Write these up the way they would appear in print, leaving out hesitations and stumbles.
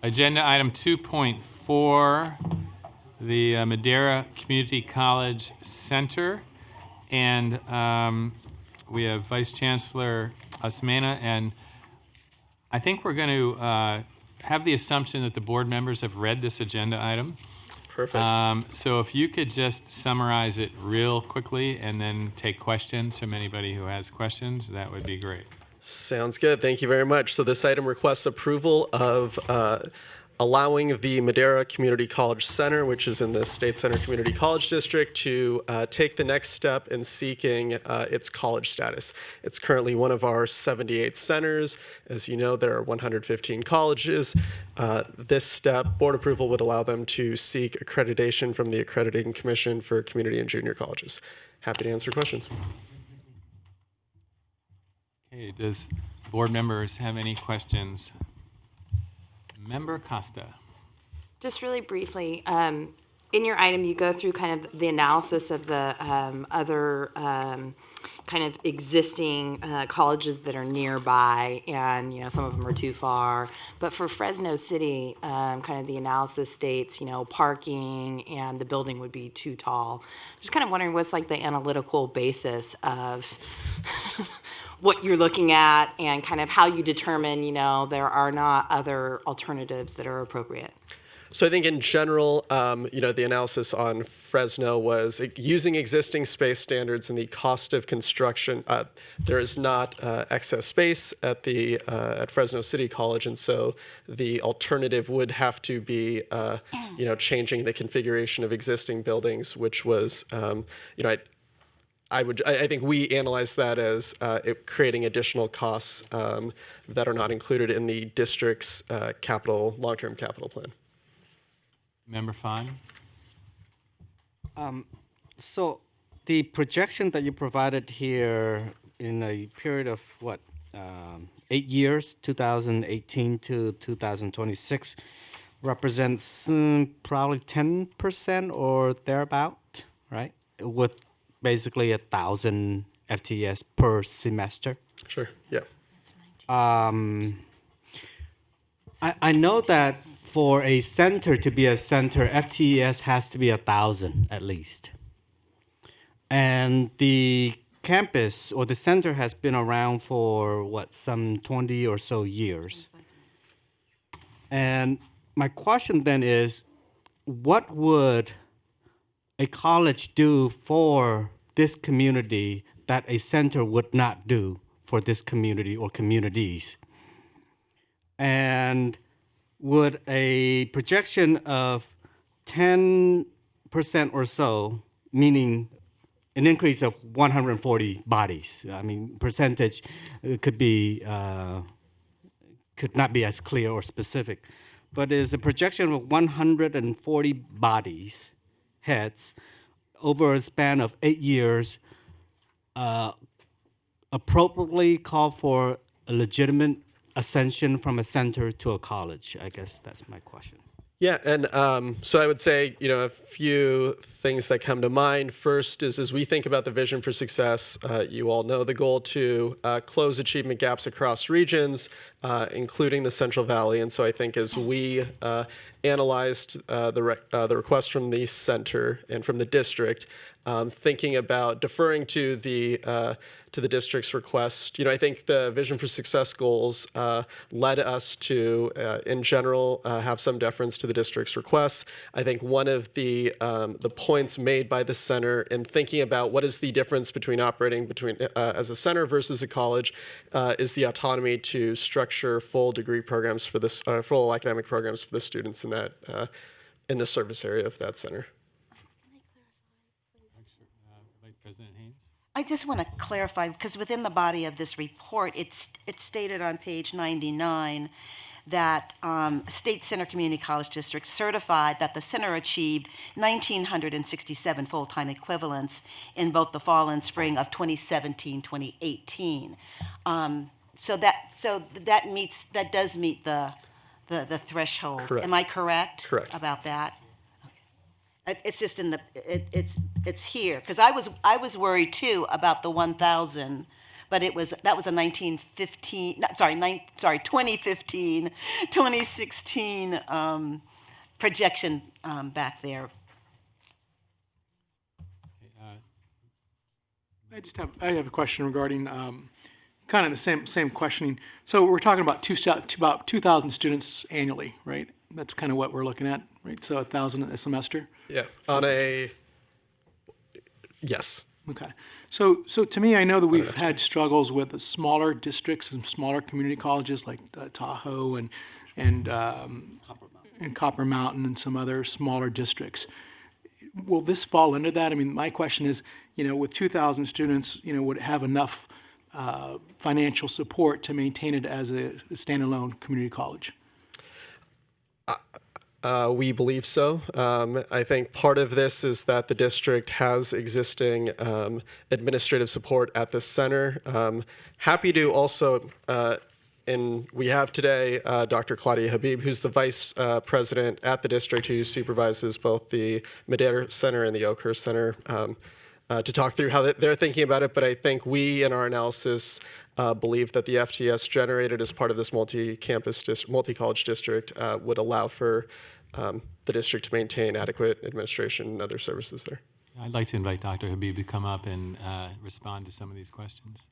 Agenda item 2.4, the Madera Community College Center. And we have Vice Chancellor Osmana, and I think we're going to have the assumption that the board members have read this agenda item. Perfect. So if you could just summarize it real quickly and then take questions from anybody who has questions, that would be great. Sounds good. Thank you very much. So this item requests approval of allowing the Madera Community College Center, which is in the State Center Community College District, to take the next step in seeking its college status. It's currently one of our 78 centers. As you know, there are 115 colleges. This step, board approval, would allow them to seek accreditation from the Accrediting Commission for Community and Junior Colleges. Happy to answer questions. Okay, does board members have any questions? Member Costa. Just really briefly, in your item, you go through kind of the analysis of the other kind of existing colleges that are nearby, and some of them are too far. But for Fresno City, kind of the analysis states, parking and the building would be too tall. Just kind of wondering what's like the analytical basis of what you're looking at and kind of how you determine, there are not other alternatives that are appropriate. So I think in general, the analysis on Fresno was using existing space standards and the cost of construction. There is not excess space at Fresno City College, and so the alternative would have to be, changing the configuration of existing buildings, which was, I think we analyze that as creating additional costs that are not included in the district's long-term capital plan. Member Fine. So the projection that you provided here in a period of 8 years, 2018 to 2026, represents probably 10% or thereabout, right? With basically 1,000 FTEs per semester. Sure. Yeah. I know that for a center to be a center, FTEs has to be 1,000 at least. And the campus or the center has been around for some 20 or so years. And my question then is, what would a college do for this community that a center would not do for this community or communities? And would a projection of 10% or so, meaning an increase of 140 bodies, percentage could not be as clear or specific, but is a projection of 140 bodies, heads, over a span of 8 years, appropriately call for a legitimate ascension from a center to a college? I guess that's my question. Yeah, and so I would say, a few things that come to mind. First is, as we think about the vision for success, you all know the goal to close achievement gaps across regions, including the Central Valley. And so I think as we analyzed the request from the center and from the district, thinking about deferring to the district's request, I think the Vision for Success goals led us to, in general, have some deference to the district's requests. I think one of the points made by the center in thinking about what is the difference between operating as a center versus a college is the autonomy to structure full degree programs for this, full academic programs for the students in that in the service area of that center. Vice President Haynes. I just want to clarify, because within the body of this report, it's stated on page 99 that State Center Community College District certified that the center achieved 1,967 full-time equivalents in both the fall and spring of 2017-2018. So that does meet the threshold. Correct. Am I correct? Correct. About that? Okay. It's just it's here, because I was worried too about the 1,000 but that was a 2015, 2016 projection back there. I have a question regarding kind of the same questioning. So we're talking about about 2,000 students annually, right? That's kind of what we're looking at, right? So 1,000 a semester. Yeah. Yes. Okay. So to me, I know that we've had struggles with the smaller districts and smaller community colleges like Tahoe and Copper Mountain and some other smaller districts. Will this fall into that? I mean, my question is, with 2,000 students, would it have enough financial support to maintain it as a standalone community college? We believe so. I think part of this is that the district has existing administrative support at the center. Happy to also, and we have today Dr. Claudia Habib, who's the vice president at the district, who supervises both the Madera Center and the Oakhurst Center, to talk through how they're thinking about it. But I think we, in our analysis, believe that the FTS generated as part of this multi-college district would allow for the district to maintain adequate administration and other services there. I'd like to invite Dr. Habib to come up and respond to some of these questions.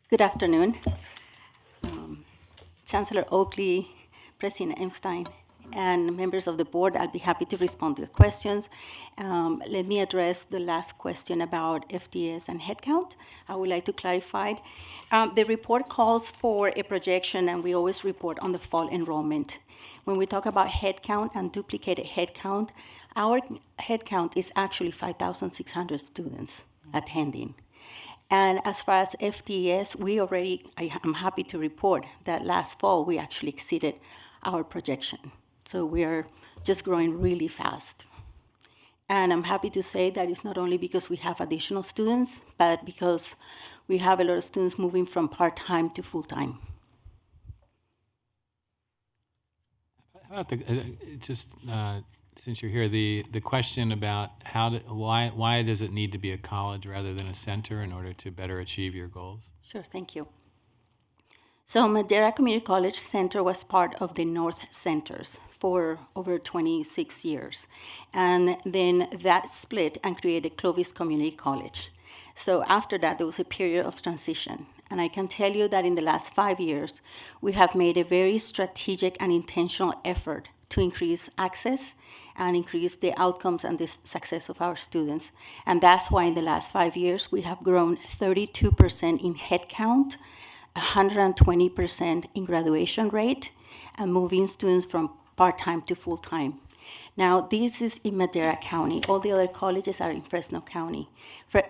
Good afternoon. Chancellor Oakley, President Einstein, and members of the board, I'll be happy to respond to your questions. Let me address the last question about FTS and headcount. I would like to clarify. The report calls for a projection, and we always report on the fall enrollment. When we talk about headcount and duplicated headcount, our headcount is actually 5,600 students attending. And as far as FTS, I'm happy to report that last fall we actually exceeded our projection. So we are just growing really fast. And I'm happy to say that it's not only because we have additional students, but because we have a lot of students moving from part-time to full-time. How about since you're here, the question about why does it need to be a college rather than a center in order to better achieve your goals? Sure, thank you. So Madera Community College Center was part of the North Centers for over 26 years. And then that split and created Clovis Community College. So after that, there was a period of transition. And I can tell you that in the last 5 years, we have made a very strategic and intentional effort to increase access and increase the outcomes and the success of our students. And that's why in the last 5 years, we have grown 32% in headcount, 120% in graduation rate, and moving students from part-time to full-time. Now, this is in Madera County. All the other colleges are in Fresno County.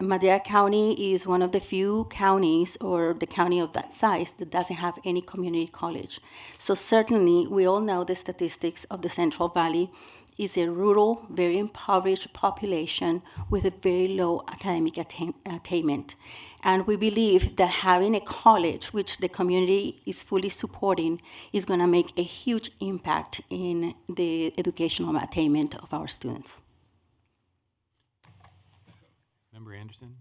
Madera County is one of the few counties, or the county of that size, that doesn't have any community college. So certainly, we all know the statistics of the Central Valley is a rural, very impoverished population with a very low academic attainment. And we believe that having a college, which the community is fully supporting, is going to make a huge impact in the educational attainment of our students. Member Anderson?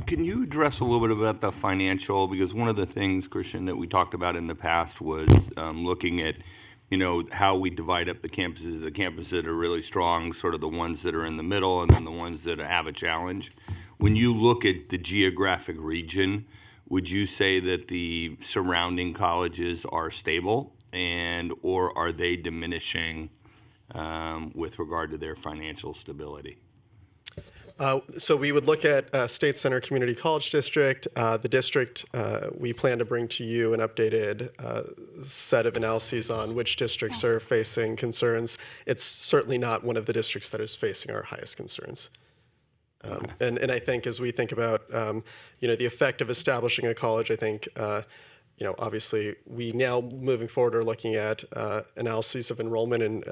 Can you address a little bit about the financial? Because one of the things, Christian, that we talked about in the past was looking at how we divide up the campuses that are really strong, sort of the ones that are in the middle, and then the ones that have a challenge. When you look at the geographic region, would you say that the surrounding colleges are stable, or are they diminishing with regard to their financial stability? So we would look at State Center Community College District. The district, we plan to bring to you an updated set of analyses on which districts are facing concerns. It's certainly not one of the districts that is facing our highest concerns. And I think as we think about the effect of establishing a college, I think obviously we now moving forward are looking at analyses of enrollment and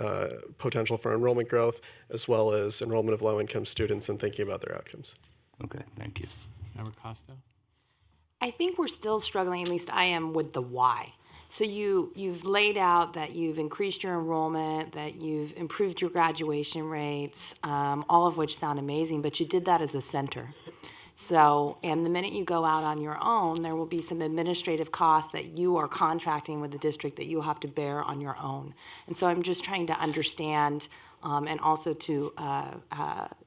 potential for enrollment growth, as well as enrollment of low-income students and thinking about their outcomes. Okay, thank you. Member Costa? I think we're still struggling, at least I am, with the why. So you've laid out that you've increased your enrollment, that you've improved your graduation rates, all of which sound amazing, but you did that as a center. So, and the minute you go out on your own, there will be some administrative costs that you are contracting with the district that you'll have to bear on your own. And so I'm just trying to understand, and also to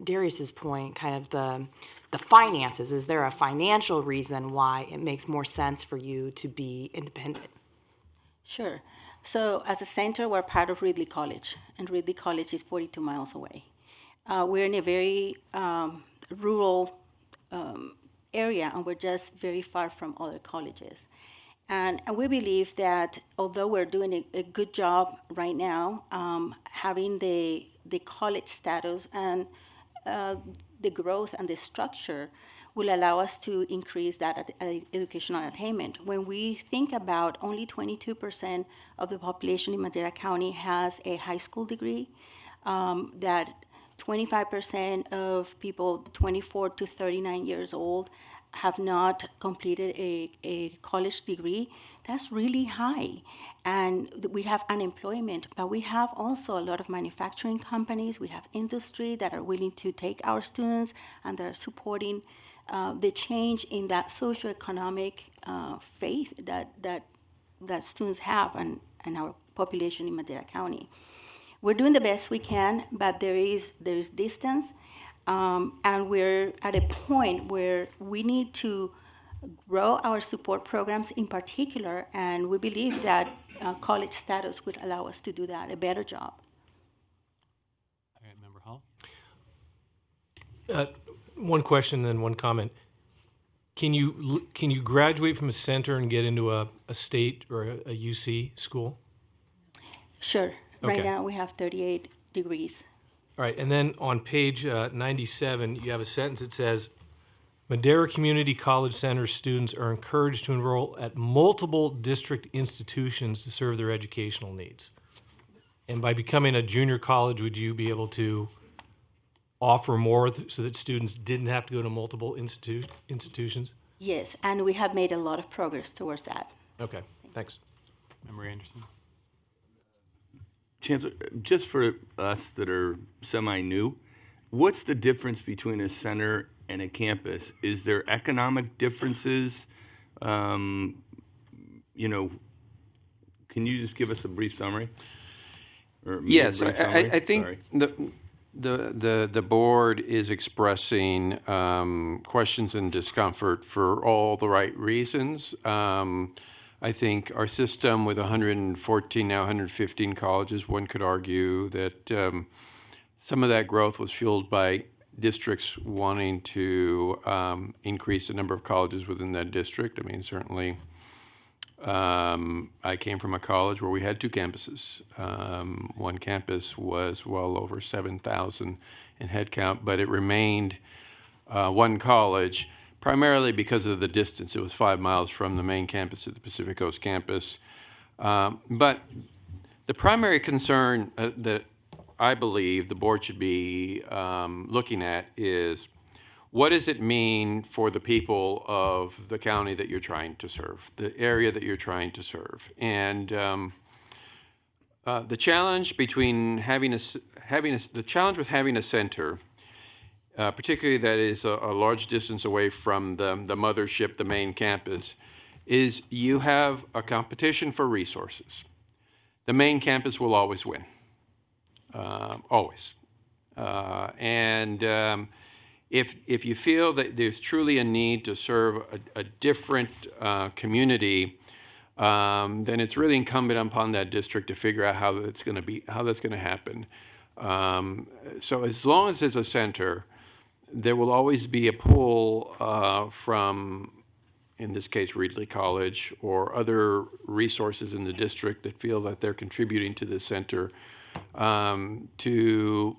Darius's point, kind of the finances. Is there a financial reason why it makes more sense for you to be independent? Sure. So as a center, we're part of Ridley College, and Ridley College is 42 miles away. We're in a very rural area, and we're just very far from other colleges. And we believe that although we're doing a good job right now, having the college status and the growth and the structure will allow us to increase that educational attainment. When we think about only 22% of the population in Madera County has a high school degree, that 25% of people 24 to 39 years old have not completed a college degree, that's really high. And we have unemployment, but we have also a lot of manufacturing companies, we have industry that are willing to take our students and they're supporting the change in that socioeconomic faith that students have and our population in Madera County. We're doing the best we can, but there's distance, and we're at a point where we need to grow our support programs in particular, and we believe that college status would allow us to do that, a better job. All right, Member Hall. One question, then one comment. Can you graduate from a center and get into a state or a UC school? Sure. Right Okay. now, we have 38 degrees. All right, and then on page 97, you have a sentence that says, Madera Community College Center students are encouraged to enroll at multiple district institutions to serve their educational needs. And by becoming a junior college, would you be able to offer more so that students didn't have to go to multiple institutions? Yes, and we have made a lot of progress towards that. Okay, thanks. Member Anderson. Chancellor, just for us that are semi-new, what's the difference between a center and a campus? Is there economic differences? Can you just give us a brief summary? Or maybe a Yes, brief summary? I think Sorry. the board is expressing questions and discomfort for all the right reasons. I think our system with 114, now 115 colleges, one could argue that some of that growth was fueled by districts wanting to increase the number of colleges within that district. I mean, certainly I came from a college where we had two campuses. One campus was well over 7,000 in headcount, but it remained one college, primarily because of the distance. It was 5 miles from the main campus to the Pacific Coast campus. But the primary concern that I believe the board should be looking at is, what does it mean for the people of the county that you're trying to serve, the area that you're trying to serve? And the challenge between the challenge with having a center, particularly that is a large distance away from the mothership, the main campus, is you have a competition for resources. The main campus will always win, always. If you feel that there's truly a need to serve a different community, then it's really incumbent upon that district to figure out how that's going to happen. So as long as there's a center, there will always be a pull from, in this case, Ridley College or other resources in the district that feel that they're contributing to the center to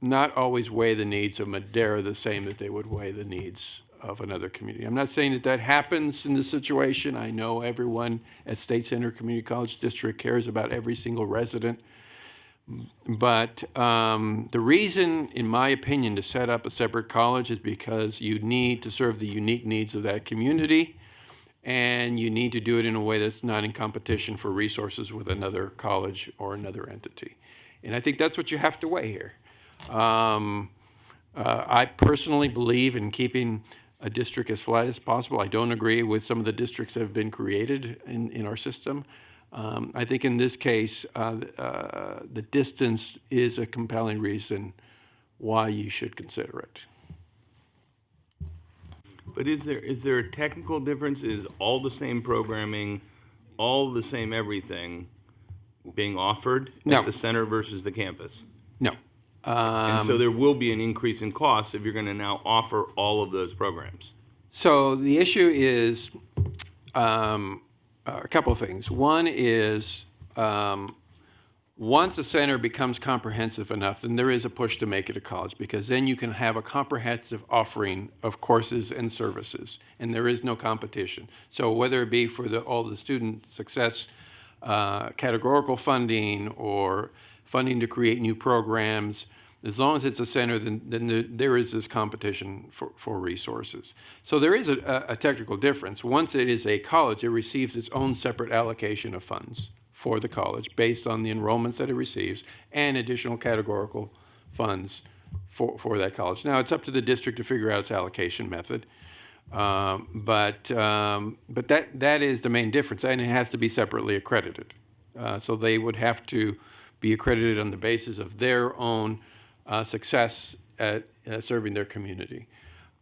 not always weigh the needs of Madera the same that they would weigh the needs of another community. I'm not saying that happens in this situation. I know everyone at State Center Community College District cares about every single resident. But the reason, in my opinion, to set up a separate college is because you need to serve the unique needs of that community. and you need to do it in a way that's not in competition for resources with another college or another entity. And I think that's what you have to weigh here. I personally believe in keeping a district as flat as possible. I don't agree with some of the districts that have been created in our system. I think in this case, the distance is a compelling reason why you should consider it. But is there a technical difference? Is all the same programming, all the same everything being offered No. at the center versus the campus? No. And so there will be an increase in cost if you're going to now offer all of those programs. So the issue is a couple of things. One is once a center becomes comprehensive enough, then there is a push to make it a college, because then you can have a comprehensive offering of courses and services, and there is no competition. So whether it be for all the student success categorical funding or funding to create new programs, as long as it's a center, then there is this competition for resources. So there is a technical difference. Once it is a college, it receives its own separate allocation of funds for the college based on the enrollments that it receives and additional categorical funds for that college. Now, it's up to the district to figure out its allocation method, but that is the main difference, and it has to be separately accredited. So they would have to be accredited on the basis of their own success at serving their community.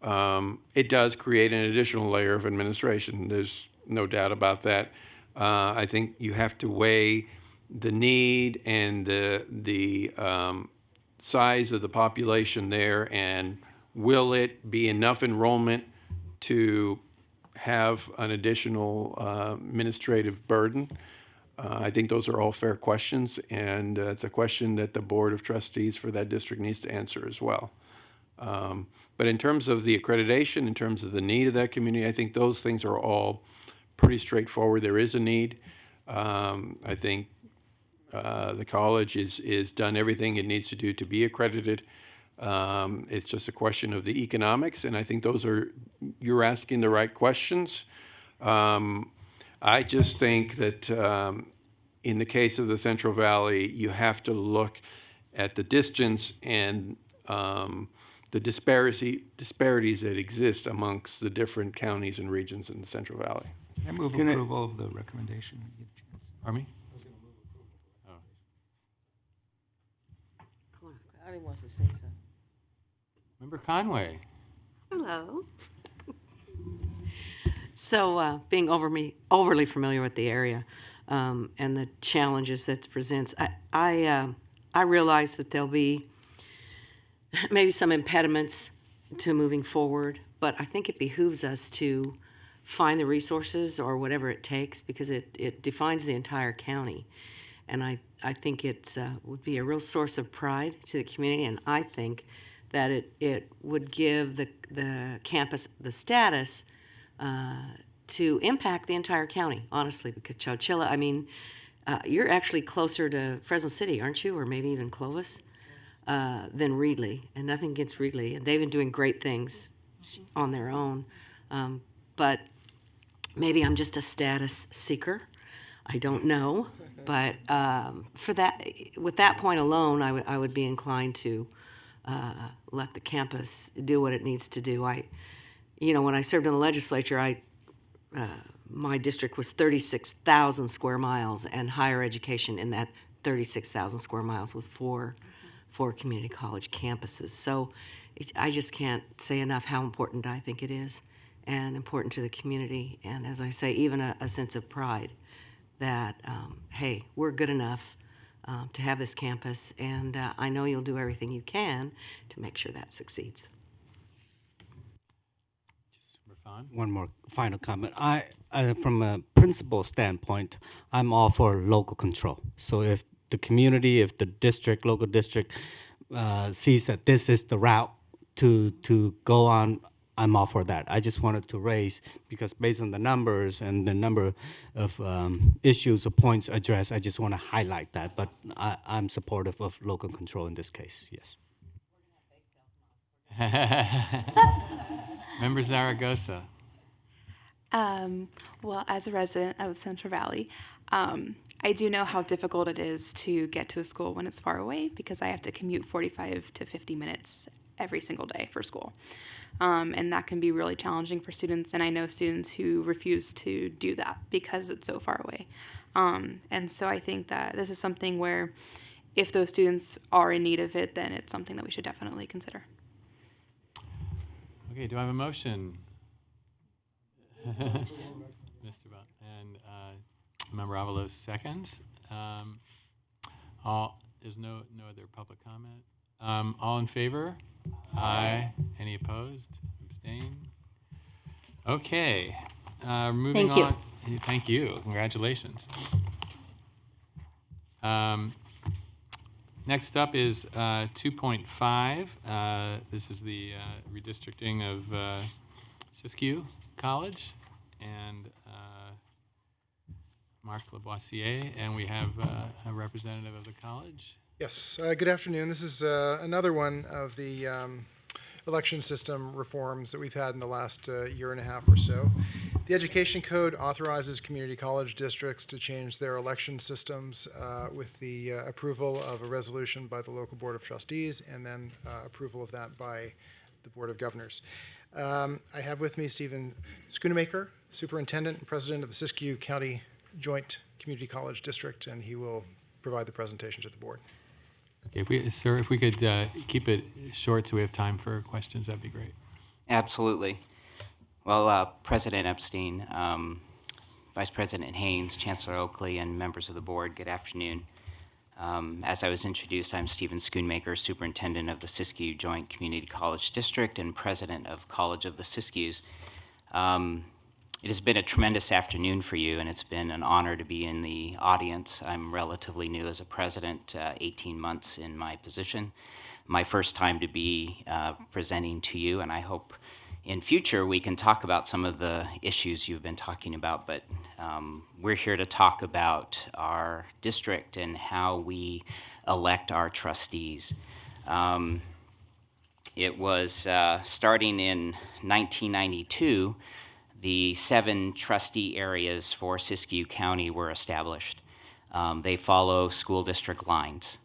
It does create an additional layer of administration. There's no doubt about that. I think you have to weigh the need and the size of the population there, and will it be enough enrollment to have an additional administrative burden? I think those are all fair questions, and it's a question that the Board of Trustees for that district needs to answer as well. But in terms of the accreditation, in terms of the need of that community, I think those things are all pretty straightforward. There is a need. I think the college is done everything it needs to do to be accredited. It's just a question of the economics, and I think you're asking the right questions. I just think that in the case of the Central Valley, you have to look at the distance and the disparities that exist amongst the different counties and regions in the Central Valley. I move approval of the recommendation. Pardon me? I didn't want to say something. Member Conway. Hello. So, being overly familiar with the area and the challenges that it presents, I realize that there'll be maybe some impediments to moving forward, but I think it behooves us to find the resources or whatever it takes, because it defines the entire county. And I think it would be a real source of pride to the community, and I think that it would give the campus the status to impact the entire county, honestly, because Chowchilla, I mean, you're actually closer to Fresno City, aren't you, or maybe even Clovis, than Reedley, and nothing against Reedley, and they've been doing great things on their own, but maybe I'm just a status seeker. I don't know, but with that point alone, I would be inclined to let the campus do what it needs to do. When I served in the legislature, my district was 36,000 square miles, and higher education in that 36,000 square miles was four community college campuses. So I just can't say enough how important I think it is, and important to the community, and as I say, even a sense of pride that, hey, we're good enough to have this campus, and I know you'll do everything you can to make sure that succeeds. One more final comment. From a principal standpoint, I'm all for local control. So if the community, if the local district sees that this is the route to go on, I'm all for that. I just wanted to raise, because based on the numbers and the number of issues or points addressed, I just want to highlight that. But I'm supportive of local control in this case, yes. Member Zaragoza. Well, as a resident of Central Valley, I do know how difficult it is to get to a school when it's far away because I have to commute 45 to 50 minutes every single day for school. And that can be really challenging for students. And I know students who refuse to do that because it's so far away. And so I think that this is something where if those students are in need of it, then it's something that we should definitely consider. Okay, do I have a motion? Mr. Bott and Member Avalos seconds. There's no other public comment. All in favor? Aye. Any opposed? Abstain? Okay. Moving Thank you. on. Thank you. Congratulations. Next up is 2.5. This is the redistricting of Siskiyou College and Marc Lavoisier, and we have a representative of the college. Yes, good afternoon. This is another one of the election system reforms that we've had in the last year and a half or so. The Education Code authorizes community college districts to change their election systems with the approval of a resolution by the local Board of Trustees and then approval of that by the Board of Governors. I have with me Stephen Schoonemaker, Superintendent and President of the Siskiyou County Joint Community College District, and he will provide the presentation to the board. Okay, sir, if we could keep it short so we have time for questions, that'd be great. Absolutely. Well, President Epstein, Vice President Haynes, Chancellor Oakley, and members of the board, good afternoon. As I was introduced, I'm Stephen Schoonemaker, Superintendent of the Siskiyou Joint Community College District and President of College of the Siskiyous. It has been a tremendous afternoon for you, and it's been an honor to be in the audience. I'm relatively new as a president, 18 months in my position. My first time to be presenting to you, and I hope in future we can talk about some of the issues you've been talking about, but we're here to talk about our district and how we elect our trustees. It was starting in 1992, the 7 trustee areas for Siskiyou County were established. They follow school district lines.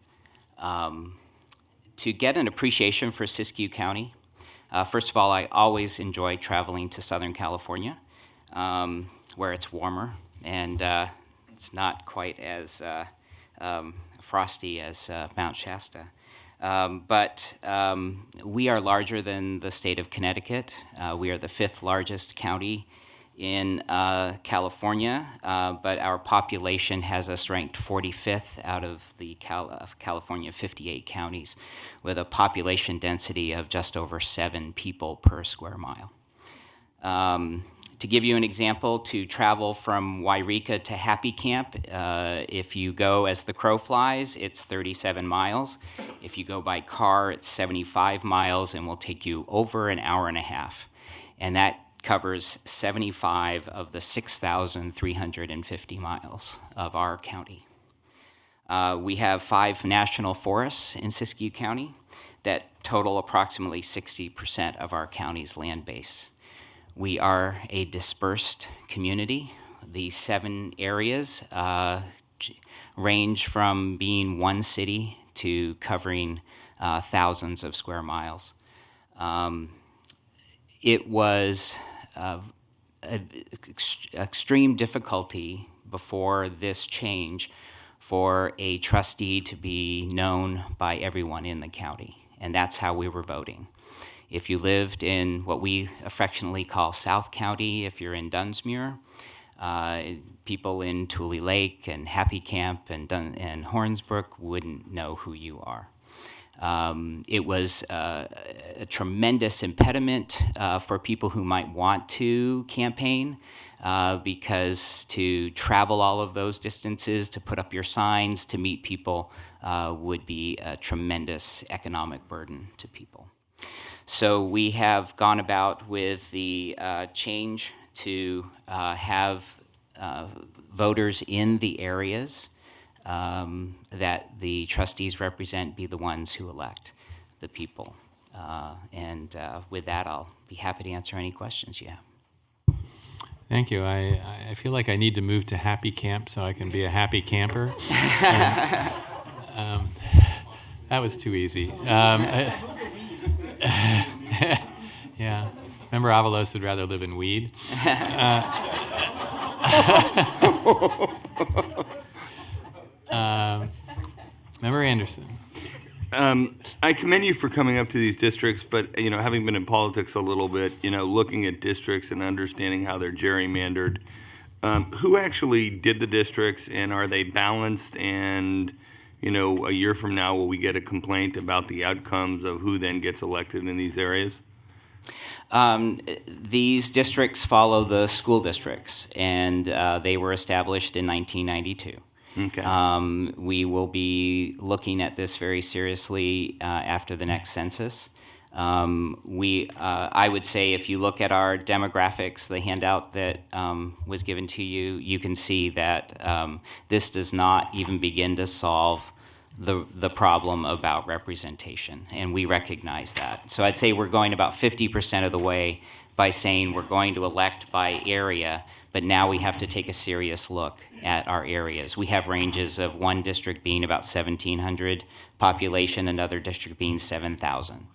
To get an appreciation for Siskiyou County, first of all, I always enjoy traveling to Southern California, where it's warmer and it's not quite as frosty as Mount Shasta. But we are larger than the state of Connecticut. We are the 5th largest county in California, but our population has us ranked 45th out of the California 58 counties, with a population density of just over 7 people per square mile. To give you an example, to travel from Wairika to Happy Camp, if you go as the crow flies, it's 37 miles. If you go by car, it's 75 miles and will take you over an hour and a half. And that covers 75 of the 6,350 miles of our county. We have 5 national forests in Siskiyou County that total approximately 60% of our county's land base. We are a dispersed community. The 7 areas range from being one city to covering thousands of square miles. It was extreme difficulty before this change for a trustee to be known by everyone in the county, and that's how we were voting. If you lived in what we affectionately call South County, if you're in Dunsmuir, people in Tule Lake and Happy Camp and Hornsbrook wouldn't know who you are. It was a tremendous impediment for people who might want to campaign, because to travel all of those distances, to put up your signs, to meet people would be a tremendous economic burden to people. So we have gone about with the change to have voters in the areas that the trustees represent be the ones who elect the people. And with that, I'll be happy to answer any questions you have. Thank you. I feel like I need to move to happy camp so I can be a happy camper. That was too easy. Yeah. Remember Avalos would rather live in weed? Member Anderson. I commend you for coming up to these districts, but, having been in politics a little bit, looking at districts and understanding how they're gerrymandered, who actually did the districts, and are they balanced? And, a year from now, will we get a complaint about the outcomes of who then gets elected in these areas? These districts follow the school districts, and they were established in 1992. Okay. We will be looking at this very seriously after the next census. I would say if you look at our demographics, the handout that was given to you, you can see that this does not even begin to solve the problem about representation, and we recognize that. So I'd say we're going about 50% of the way by saying we're going to elect by area, but now we have to take a serious look at our areas. We have ranges of one district being about 1,700 population, another district being 7,000.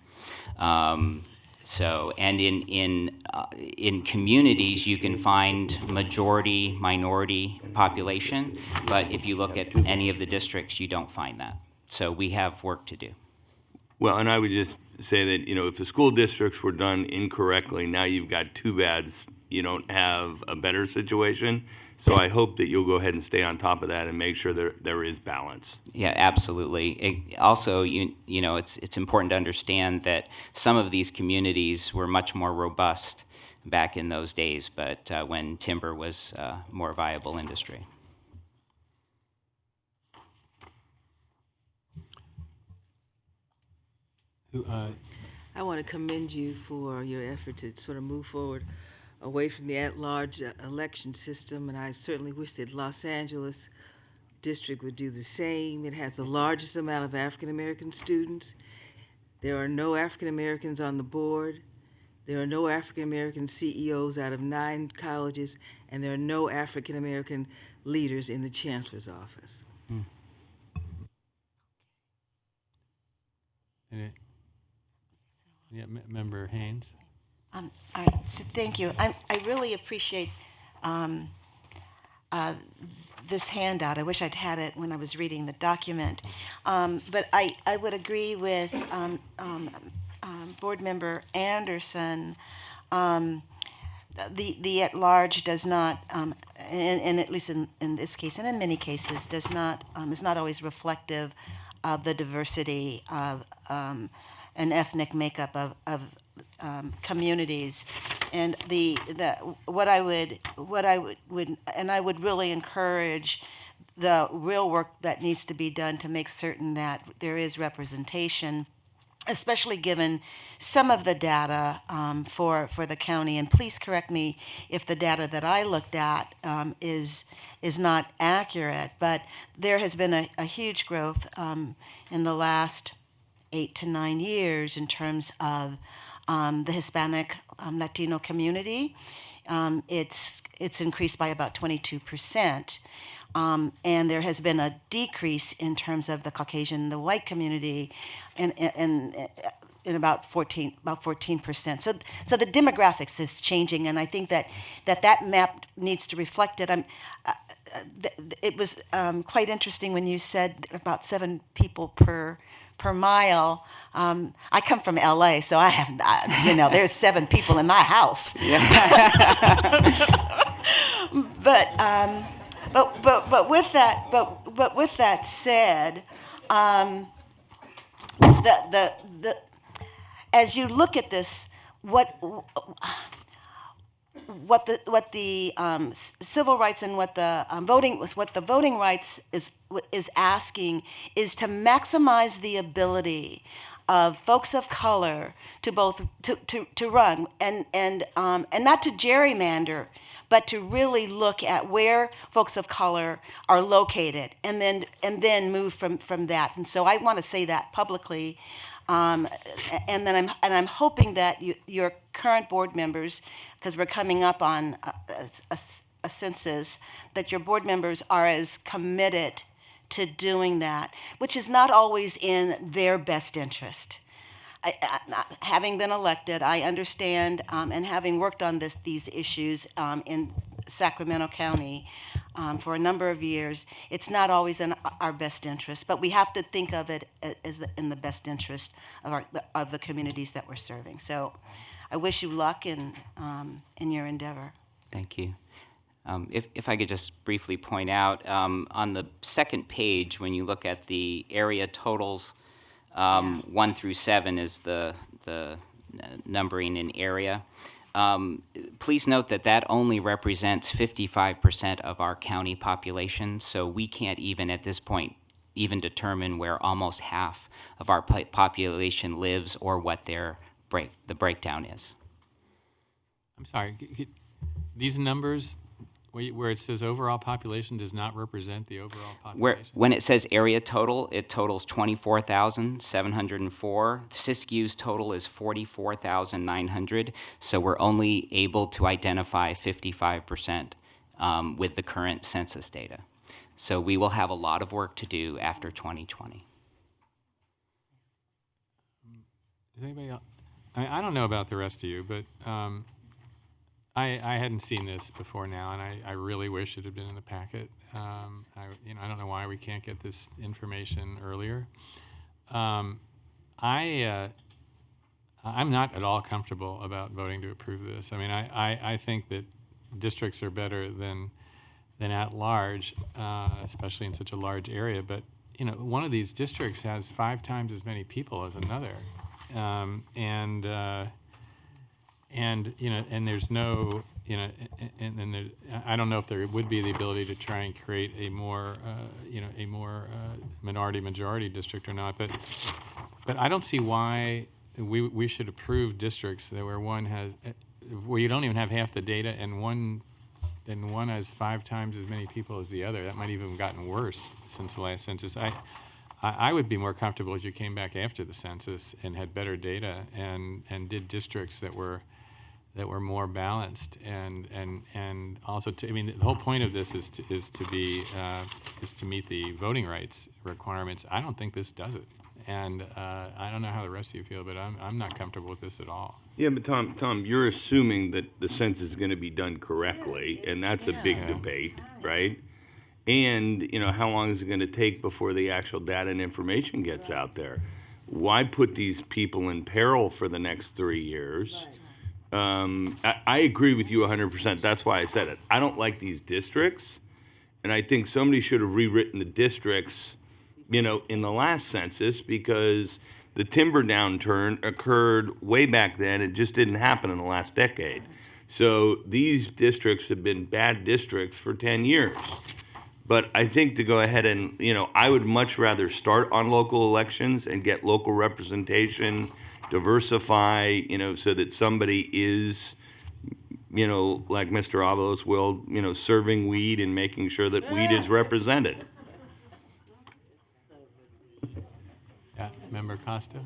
And in communities, you can find majority, minority population, but if you look at any of the districts, you don't find that. So we have work to do. Well, and I would just say that, if the school districts were done incorrectly, now you've got two bads. You don't have a better situation. So I hope that you'll go ahead and stay on top of that and make sure there is balance. Yeah, absolutely. Also, it's important to understand that some of these communities were much more robust back in those days, but when timber was a more viable industry. I want to commend you for your effort to sort of move forward away from the at-large election system, and I certainly wish that Los Angeles district would do the same. It has the largest amount of African-American students. There are no African-Americans on the board. There are no African-American CEOs out of 9 colleges, and there are no African-American leaders in the chancellor's office. Yeah, Member Haynes. All right, so thank you. I really appreciate this handout. I wish I'd had it when I was reading the document. But I would agree with Board Member Anderson. The at-large does not, and at least in this case and in many cases, is not always reflective of the diversity of and ethnic makeup of communities, and what I would really encourage the real work that needs to be done to make certain that there is representation, especially given some of the data for the county. And please correct me if the data that I looked at is not accurate, but there has been a huge growth in the last 8 to 9 years in terms of the Hispanic Latino community. It's increased by about 22%. And there has been a decrease in terms of the Caucasian, the white community, in about 14%. So the demographics is changing, and I think that map needs to reflect it. It was quite interesting when you said about 7 people per mile. I come from LA, so I have, there's 7 people in my house. But with that said, as you look at this, what the civil rights and what the voting rights is asking is to maximize the ability of folks of color to both to run and not to gerrymander, but to really look at where folks of color are located and then move from that. And so I want to say that publicly. And then I'm hoping that your current board members, because we're coming up on a census, that your board members are as committed to doing that, which is not always in their best interest. Having been elected, I understand, and having worked on these issues in Sacramento County for a number of years, it's not always in our best interest, but we have to think of it as in the best interest of the communities that we're serving. So I wish you luck in your endeavor. Thank you. If I could just briefly point out, on the second page, when you look at the area totals, 1 through 7 is the numbering in area. Please note that only represents 55% of our county population, so we can't even at this point even determine where almost half of our population lives or what the breakdown is. I'm sorry, these numbers where it says overall population does not represent the overall population? When it says area total, it totals 24,704. Siskiyou's total is 44,900, so we're only able to identify 55% with the current census data. So we will have a lot of work to do after 2020. Does anybody else? I don't know about the rest of you, but I hadn't seen this before now, and I really wish it had been in the packet. I don't know why we can't get this information earlier. I'm not at all comfortable about voting to approve this. I mean, I think that districts are better than at large, especially in such a large area. But one of these districts has 5 times as many people as another, and there's no, and there, I don't know if there would be the ability to try and create a more minority-majority district or not. But I don't see why we should approve districts where you don't even have half the data, and one has 5 times as many people as the other. That might even have gotten worse since the last census. I would be more comfortable if you came back after the census and had better data and did districts that were more balanced and also the whole point of this is to meet the voting rights requirements. I don't think this does it, and I don't know how the rest of you feel, but I'm not comfortable with this at all. Yeah, but Tom, you're assuming that the census is going to be done correctly, and that's a big debate, right? And, how long is it going to take before the actual data and information gets out there? Why put these people in peril for the next 3 years? I agree with you 100%. That's why I said it. I don't like these districts, and I think somebody should have rewritten the districts, in the last census, because the timber downturn occurred way back then. It just didn't happen in the last decade. So these districts have been bad districts for 10 years. But I think to go ahead and, I would much rather start on local elections and get local representation, diversify, so that somebody is, like Mr. Avalos will, serving weed and making sure that weed is represented. Yeah, Member Costa?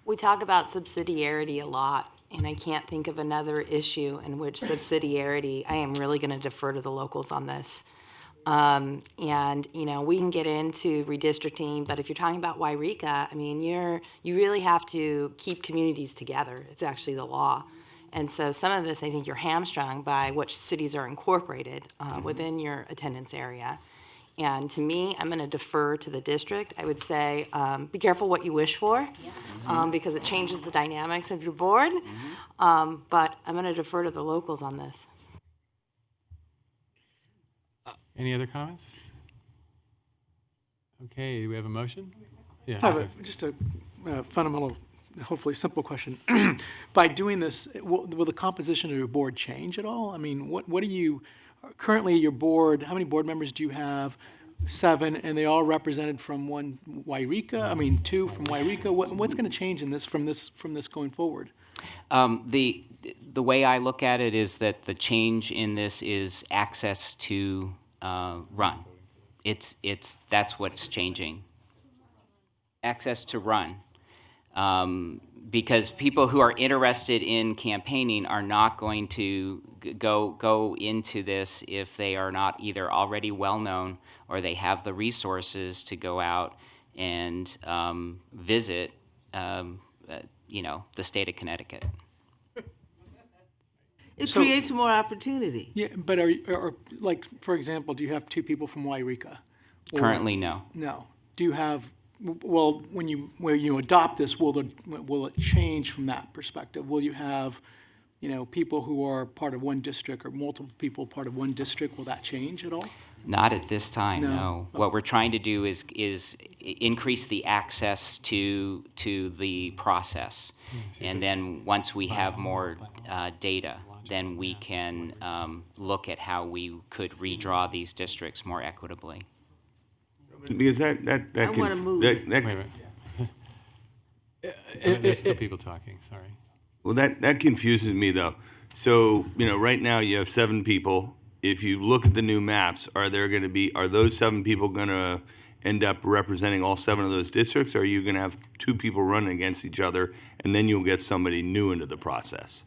We talk about subsidiarity a lot, and I can't think of another issue in which subsidiarity, I am really going to defer to the locals on this. And we can get into redistricting, but if you're talking about Wairika, you really have to keep communities together. It's actually the law. And so some of this, I think you're hamstrung by which cities are incorporated within your attendance area. And to me, I'm going to defer to the district. I would say be careful what you wish for, because it changes the dynamics of your board. But I'm going to defer to the locals on this. Any other comments? Okay, do we have a motion? Yeah. I have just a fundamental, hopefully simple question. By doing this, will the composition of your board change at all? I mean, what do you, currently your board, how many board members do you have? 7, and they all represented from one Wairika? 2 from Wairika? What's going to change in this from this going forward? The way I look at it is that the change in this is access to run. That's what's changing. Access to run. Because people who are interested in campaigning are not going to go into this if they are not either already well-known or they have the resources to go out and visit, the state of Connecticut. It creates more opportunity. Yeah, but like, for example, do you have 2 people from Wairika? Currently, no. No. Do you have, well, when you adopt this, will it change from that perspective? Will you have, people who are part of one district or multiple people part of one district? Will that change at all? Not at this time, No. no. What we're trying to do is increase the access to the process. And then once we have more data, then we can look at how we could redraw these districts more equitably. Because that I want to move. Wait a minute. There's still people talking, sorry. Well, that confuses me, though. So, right now you have 7 people. If you look at the new maps, are those 7 people going to end up representing all 7 of those districts, or are you going to have 2 people running against each other, and then you'll get somebody new into the process?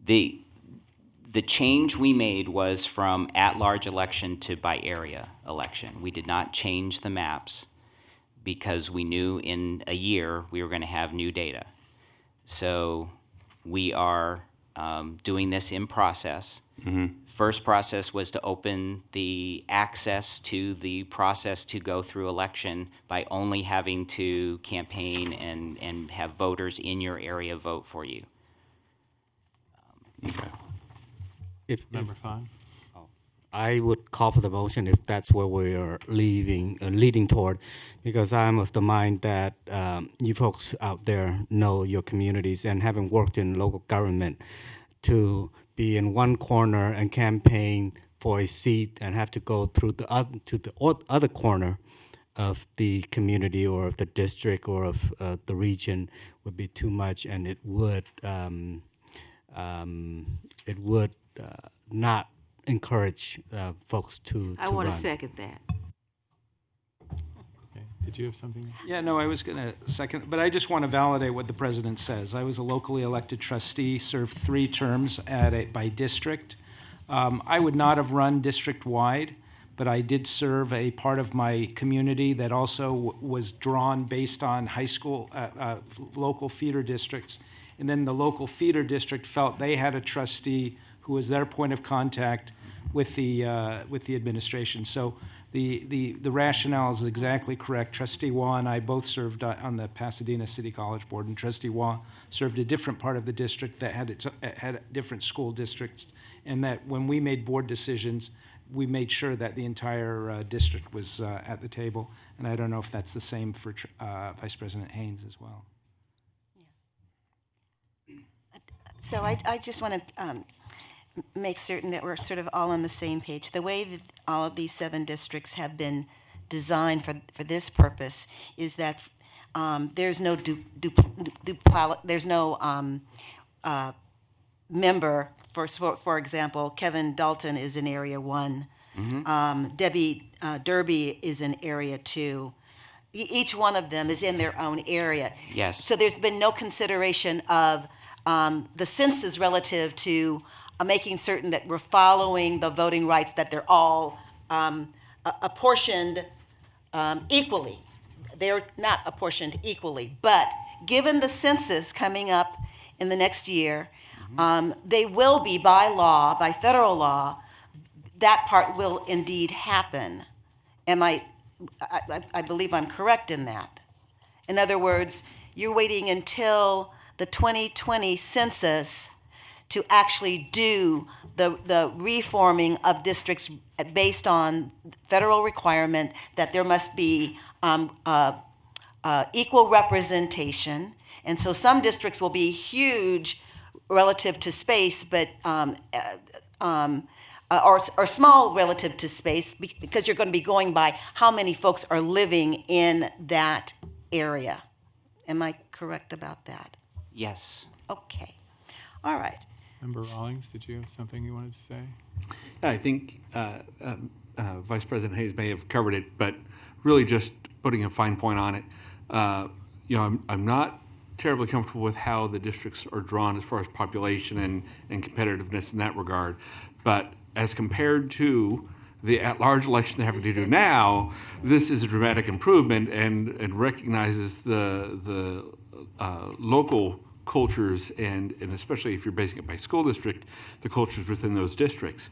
The change we made was from at-large election to by-area election. We did not change the maps because we knew in a year we were going to have new data. So we are doing this in process. Mm-hmm. First process was to open the access to the process to go through election by only having to campaign and have voters in your area vote for you. Okay. Member Fahn? I would call for the motion if that's where we are leading toward, because I'm of the mind that you folks out there know your communities, and having worked in local government, to be in one corner and campaign for a seat and have to go through the other corner of the community or of the district or of the region would be too much, and it would not encourage folks to I want to run. second that. Okay. Did you have something? Yeah, no, I was going to second, but I just want to validate what the president says. I was a locally elected trustee, served 3 terms by district. I would not have run district-wide, but I did serve a part of my community that also was drawn based on high school, local feeder districts. And then the local feeder district felt they had a trustee who was their point of contact with the administration. So the rationale is exactly correct. Trustee Waugh and I both served on the Pasadena City College Board, and Trustee Waugh served a different part of the district that had different school districts, and that when we made board decisions, we made sure that the entire district was at the table. And I don't know if that's the same for Vice President Haynes as well. So I just want to make certain that we're sort of all on the same page. The way that all of these 7 districts have been designed for this purpose is that there's no member. For example, Kevin Dalton is in Area 1. Mm-hmm. Debbie Derby is in Area 2. Each one of them is in their own area. Yes. So there's been no consideration of the census relative to making certain that we're following the voting rights, that they're all apportioned equally. They're not apportioned equally, but given the census coming up in the next year, they will be by law, by federal law, that part will indeed happen. I believe I'm correct in that. In other words, you're waiting until the 2020 census to actually do the reforming of districts based on federal requirement that there must be equal representation. And so some districts will be huge relative to space, but or small relative to space, because you're going to be going by how many folks are living in that area. Am I correct about that? Yes. Okay. All right. Member Rawlings, did you have something you wanted to say? I think Vice President Hayes may have covered it, but really just putting a fine point on it. I'm not terribly comfortable with how the districts are drawn as far as population and competitiveness in that regard. But as compared to the at-large election they're having to do now, this is a dramatic improvement and recognizes the local cultures and especially if you're basing it by school district, the cultures within those districts.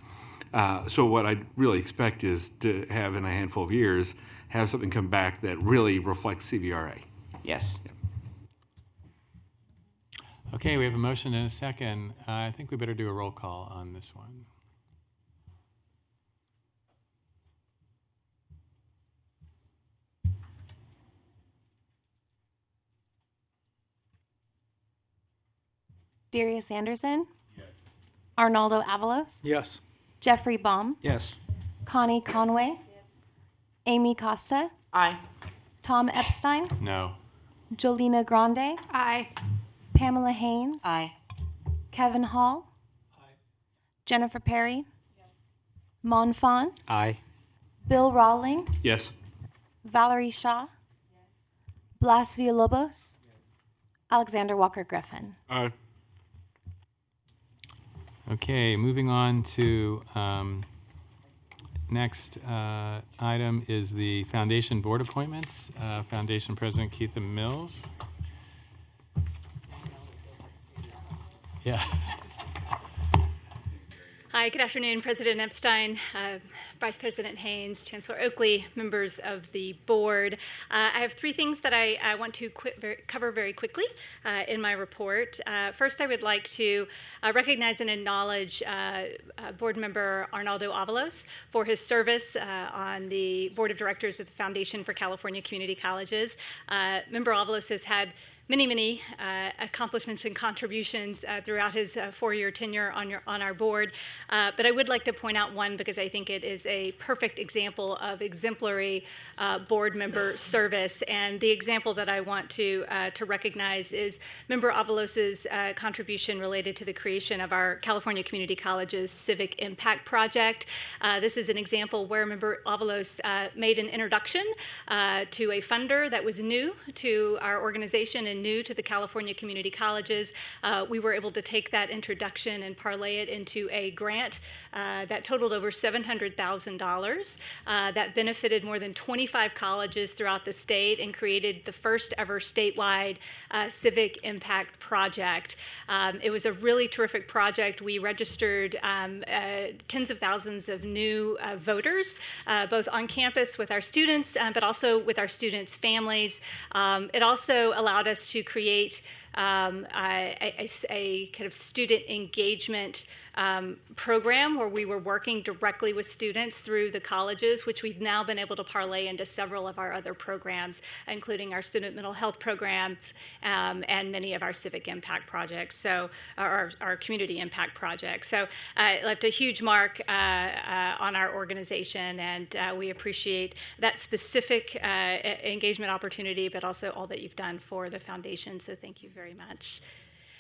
So what I'd really expect is to have in a handful of years, have something come back that really reflects CVRA. Yes. Okay, we have a motion and a second. I think we better do a roll call on this one. Darius Anderson? Yes. Arnaldo Avalos? Yes. Jeffrey Baum? Yes. Connie Conway? Yes. Amy Costa? Aye. Tom Epstein? No. Jolina Grande? Aye. Pamela Haynes? Aye. Kevin Hall? Aye. Jennifer Perry? Yes. Mon Fawn? Aye. Bill Rawlings? Yes. Valerie Shaw? Yes. Blas Villalobos? Yes. Alexander Walker Griffin? Aye. Okay, moving on to next item is the Foundation Board appointments. Foundation President Keitha Mills. Yeah. Hi, good afternoon, President Epstein, Vice President Haynes, Chancellor Oakley, members of the board. I have three things that I want to cover very quickly in my report. First, I would like to recognize and acknowledge board member Arnaldo Avalos for his service on the board of directors of the Foundation for California Community Colleges. Member Avalos has had many accomplishments and contributions throughout his four-year tenure on our board. But I would like to point out one because I think it is a perfect example of exemplary board member service. And the example that I want to recognize is Member Avalos's contribution related to the creation of our California Community Colleges Civic Impact Project. This is an example where Member Avalos made an introduction to a funder that was new to our organization and new to the California Community Colleges. We were able to take that introduction and parlay it into a grant that totaled over $700,000 that benefited more than 25 colleges throughout the state and created the first ever statewide civic impact project. It was a really terrific project. We registered tens of thousands of new voters, both on campus with our students, but also with our students' families. It also allowed us to create a kind of student engagement program where we were working directly with students through the colleges, which we've now been able to parlay into several of our other programs, including our student mental health programs and many of our civic impact projects, so our community impact projects. So it left a huge mark on our organization, and we appreciate that specific engagement opportunity, but also all that you've done for the foundation. So thank you very much.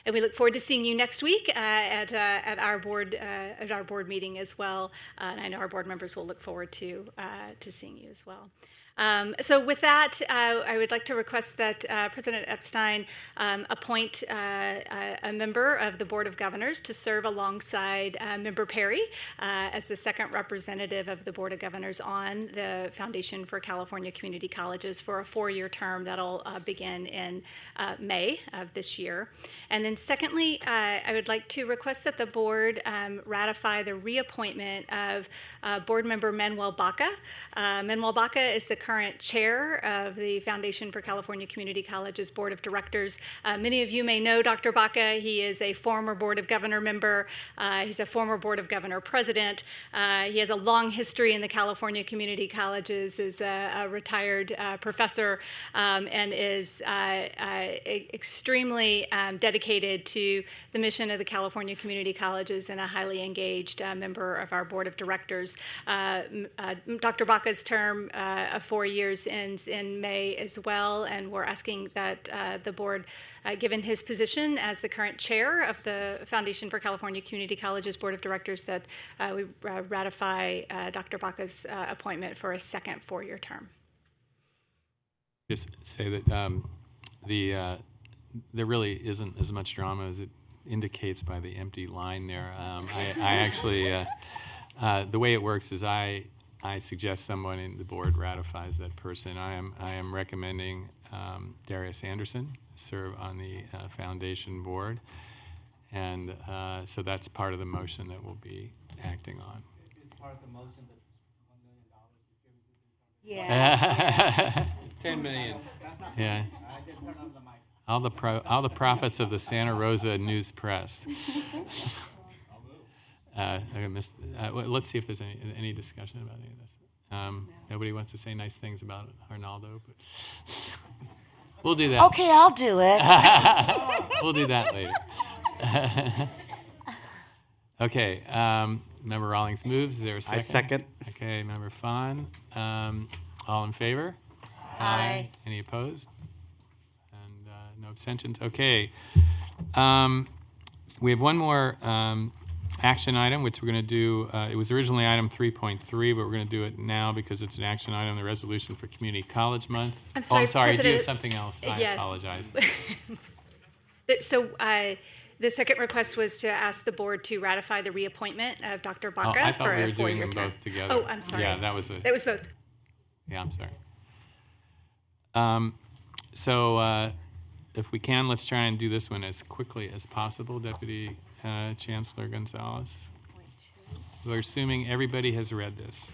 And we look forward to seeing you next week at our board meeting as well. And I know our board members will look forward to seeing you as well. So with that, I would like to request that President Epstein appoint a member of the Board of Governors to serve alongside Member Perry as the second representative of the Board of Governors on the Foundation for California Community Colleges for a four-year term that'll begin in May of this year. And then secondly, I would like to request that the board ratify the reappointment of board member Manuel Baca. Manuel Baca is the current chair of the Foundation for California Community Colleges Board of Directors. Many of you may know Dr. Baca. He is a former Board of Governor member. He's a former Board of Governor president. He has a long history in the California Community Colleges as a retired professor and is extremely dedicated to the mission of the California Community Colleges and a highly engaged member of our Board of Directors. Dr. Baca's term of 4 years ends in May as well, and we're asking that the board, given his position as the current chair of the Foundation for California Community Colleges Board of Directors, that we ratify Dr. Baca's appointment for a second four-year term. just say that there really isn't as much drama as it indicates by the empty line there. I actually, the way it works is I suggest someone in the board ratifies that person. I am recommending Darius Anderson serve on the foundation board, and so that's part of the motion that we'll be acting on. It's part of the motion that $1 million is given to Yeah. 10 million. Yeah. I did turn on the mic. All the profits of the Santa Rosa News Press. Let's see if there's any discussion about any of this. Nobody wants to say nice things about Arnaldo, but we'll do that. Okay, I'll do it. We'll do that later. Okay. Member Rawlings moves. Is there a second? I second. Okay. Member Fawn. All in favor? Aye. Any opposed? And no abstentions. Okay. We have one more action item, which we're going to do. It was originally item 3.3, but we're going to do it now because it's an action item, the resolution for Community College Month. I'm sorry, I'm sorry. Do you have President, something else? I yeah. apologize. So the second request was to ask the board to ratify the reappointment of Dr. Oh, Baca I for thought we a were doing four-year them term. both together. Oh, I'm sorry. Yeah, that was That was both. Yeah, I'm sorry. So if we can, let's try and do this one as quickly as possible, Deputy Chancellor Gonzalez. We're assuming everybody has read this.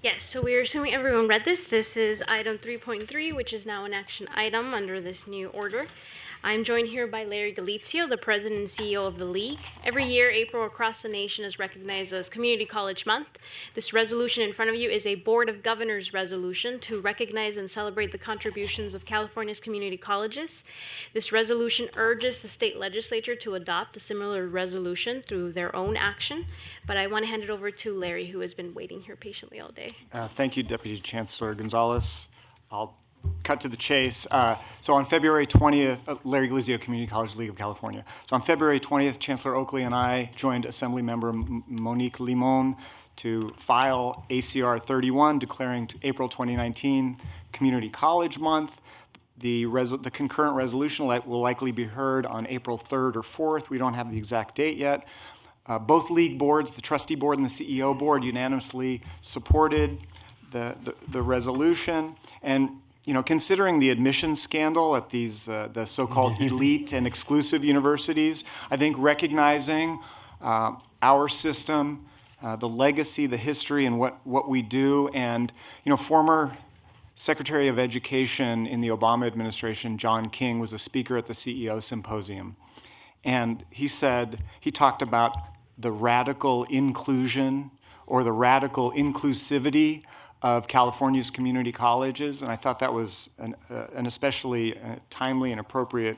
Yes, so we are assuming everyone read this. This is item 3.3, which is now an action item under this new order. I'm joined here by Larry Galizio, the president and CEO of the League. Every year, April across the nation is recognized as Community College Month. This resolution in front of you is a Board of Governors resolution to recognize and celebrate the contributions of California's community colleges. This resolution urges the state legislature to adopt a similar resolution through their own action. But I want to hand it over to Larry, who has been waiting here patiently all day. Thank you, Deputy Chancellor Gonzalez. I'll cut to the chase. So on February 20th, Larry Galizio, Community College League of California. So on February 20th, Chancellor Oakley and I joined Assemblymember Monique Limon to file ACR 31, declaring April 2019 Community College Month. The concurrent resolution will likely be heard on April 3rd or 4th. We don't have the exact date yet. Both league boards, the trustee board and the CEO board, unanimously supported the resolution. And considering the admissions scandal at these the so-called elite and exclusive universities, I think recognizing our system, the legacy, the history, and what we do, and former Secretary of Education in the Obama administration, John King, was a speaker at the CEO Symposium, and he talked about the radical inclusion or the radical inclusivity of California's community colleges, and I thought that was an especially timely and appropriate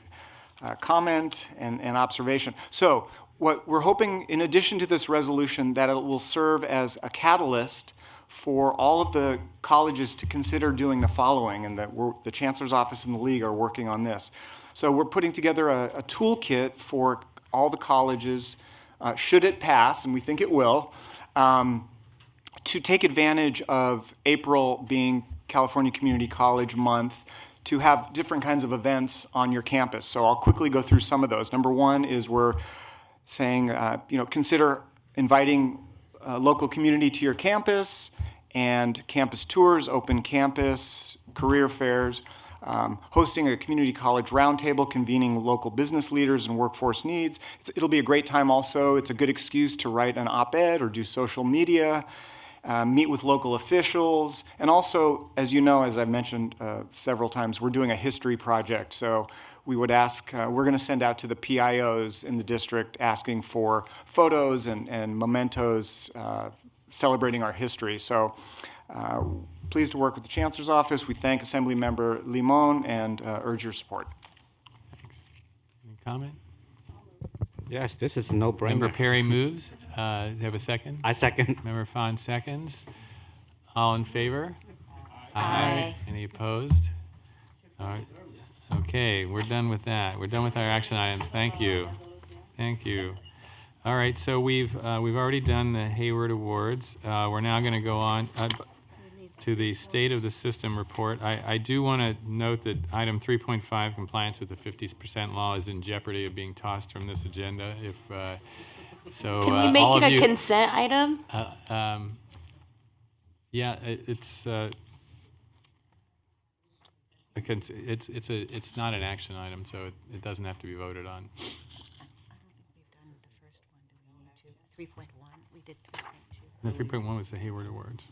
comment and observation. So what we're hoping, in addition to this resolution, that it will serve as a catalyst for all of the colleges to consider doing the following, and that the Chancellor's Office and the League are working on this. So we're putting together a toolkit for all the colleges, should it pass, and we think it will, to take advantage of April being California Community College Month, to have different kinds of events on your campus. So I'll quickly go through some of those. Number one is we're saying, consider inviting local community to your campus and campus tours, open campus, career fairs, hosting a community college roundtable, convening local business leaders and workforce needs. It'll be a great time also. It's a good excuse to write an op-ed or do social media, meet with local officials, and also, as you know, as I've mentioned several times, we're doing a history project. So we would ask, we're going to send out to the PIOs in the district asking for photos and mementos celebrating our history. So pleased to work with the Chancellor's Office. We thank Assemblymember Limon and urge your support. Thanks. Any comment? Yes, this is a no-brainer. Member Perry moves. Do you have a second? I second. Member Fawn seconds. All in favor? Aye. Any opposed? All right. Okay, we're done with that. We're done with our action items. Thank you. Thank you. All right, so we've already done the Hayward Awards. We're now going to go on. to the State of the System report. I do want to note that item 3.5, compliance with the 50% law, is in jeopardy of being tossed from this agenda. If so, Can we make all it of a you, consent item? yeah, it's it's not an action item, so it doesn't have to be voted on. 3.1, we did 3.2. The 3.1 was the Hayward Awards.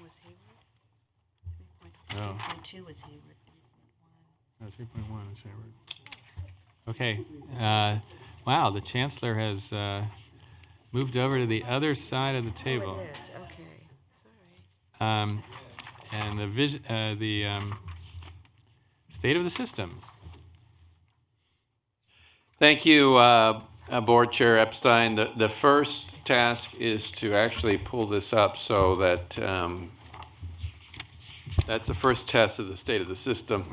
Was Hayward? No. 3.2 was Hayward. No, 3.1 is Hayward. Okay. Wow, the chancellor has moved over to the other side of the table. Oh, it is. Okay. Sorry. And the state of the system. Thank you, Board Chair Epstein. The first task is to actually pull this up so that that's the first test of the state of the system.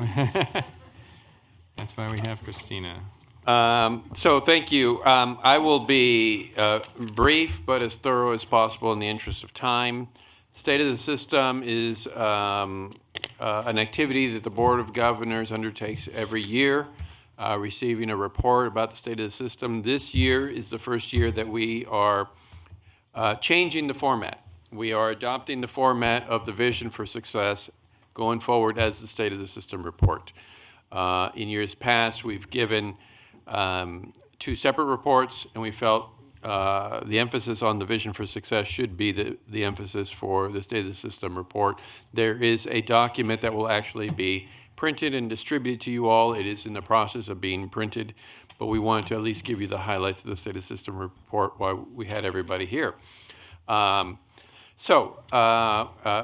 That's why we have Christina. So thank you. I will be brief but as thorough as possible in the interest of time. State of the system is an activity that the Board of Governors undertakes every year, receiving a report about the state of the system. This year is the first year that we are changing the format. We are adopting the format of the Vision for Success going forward as the State of the System report. In years past, we've given 2 separate reports, and we felt the emphasis on the Vision for Success should be the emphasis for the State of the System report. There is a document that will actually be printed and distributed to you all. It is in the process of being printed, but we wanted to at least give you the highlights of the State of the System report while we had everybody here.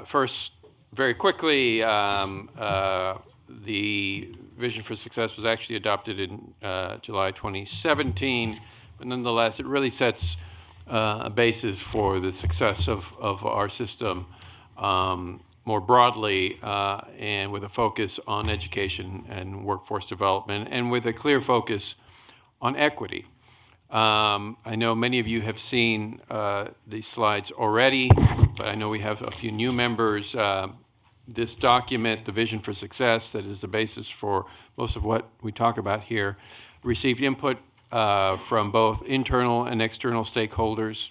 First, very quickly, the Vision for Success was actually adopted in July 2017, but nonetheless, it really sets a basis for the success of our system more broadly, and with a focus on education and workforce development, and with a clear focus on equity. I know many of you have seen these slides already, but I know we have a few new members. This document, the Vision for Success, that is the basis for most of what we talk about here, received input from both internal and external stakeholders.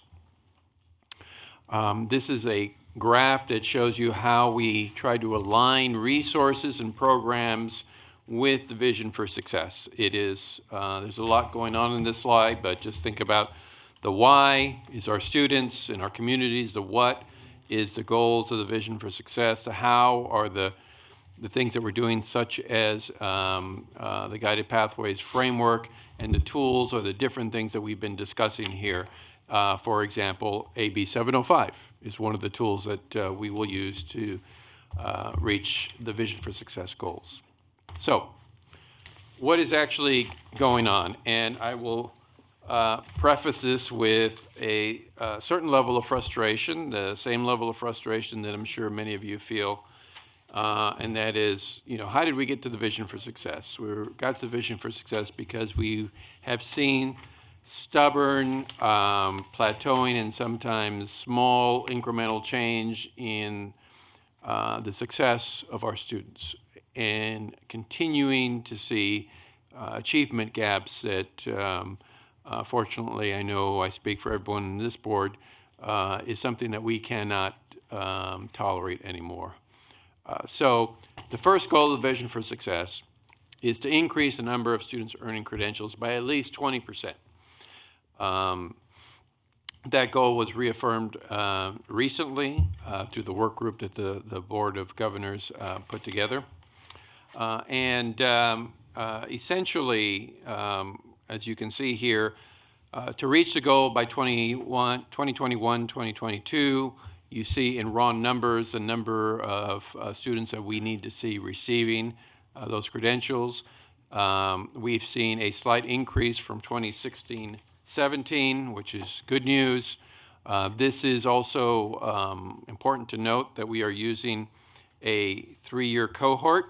This is a graph that shows you how we try to align resources and programs with the Vision for Success. It is, there's a lot going on in this slide, but just think about the why is our students and our communities, the what is the goals of the Vision for Success, the how are the things that we're doing, such as the Guided Pathways framework, and the tools or the different things that we've been discussing here. For example, AB 705 is one of the tools that we will use to reach the Vision for Success goals. So, what is actually going on? And I will preface this with a certain level of frustration, the same level of frustration that I'm sure many of you feel, and that is, how did we get to the Vision for Success? We got to the Vision for Success because we have seen stubborn, plateauing, and sometimes small incremental change in the success of our students, and continuing to see achievement gaps that fortunately, I know I speak for everyone in this board, is something that we cannot tolerate anymore. So the first goal of the Vision for Success is to increase the number of students earning credentials by at least 20%. That goal was reaffirmed recently through the work group that the Board of Governors put together. Essentially, as you can see here, to reach the goal by 2021, 2022, you see in raw numbers the number of students that we need to see receiving those credentials. We've seen a slight increase from 2016-17, which is good news. This is also important to note that we are using a 3-year cohort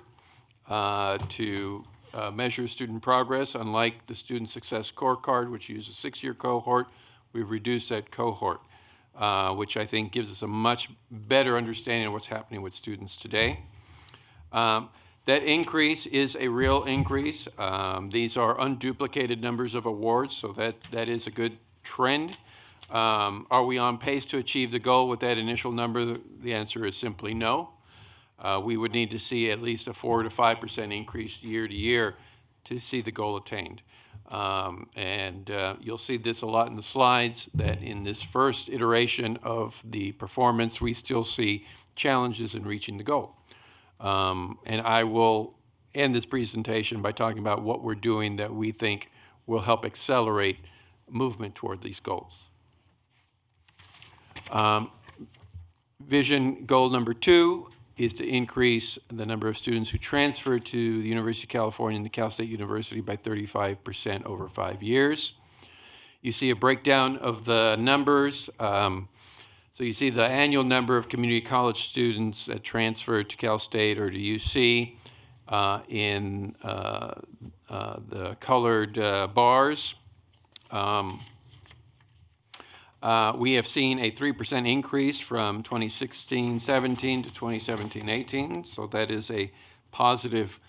to measure student progress. Unlike the Student Success Scorecard, which uses a 6-year cohort, we've reduced that cohort. which I think gives us a much better understanding of what's happening with students today. That increase is a real increase. These are unduplicated numbers of awards, so that is a good trend. Are we on pace to achieve the goal with that initial number? The answer is simply no. We would need to see at least a 4 to 5% increase year to year to see the goal attained. You'll see this a lot in the slides, that in this first iteration of the performance, we still see challenges in reaching the goal. And I will end this presentation by talking about what we're doing that we think will help accelerate movement toward these goals. Vision goal number 2 is to increase the number of students who transfer to the University of California and the Cal State University by 35% over 5 years. You see a breakdown of the numbers. So you see the annual number of community college students that transfer to Cal State or to UC in the colored bars. We have seen a 3% increase from 2016-17 to 2017-18, so that is a positive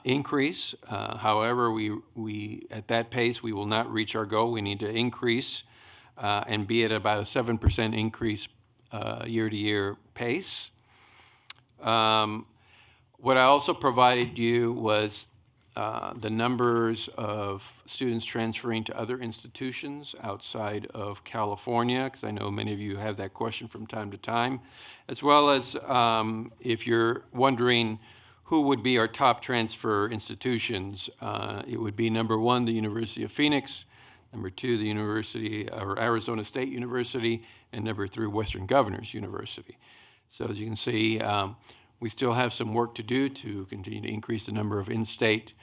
increase. However, we at that pace, we will not reach our goal. We need to increase and be at about a 7% increase year-to-year pace. What I also provided you was the numbers of students transferring to other institutions outside of California, because I know many of you have that question from time to time, as well as if you're wondering who would be our top transfer institutions, it would be number 1, the University of Phoenix, number 2, the University or Arizona State University, and number 3, Western Governors University. So as you can see, we still have some work to do to continue to increase the number of in-state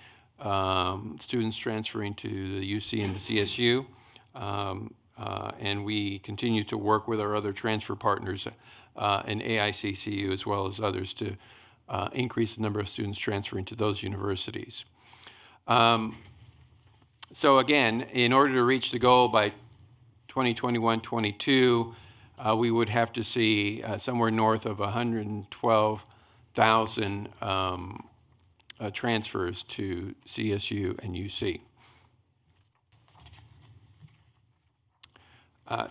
students transferring to the UC and the CSU. And we continue to work with our other transfer partners in AICCU as well as others to increase the number of students transferring to those universities. So again, in order to reach the goal by 2021-22, we would have to see somewhere north of 112,000 transfers to CSU and UC.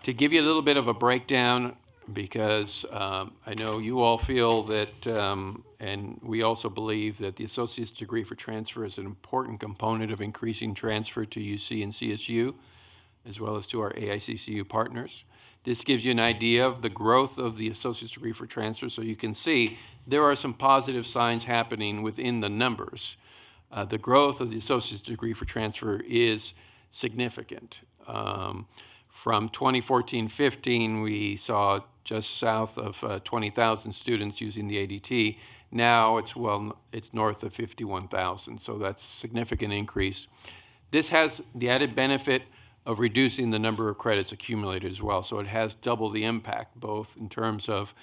To give you a little bit of a breakdown, because I know you all feel that, and we also believe that the associate's degree for transfer is an important component of increasing transfer to UC and CSU, as well as to our AICCU partners. This gives you an idea of the growth of the associate's degree for transfer, so you can see there are some positive signs happening within the numbers. The growth of the associate's degree for transfer is significant. From 2014-15, we saw just south of 20,000 students using the ADT. Now it's north of 51,000, so that's a significant increase. This has the added benefit of reducing the number of credits accumulated as well, so it has double the impact, both in terms of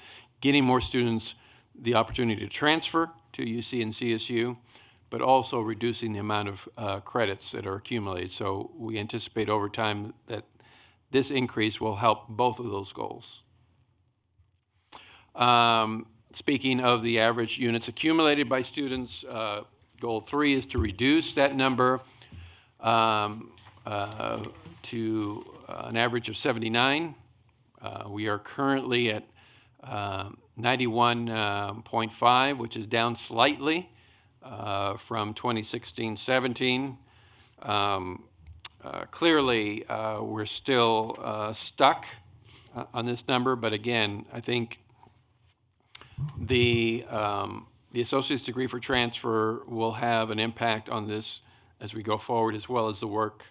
getting more students the opportunity to transfer to UC and CSU, but also reducing the amount of credits that are accumulated. So we anticipate over time that this increase will help both of those goals. Speaking of the average units accumulated by students, goal 3 is to reduce that number to an average of 79. We are currently at 91.5, which is down slightly from 2016-17. Clearly, we're still stuck on this number, but again, I think the associate's degree for transfer will have an impact on this as we go forward, as well as the work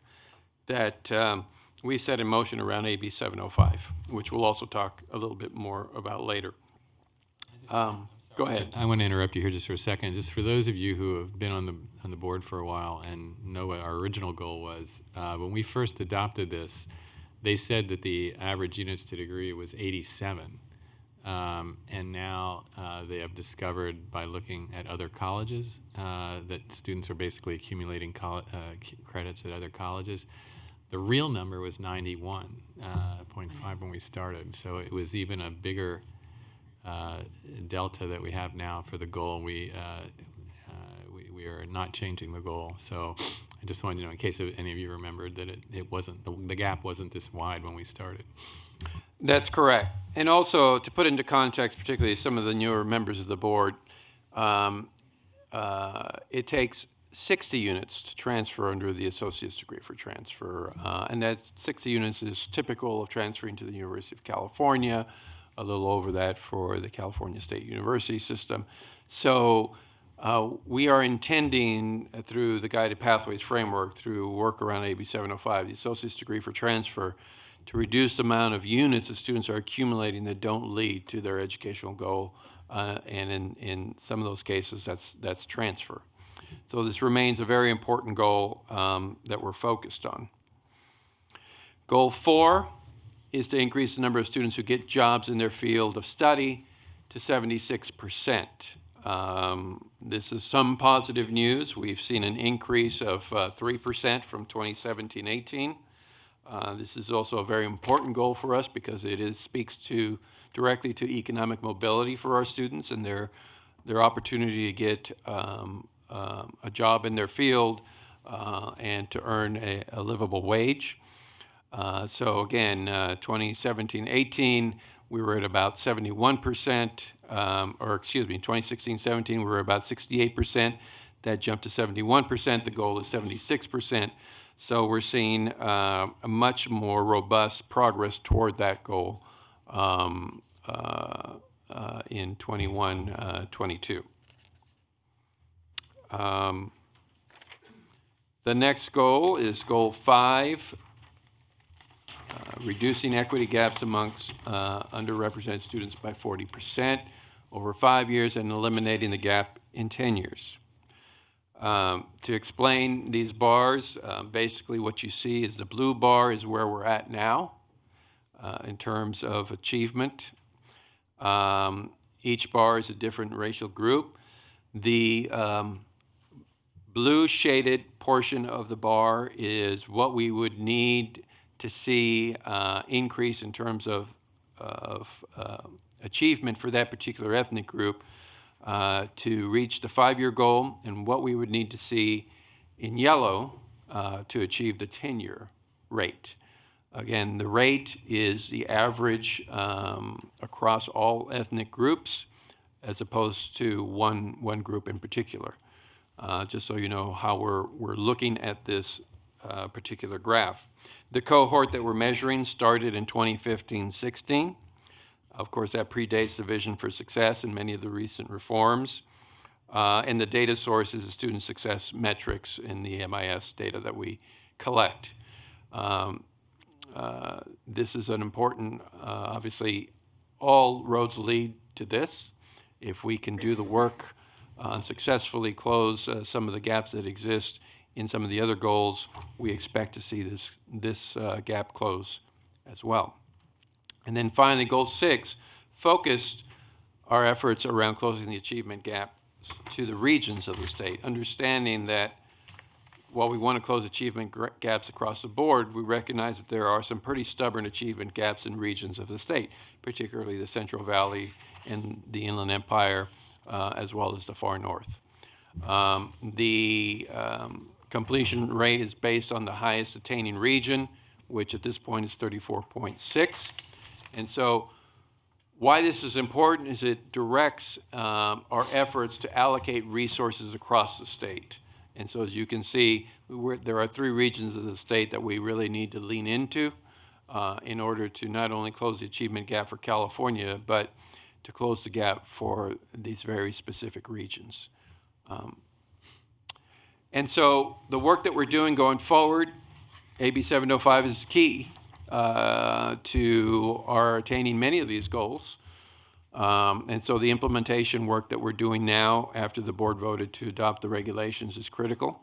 that we set in motion around AB 705, which we'll also talk a little bit more about later. Go ahead. I want to interrupt you here just for a second. Just for those of you who have been on the board for a while and know what our original goal was, when we first adopted this, they said that the average units to degree was 87. And now they have discovered by looking at other colleges that students are basically accumulating credits at other colleges. the real number was 91.5 when we started. So it was even a bigger delta that we have now for the goal. We are not changing the goal. So I just wanted to know, in case any of you remembered, that it wasn't, the gap wasn't this wide when we started. That's correct. And also, to put into context, particularly some of the newer members of the board, it takes 60 units to transfer under the associate's degree for transfer. And that 60 units is typical of transferring to the University of California, a little over that for the California State University system. So we are intending, through the Guided Pathways framework, through work around AB 705, the associate's degree for transfer, to reduce the amount of units that students are accumulating that don't lead to their educational goal. And in some of those cases, that's transfer. So this remains a very important goal that we're focused on. Goal 4 is to increase the number of students who get jobs in their field of study to 76%. This is some positive news. We've seen an increase of 3% from 2017-18. This is also a very important goal for us because it speaks directly to economic mobility for our students and their opportunity to get a job in their field and to earn a livable wage. So again, 2017-18, we were at about 71%, or excuse me, 2016-17, we were about 68%. That jumped to 71%. The goal is 76%. So we're seeing a much more robust progress toward that goal in 21-22. The next goal is goal 5, reducing equity gaps amongst underrepresented students by 40% over 5 years and eliminating the gap in 10 years. To explain these bars, basically what you see is the blue bar is where we're at now in terms of achievement. Each bar is a different racial group. The blue shaded portion of the bar is what we would need to see increase in terms of achievement for that particular ethnic group to reach the 5-year goal, and what we would need to see in yellow to achieve the 10-year rate. Again, the rate is the average across all ethnic groups as opposed to one group in particular. Just so you know how we're looking at this particular graph. The cohort that we're measuring started in 2015-16. Of course, that predates the Vision for Success and many of the recent reforms. And the data source is the student success metrics in the MIS data that we collect. This is an important, obviously, all roads lead to this. If we can do the work and successfully close some of the gaps that exist in some of the other goals, we expect to see this gap close as well. And then finally, goal 6 focused our efforts around closing the achievement gap to the regions of the state, understanding that while we want to close achievement gaps across the board, we recognize that there are some pretty stubborn achievement gaps in regions of the state, particularly the Central Valley and the Inland Empire, as well as the far north. The completion rate is based on the highest attaining region, which at this point is 34.6. And so why this is important is it directs our efforts to allocate resources across the state. And so as you can see, there are 3 regions of the state that we really need to lean into in order to not only close the achievement gap for California, but to close the gap for these very specific regions. And so the work that we're doing going forward, AB 705 is key to our attaining many of these goals. And so the implementation work that we're doing now after the board voted to adopt the regulations is critical.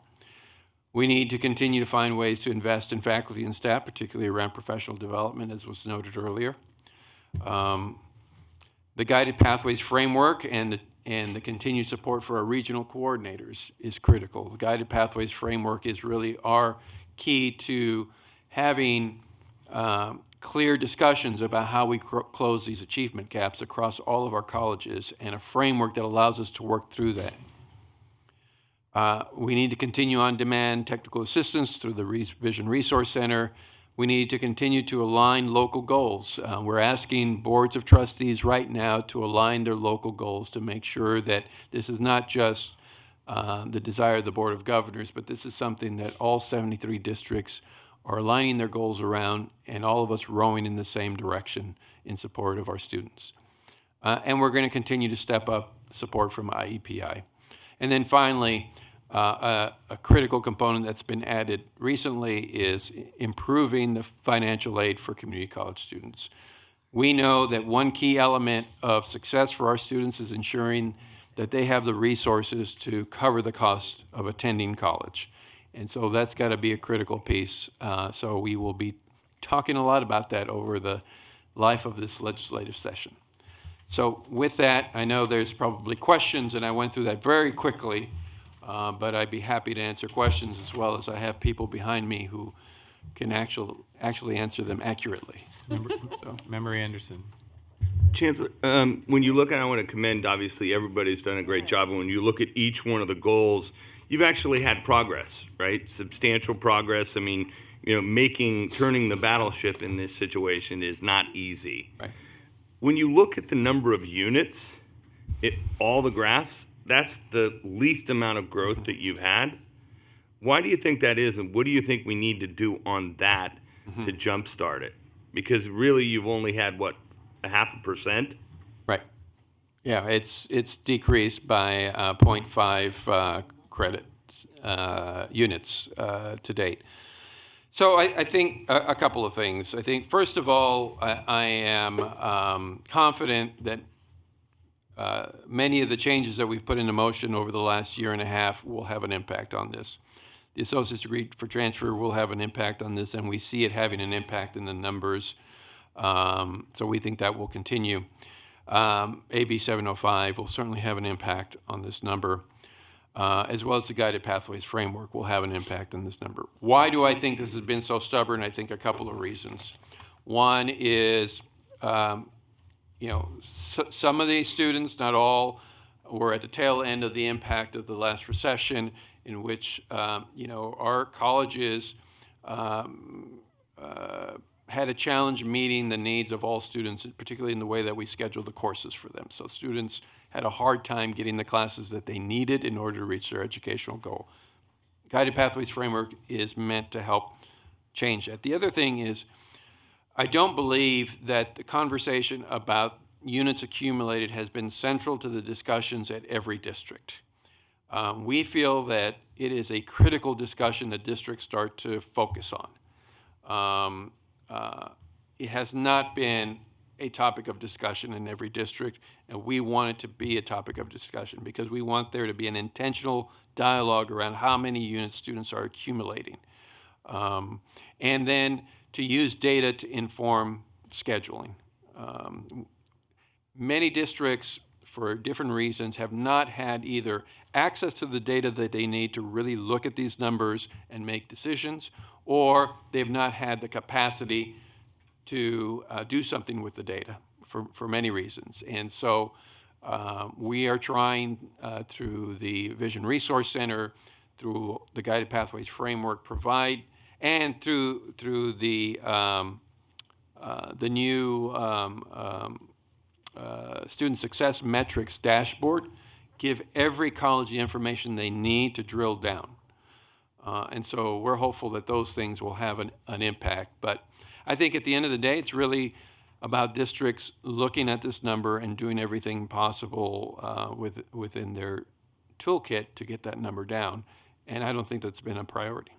We need to continue to find ways to invest in faculty and staff, particularly around professional development, as was noted earlier. The Guided Pathways framework and the continued support for our regional coordinators is critical. The Guided Pathways framework is really our key to having clear discussions about how we close these achievement gaps across all of our colleges and a framework that allows us to work through that. We need to continue on-demand technical assistance through the Vision Resource Center. We need to continue to align local goals. We're asking boards of trustees right now to align their local goals to make sure that this is not just the desire of the Board of Governors, but this is something that all 73 districts are aligning their goals around, and all of us rowing in the same direction in support of our students. And we're going to continue to step up support from IEPI. And then finally, a critical component that's been added recently is improving the financial aid for community college students. We know that one key element of success for our students is ensuring that they have the resources to cover the cost of attending college. And so that's got to be a critical piece. So we will be talking a lot about that over the life of this legislative session. So with that, I know there's probably questions, and I went through that very quickly, but I'd be happy to answer questions as well as I have people behind me who can actually answer them accurately. Member Anderson. Chancellor, when you look at, I want to commend, obviously, everybody's done a great job. And when you look at each one of the goals, you've actually had progress, right? Substantial progress. I mean, turning the battleship in this situation is not easy. Right. When you look at the number of units, all the graphs, that's the least amount of growth that you've had. Why do you think that is, and what do you think we need to do on that to jumpstart it? Because really, you've only had, what, 0.5%? Right. Yeah, it's decreased by 0.5 credits units to date. So I think a couple of things. I think, first of all, I am confident that many of the changes that we've put into motion over the last year and a half will have an impact on this. The Associate's Degree for Transfer will have an impact on this, and we see it having an impact in the numbers. So we think that will continue. AB 705 will certainly have an impact on this number, as well as the Guided Pathways Framework will have an impact on this number. Why do I think this has been so stubborn? I think a couple of reasons. One is, some of these students, not all, were at the tail end of the impact of the last recession, in which, our colleges had a challenge meeting the needs of all students, particularly in the way that we schedule the courses for them. So students had a hard time getting the classes that they needed in order to reach their educational goal. Guided Pathways Framework is meant to help change that. The other thing is, I don't believe that the conversation about units accumulated has been central to the discussions at every district. We feel that it is a critical discussion that districts start to focus on. It has not been a topic of discussion in every district, and we want it to be a topic of discussion because we want there to be an intentional dialogue around how many units students are accumulating. And then to use data to inform scheduling. Many districts, for different reasons, have not had either access to the data that they need to really look at these numbers and make decisions, or they've not had the capacity to do something with the data for many reasons. And so we are trying through the Vision Resource Center, through the Guided Pathways Framework, provide, and through the new Student Success Metrics dashboard, give every college the information they need to drill down. And so we're hopeful that those things will have an impact. But I think at the end of the day, it's really about districts looking at this number and doing everything possible within their toolkit to get that number down. And I don't think that's been a priority.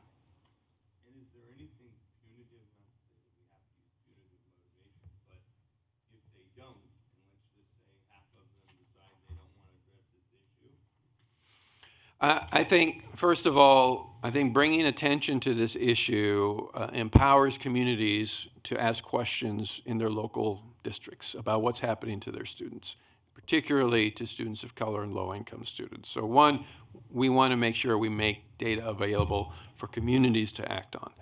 And is there anything punitive enough that we have to use punitive motivation, but if they don't, and let's just say half of them decide they don't want to address this issue? I think, first of all, bringing attention to this issue empowers communities to ask questions in their local districts about what's happening to their students, particularly to students of color and low-income students. So one, we want to make sure we make data available for communities to act on.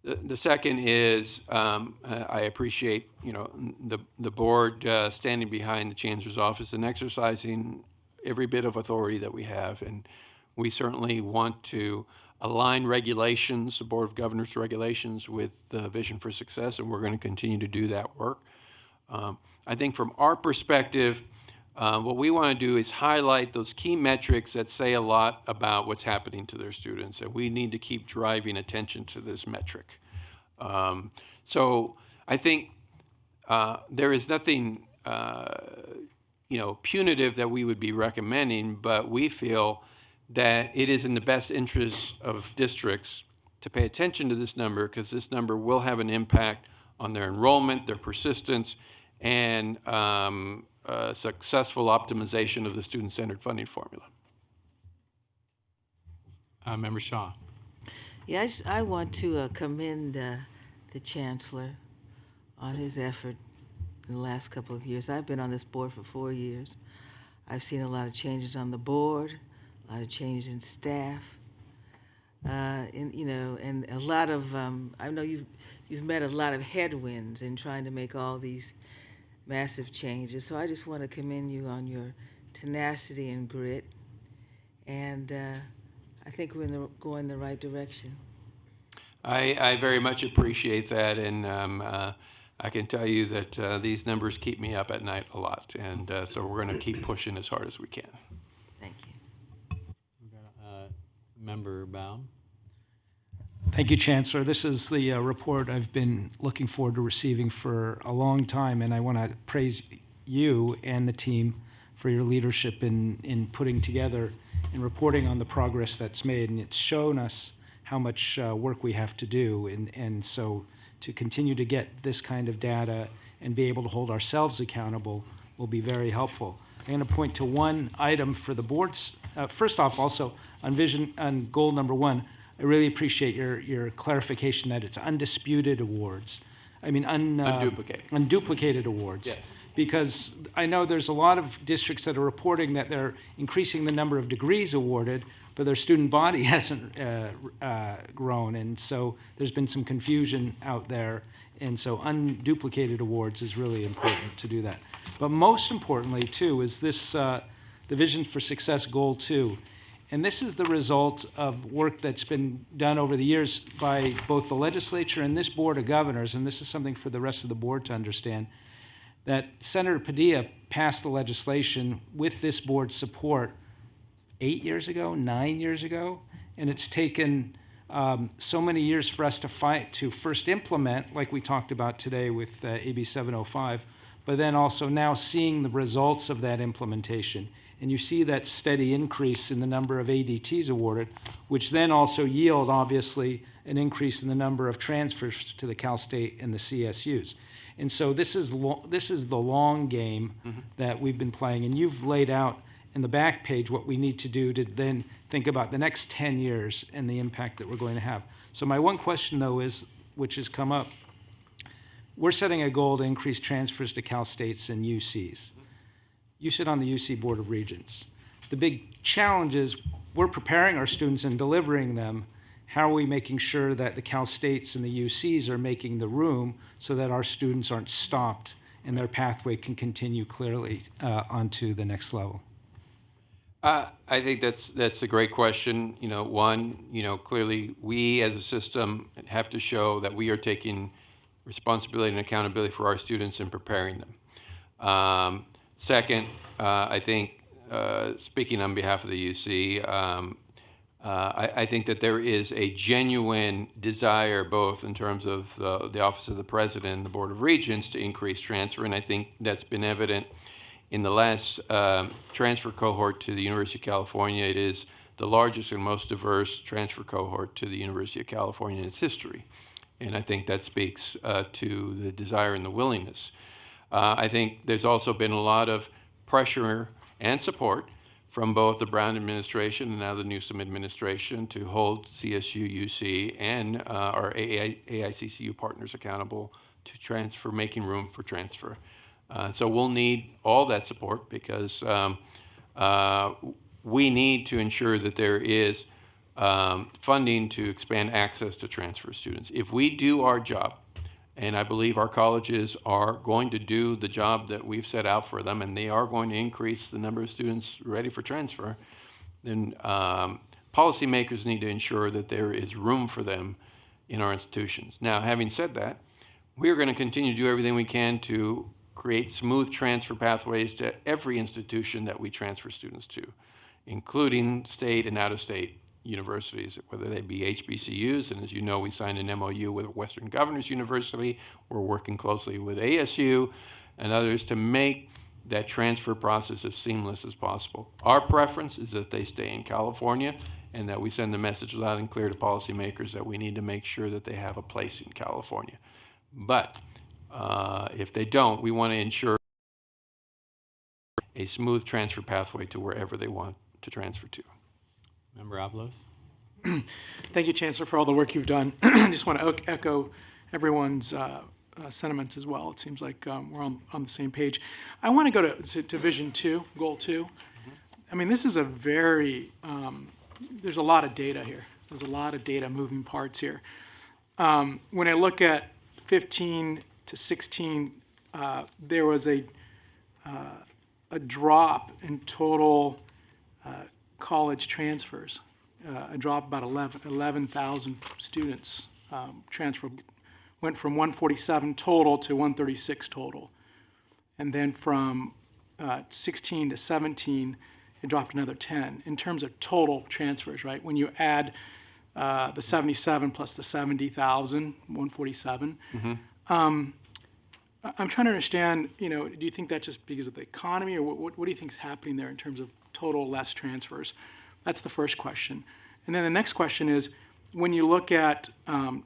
The second is, I appreciate, the board standing behind the Chancellor's office and exercising every bit of authority that we have. And we certainly want to align regulations, the Board of Governors regulations, with the Vision for Success, and we're going to continue to do that work. I think from our perspective, what we want to do is highlight those key metrics that say a lot about what's happening to their students, and we need to keep driving attention to this metric. So I think there is nothing punitive that we would be recommending, but we feel that it is in the best interest of districts to pay attention to this number, because this number will have an impact on their enrollment, their persistence, and successful optimization of the student-centered funding formula. Member Shaw. Yeah, I want to commend the Chancellor on his effort in the last couple of years. I've been on this board for 4 years. I've seen a lot of changes on the board, a lot of changes in staff, and a lot of, I know you've met a lot of headwinds in trying to make all these massive changes. So I just want to commend you on your tenacity and grit, and I think we're going the right direction. I very much appreciate that, and I can tell you that these numbers keep me up at night a lot, and so we're going to keep pushing as hard as we can. Thank you. Member Baum. Thank you, Chancellor. This is the report I've been looking forward to receiving for a long time, and I want to praise you and the team for your leadership in putting together and reporting on the progress that's made, and it's shown us how much work we have to do, and so to continue to get this kind of data and be able to hold ourselves accountable will be very helpful. I'm going to point to one item for the boards. First off, also on goal number 1, I really appreciate your clarification that it's undisputed awards. I mean, unduplicated awards. Yes. Because I know there's a lot of districts that are reporting that they're increasing the number of degrees awarded, but their student body hasn't grown, and so there's been some confusion out there, and so unduplicated awards is really important to do that. But most importantly, too, is this the Vision for Success Goal 2. And this is the result of work that's been done over the years by both the legislature and this Board of Governors, and this is something for the rest of the board to understand, that Senator Padilla passed the legislation with this board's support 8 years ago, 9 years ago, and it's taken so many years for us to first implement, like we talked about today with AB 705, but then also now seeing the results of that implementation. And you see that steady increase in the number of ADTs awarded, which then also yield, obviously, an increase in the number of transfers to the Cal State and the CSUs. And so this is the long game that we've been playing, and you've laid out in the back page what we need to do to then think about the next 10 years and the impact that we're going to have. So my one question, though, is, which has come up, we're setting a goal to increase transfers to Cal States and UCs. You sit on the UC Board of Regents. The big challenge is we're preparing our students and delivering them. How are we making sure that the Cal States and the UCs are making the room so that our students aren't stopped and their pathway can continue clearly onto the next level? I think that's a great question. Clearly we as a system have to show that we are taking responsibility and accountability for our students and preparing them. Second, I think, speaking on behalf of the UC, I think that there is a genuine desire, both in terms of the Office of the President and the Board of Regents, to increase transfer, and I think that's been evident in the last transfer cohort to the University of California. It is the largest and most diverse transfer cohort to the University of California in its history, and I think that speaks to the desire and the willingness. I think there's also been a lot of pressure and support from both the Brown administration and now the Newsom administration to hold CSU, UC, and our AICCU partners accountable to transfer, making room for transfer. So we'll need all that support because we need to ensure that there is funding to expand access to transfer students. If we do our job, and I believe our colleges are going to do the job that we've set out for them, and they are going to increase the number of students ready for transfer, then policymakers need to ensure that there is room for them in our institutions. Now, having said that, we're going to continue to do everything we can to create smooth transfer pathways to every institution that we transfer students to, including state and out-of-state universities, whether they be HBCUs, and as you know, we signed an MOU with Western Governors University. We're working closely with ASU and others to make that transfer process as seamless as possible. Our preference is that they stay in California and that we send the message loud and clear to policymakers that we need to make sure that they have a place in California. But if they don't, we want to ensure a smooth transfer pathway to wherever they want to transfer to. Member Avalos? Thank you, Chancellor, for all the work you've done. I just want to echo everyone's sentiments as well. It seems like we're on the same page. I want to go to Vision 2, Goal 2. I mean, this is a very, there's a lot of data here. There's a lot of data moving parts here. When I look at 15 to 16, there was a drop in total college transfers, a drop about 11,000 students transferred, went from 147 total to 136 total. And then from 16 to 17, it dropped another 10 in terms of total transfers, right? When you add the 77 plus the 70,000, 147. I'm trying to understand, do you think that's just because of the economy, or what do you think is happening there in terms of total less transfers? That's the first question. And then the next question is, when you look at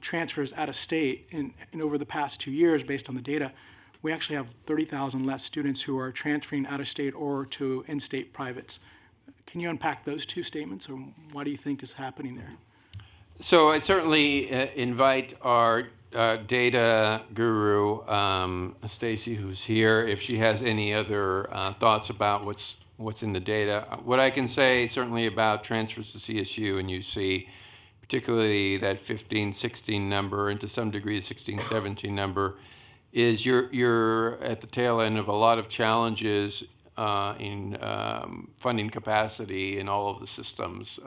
transfers out of state, and over the past 2 years, based on the data, we actually have 30,000 less students who are transferring out of state or to in-state privates. Can you unpack those two statements, or what do you think is happening there? So I certainly invite our data guru, Stacy, who's here, if she has any other thoughts about what's in the data. What I can say certainly about transfers to CSU and UC, particularly that 15-16 number, and to some degree the 16-17 number, is you're at the tail end of a lot of challenges in funding capacity in all of the systems.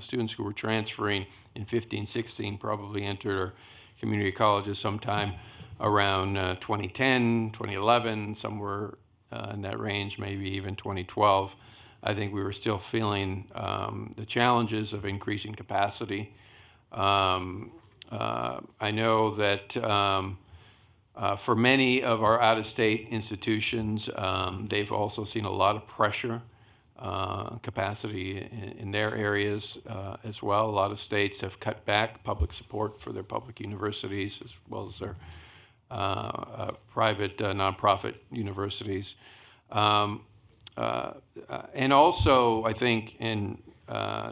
Students who were transferring in 15-16 probably entered community colleges sometime around 2010, 2011, somewhere in that range, maybe even 2012. I think we were still feeling the challenges of increasing capacity. I know that for many of our out-of-state institutions, they've also seen a lot of pressure, capacity in their areas as well. A lot of states have cut back public support for their public universities as well as their private nonprofit universities. And also, I think, and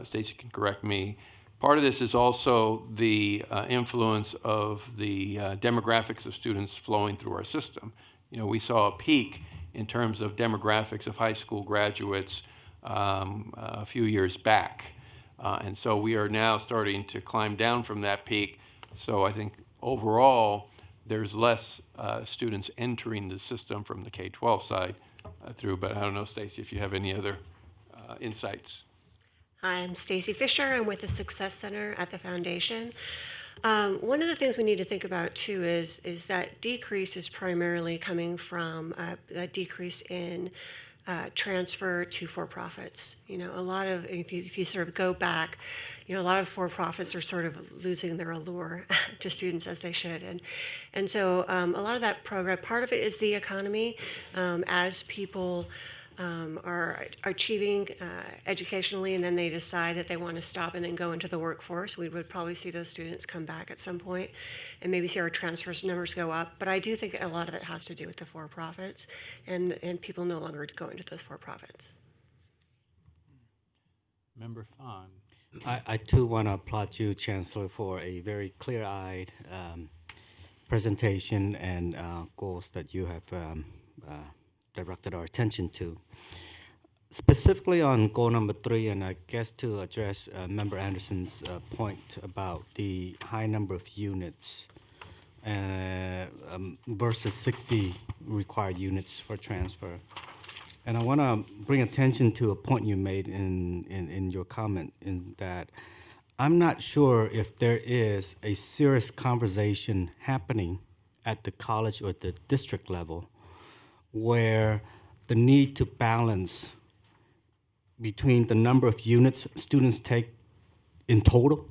Stacy can correct me, part of this is also the influence of the demographics of students flowing through our system. We saw a peak in terms of demographics of high school graduates a few years back. And so we are now starting to climb down from that peak. So I think overall, there's less students entering the system from the K-12 side through, but I don't know, Stacy, if you have any other insights. Hi, I'm Stacy Fisher. I'm with the Success Center at the Foundation. One of the things we need to think about too is that decrease is primarily coming from a decrease in transfer to for-profits. A lot of, if you sort of go back, a lot of for-profits are sort of losing their allure to students, as they should. And so a lot of that program, part of it is the economy. As people are achieving educationally and then they decide that they want to stop and then go into the workforce, we would probably see those students come back at some point and maybe see our transfer numbers go up. But I do think a lot of it has to do with the for-profits and people no longer go into those for-profits. Member Fawn. I too want to applaud you, Chancellor, for a very clear-eyed presentation and goals that you have directed our attention to. specifically on goal number 3, and I guess to address Member Anderson's point about the high number of units versus 60 required units for transfer. And I want to bring attention to a point you made in your comment, in that I'm not sure if there is a serious conversation happening at the college or the district level where the need to balance between the number of units students take in total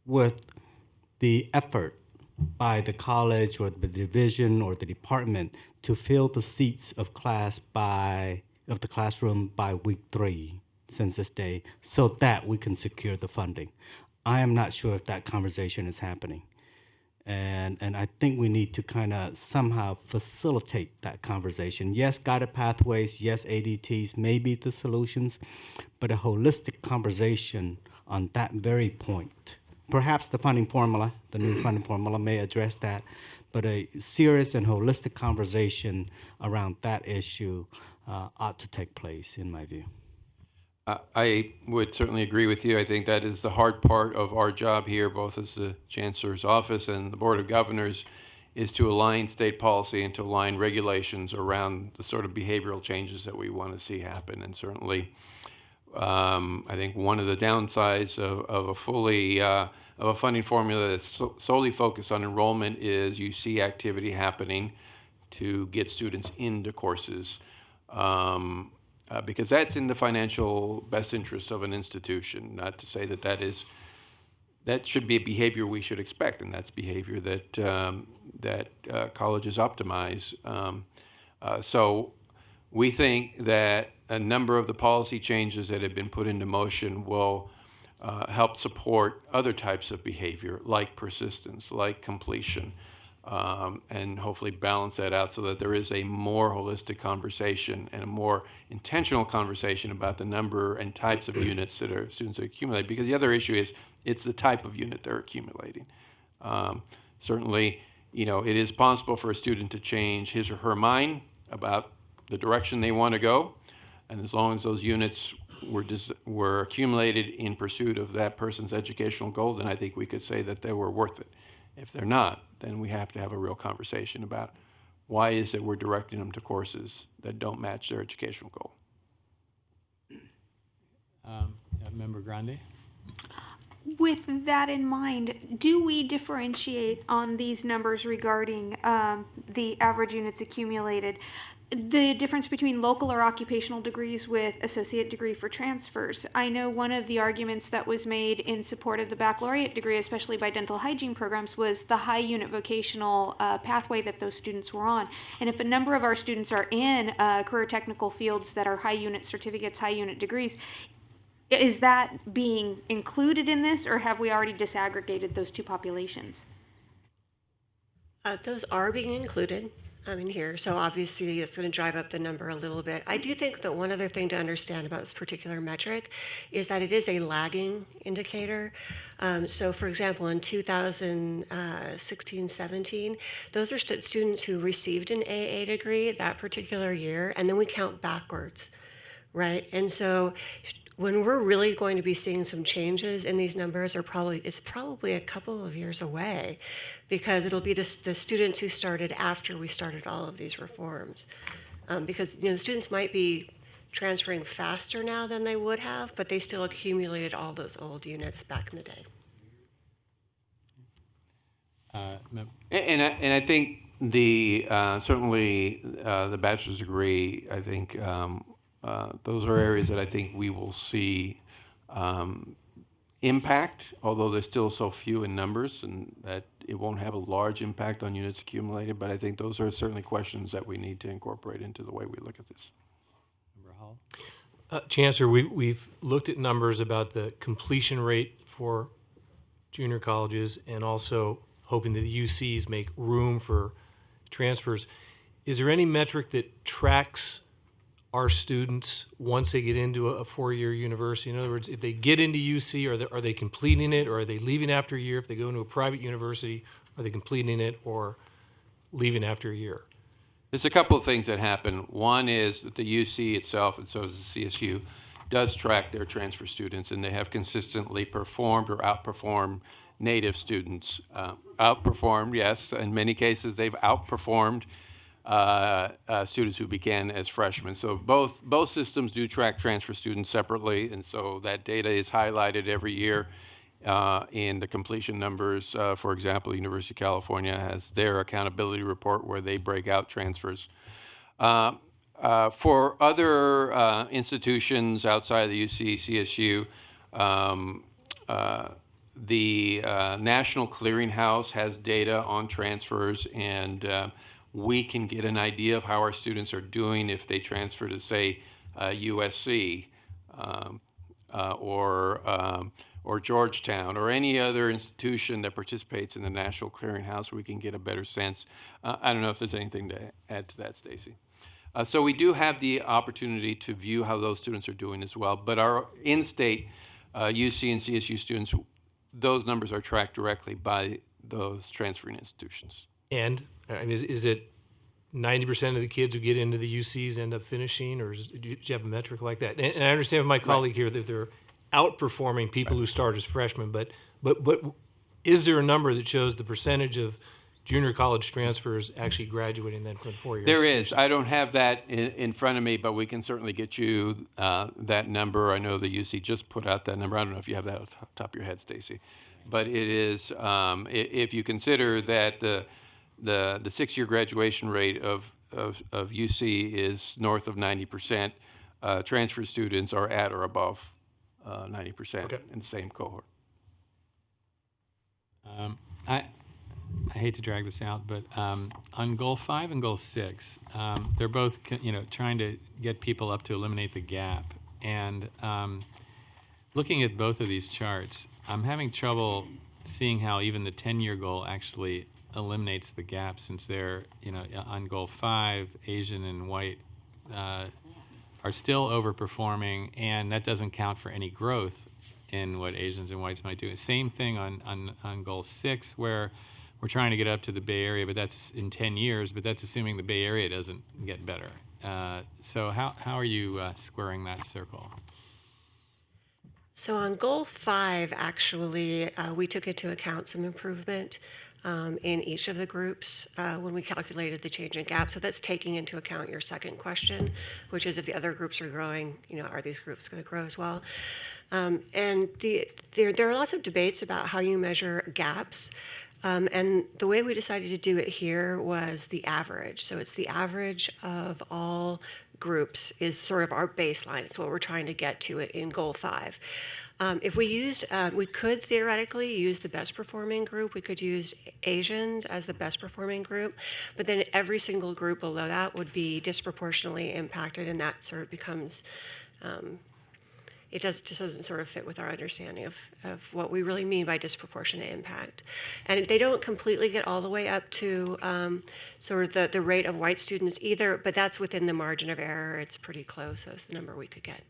with the effort by the college or the division or the department to fill the seats of the classroom by week 3 census day, so that we can secure the funding. I am not sure if that conversation is happening. And I think we need to kind of somehow facilitate that conversation. Yes, guided pathways, yes, ADTs may be the solutions, but a holistic conversation on that very point. Perhaps the funding formula, the new funding formula may address that, but a serious and holistic conversation around that issue ought to take place, in my view. I would certainly agree with you. I think that is the hard part of our job here, both as the Chancellor's office and the Board of Governors, is to align state policy and to align regulations around the sort of behavioral changes that we want to see happen. And certainly, I think one of the downsides of a funding formula that's solely focused on enrollment is you see activity happening to get students into courses. Because that's in the financial best interest of an institution. Not to say that should be a behavior we should expect, and that's behavior that colleges optimize. So we think that a number of the policy changes that have been put into motion will help support other types of behavior, like persistence, like completion, and hopefully balance that out so that there is a more holistic conversation and a more intentional conversation about the number and types of units that our students are accumulating. Because the other issue is it's the type of unit they're accumulating. Certainly, it is possible for a student to change his or her mind about the direction they want to go, and as long as those units were accumulated in pursuit of that person's educational goal, then I think we could say that they were worth it. If they're not, then we have to have a real conversation about why is it we're directing them to courses that don't match their educational goal. Member Grande? With that in mind, do we differentiate on these numbers regarding the average units accumulated, the difference between local or occupational degrees with associate degree for transfers? I know one of the arguments that was made in support of the baccalaureate degree, especially by dental hygiene programs, was the high unit vocational pathway that those students were on. And if a number of our students are in career technical fields that are high unit certificates, high unit degrees, is that being included in this, or have we already disaggregated those two populations? Those are being included here, so obviously it's going to drive up the number a little bit. I do think that one other thing to understand about this particular metric is that it is a lagging indicator. So for example, in 2016-17, those are students who received an AA degree that particular year, and then we count backwards, right? And so when we're really going to be seeing some changes in these numbers it's probably a couple of years away, because it'll be the students who started after we started all of these reforms. Because the students might be transferring faster now than they would have, but they still accumulated all those old units back in the day. And I think certainly the bachelor's degree, I think those are areas that I think we will see impact, although they're still so few in numbers, and that it won't have a large impact on units accumulated. But I think those are certainly questions that we need to incorporate into the way we look at this. Member Hall? Chancellor, we've looked at numbers about the completion rate for junior colleges and also hoping that the UCs make room for transfers. Is there any metric that tracks our students once they get into a four-year university? In other words, if they get into UC, are they completing it, or are they leaving after a year? If they go into a private university, are they completing it or leaving after a year? There's a couple of things that happen. One is that the UC itself, and so does the CSU, does track their transfer students, and they have consistently performed or outperformed native students. Outperformed, yes. In many cases, they've outperformed students who began as freshmen. So both systems do track transfer students separately, and so that data is highlighted every year in the completion numbers. For example, University of California has their accountability report where they break out transfers. For other institutions outside of the UC, CSU, the National Clearinghouse has data on transfers, and we can get an idea of how our students are doing if they transfer to, say, USC or Georgetown or any other institution that participates in the National Clearinghouse. We can get a better sense. I don't know if there's anything to add to that, Stacy. So we do have the opportunity to view how those students are doing as well. But our in-state UC and CSU students, those numbers are tracked directly by those transferring institutions. And is it 90% of the kids who get into the UCs end up finishing, or do you have a metric like that? And I understand with my colleague here that they're outperforming people who start as freshmen, but is there a number that shows the percentage of junior college transfers actually graduating then from the four-year There institution? is. I don't have that in front of me, but we can certainly get you that number. I know the UC just put out that number. I don't know if you have that off the top of your head, Stacy. But it is, if you consider that the 6-year graduation rate of UC is north of 90%, transfer students are at or above 90% in the same cohort. I hate to drag this out, but on goal 5 and goal 6, they're both trying to get people up to eliminate the gap. And looking at both of these charts, I'm having trouble seeing how even the 10-year goal actually eliminates the gap, since they're, on goal 5, Asian and white are still overperforming, and that doesn't count for any growth in what Asians and whites might do. Same thing on goal 6, where we're trying to get up to the Bay Area, but that's in 10 years, but that's assuming the Bay Area doesn't get better. So how are you squaring that circle? So on goal 5, actually, we took into account some improvement in each of the groups when we calculated the change in gap. So that's taking into account your second question, which is if the other groups are growing, are these groups going to grow as well? And there are lots of debates about how you measure gaps. And the way we decided to do it here was the average. So it's the average of all groups is sort of our baseline. It's what we're trying to get to in goal 5. If we used, we could theoretically use the best performing group. We could use Asians as the best performing group, but then every single group below that would be disproportionately impacted, and that sort of becomes, just doesn't sort of fit with our understanding of what we really mean by disproportionate impact. And they don't completely get all the way up to sort of the rate of white students either, but that's within the margin of error. It's pretty close. That's the number we could get.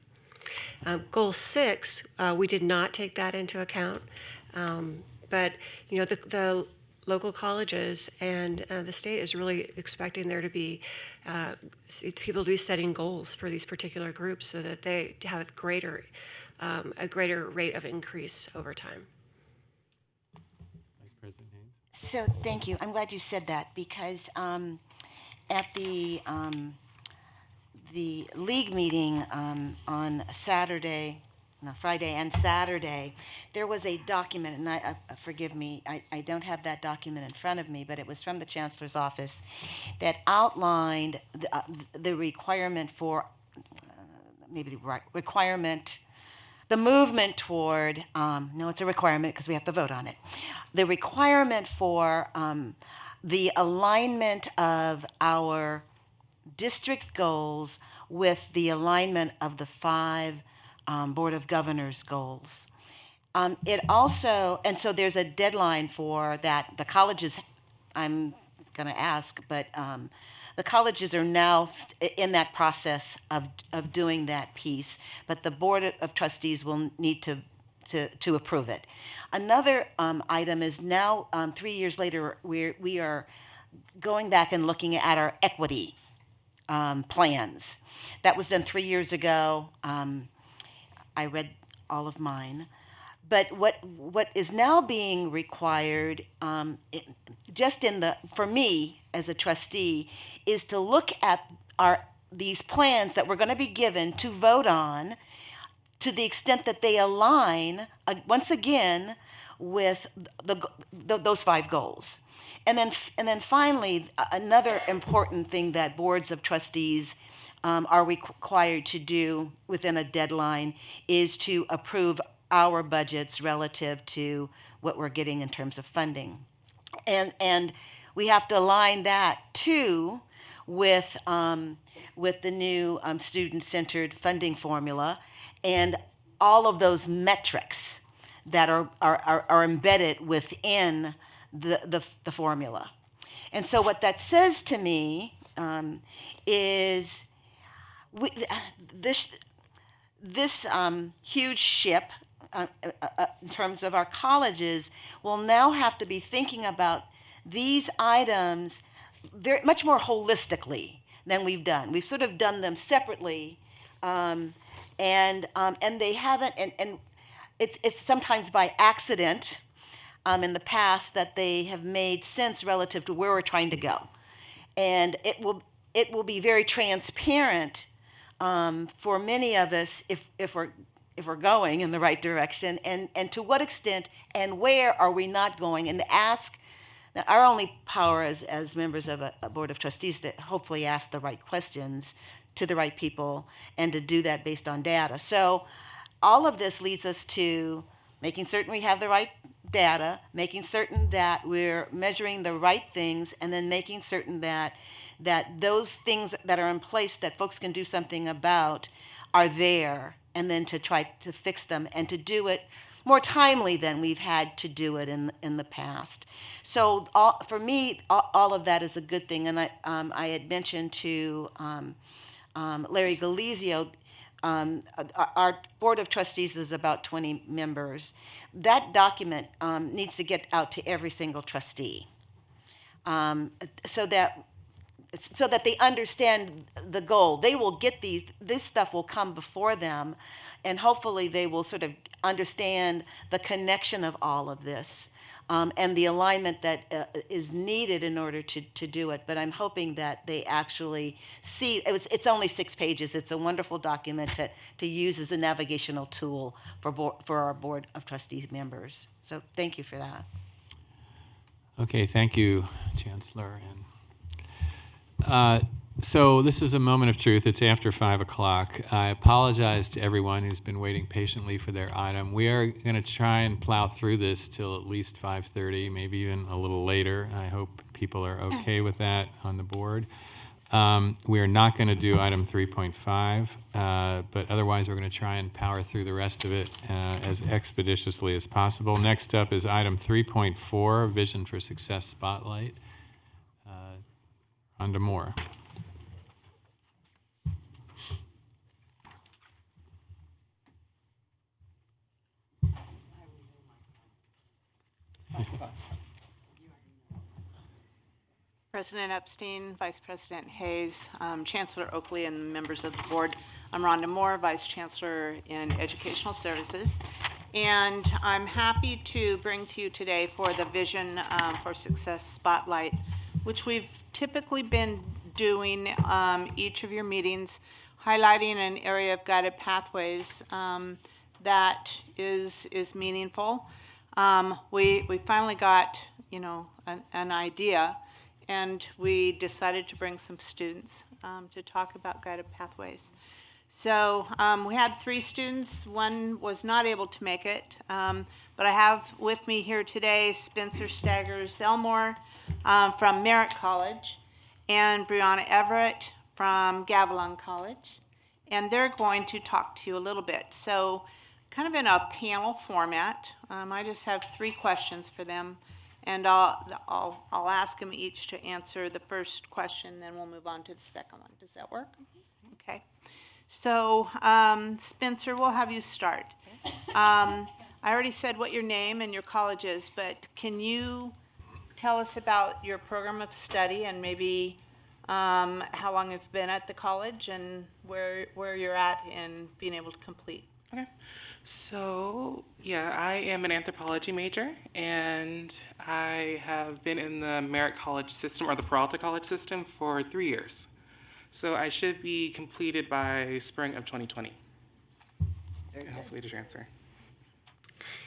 Goal 6, we did not take that into account, but the local colleges and the state is really expecting there to be people to be setting goals for these particular groups so that they have a greater rate of increase over time. Vice President Haynes? So thank you. I'm glad you said that, because at the league meeting on Friday and Saturday, there was a document, and forgive me, I don't have that document in front of me, but it was from the chancellor's office that outlined the requirement for, the movement toward, no, it's a requirement because we have to vote on it. The requirement for the alignment of our district goals with the alignment of the 5 Board of Governors goals. It also, and so there's a deadline for that. The colleges, I'm going to ask, but the colleges are now in that process of doing that piece, but the Board of Trustees will need to approve it. Another item is now, 3 years later, we are going back and looking at our equity plans. That was done 3 years ago. I read all of mine. But what is now being required, for me as a trustee, is to look at these plans that we're going to be given to vote on, to the extent that they align once again with those 5 goals. And then finally, another important thing that boards of trustees are required to do within a deadline is to approve our budgets relative to what we're getting in terms of funding. And we have to align that too with the new student-centered funding formula and all of those metrics that are embedded within the formula. And so what that says to me is this huge ship in terms of our colleges will now have to be thinking about these items much more holistically than we've done. We've sort of done them separately, and they haven't. And it's sometimes by accident in the past that they have made sense relative to where we're trying to go, and it will be very transparent for many of us if we're going in the right direction, and to what extent and where are we not going, and to ask. Now, our only power as members of a board of trustees to hopefully ask the right questions to the right people and to do that based on data. So all of this leads us to making certain we have the right data, making certain that we're measuring the right things, and then making certain that those things that are in place that folks can do something about are there, and then to try to fix them and to do it more timely than we've had to do it in the past. So for me, all of that is a good thing. And I had mentioned to Larry Galizio, our board of trustees is about 20 members. That document needs to get out to every single trustee, so that they understand the goal. They will get this stuff will come before them, and hopefully they will sort of understand the connection of all of this and the alignment that is needed in order to do it. But I'm hoping that they actually see, it's only 6 pages. It's a wonderful document to use as a navigational tool for our Board of Trustees members. So thank you for that. Okay, thank you, Chancellor. So this is a moment of truth. It's after 5 o'clock. I apologize to everyone who's been waiting patiently for their item. We are going to try and plow through this till at least 5:30, maybe even a little later. I hope people are okay with that on the board. We are not going to do item 3.5, but otherwise we're going to try and power through the rest of it as expeditiously as possible. Next up is item 3.4, Vision for Success Spotlight. On to more. President Epstein, Vice President Hayes, Chancellor Oakley, and members of the board. I'm Rhonda Moore, Vice Chancellor in Educational Services, and I'm happy to bring to you today for the Vision for Success Spotlight, which we've typically been doing each of your meetings, highlighting an area of guided pathways that is meaningful. We finally got, an idea, and we decided to bring some students to talk about guided pathways. So we had 3 students. One was not able to make it, but I have with me here today Spencer Staggers-Elmore from Merritt College and Brianna Everett from Gavilan College, and they're going to talk to you a little bit. So kind of in a panel format, I just have 3 questions for them, and I'll ask them each to answer the first question, then we'll move on to the second one. Does that work? Okay. So Spencer, we'll have you start. I already said what your name and your college is, but can you tell us about your program of study and maybe how long you've been at the college and where you're at in being able to complete? Okay. So, yeah, I am an anthropology major, and I have been in the Merritt College system, or the Peralta College system, for 3 years. So I should be completed by spring of 2020. Hopefully to answer.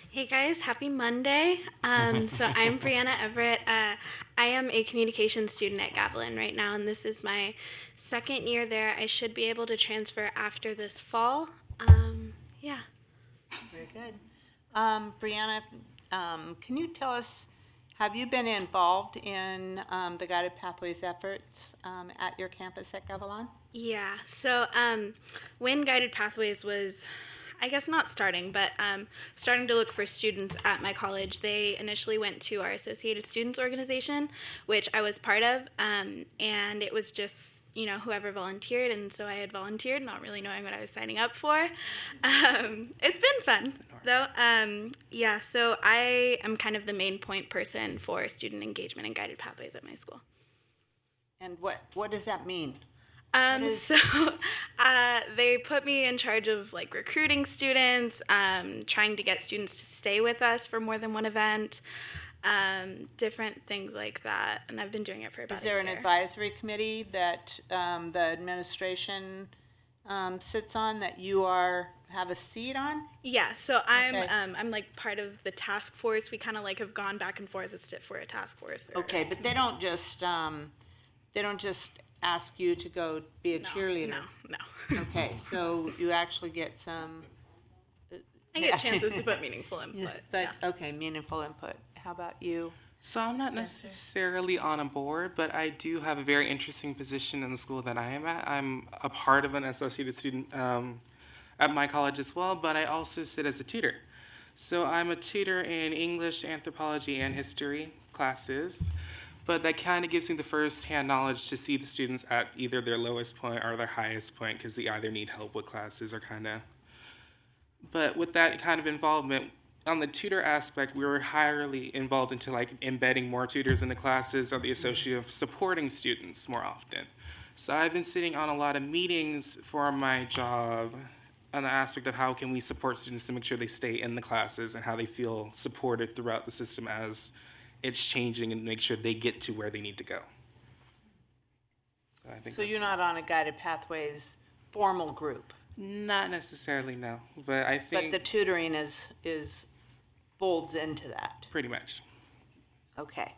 Hey guys, happy Monday. So I'm Brianna Everett. I am a communications student at Gavilan right now, and this is my second year there. I should be able to transfer after this fall. Yeah. Very good. Brianna, can you tell us, have you been involved in the Guided Pathways efforts at your campus at Gavilan? Yeah, so when Guided Pathways was, I guess not starting, but starting to look for students at my college, they initially went to our Associated Students Organization, which I was part of, and it was just, you know, whoever volunteered, and so I had volunteered, not really knowing what I was signing up for. It's been fun, though. Yeah, so I am kind of the main point person for student engagement and Guided Pathways at my school. And what does that mean? So they put me in charge of like recruiting students, trying to get students to stay with us for more than one event, different things like that. And I've been doing it for about a year. Is there an advisory committee that the administration sits on that you have a seat on? Yeah, so I'm like part of the task force. We kind of like have gone back and forth as for a task force. Okay, but they don't just ask you to go be a cheerleader. No. Okay, so you actually get some. I get chances to put meaningful input. But okay, meaningful input. How about you? So I'm not necessarily on a board, but I do have a very interesting position in the school that I am at. I'm a part of an associated student at my college as well, but I also sit as a tutor. So I'm a tutor in English, anthropology, and history classes. But that kind of gives me the first-hand knowledge to see the students at either their lowest point or their highest point, because they either need help with classes or kind of. But with that kind of involvement, on the tutor aspect, we were highly involved into like embedding more tutors in the classes or the associate of supporting students more often. So I've been sitting on a lot of meetings for my job on the aspect of how can we support students to make sure they stay in the classes and how they feel supported throughout the system as it's changing and make sure they get to where they need to go. So I think. So you're not on a Guided Pathways formal group? Not necessarily, no. But I think. But the tutoring is folds into that. Pretty much. Okay.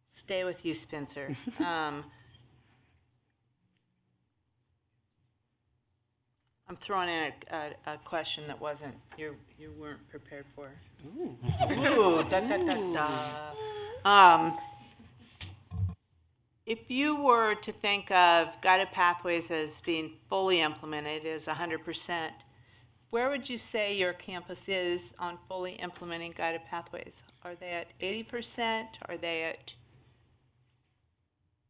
Stay with you, Spencer. I'm throwing in a question that you weren't prepared for. Ooh. Ooh, da, da, da, da. If you were to think of Guided Pathways as being fully implemented as 100%, where would you say your campus is on fully implementing Guided Pathways? Are they at 80%? Are they at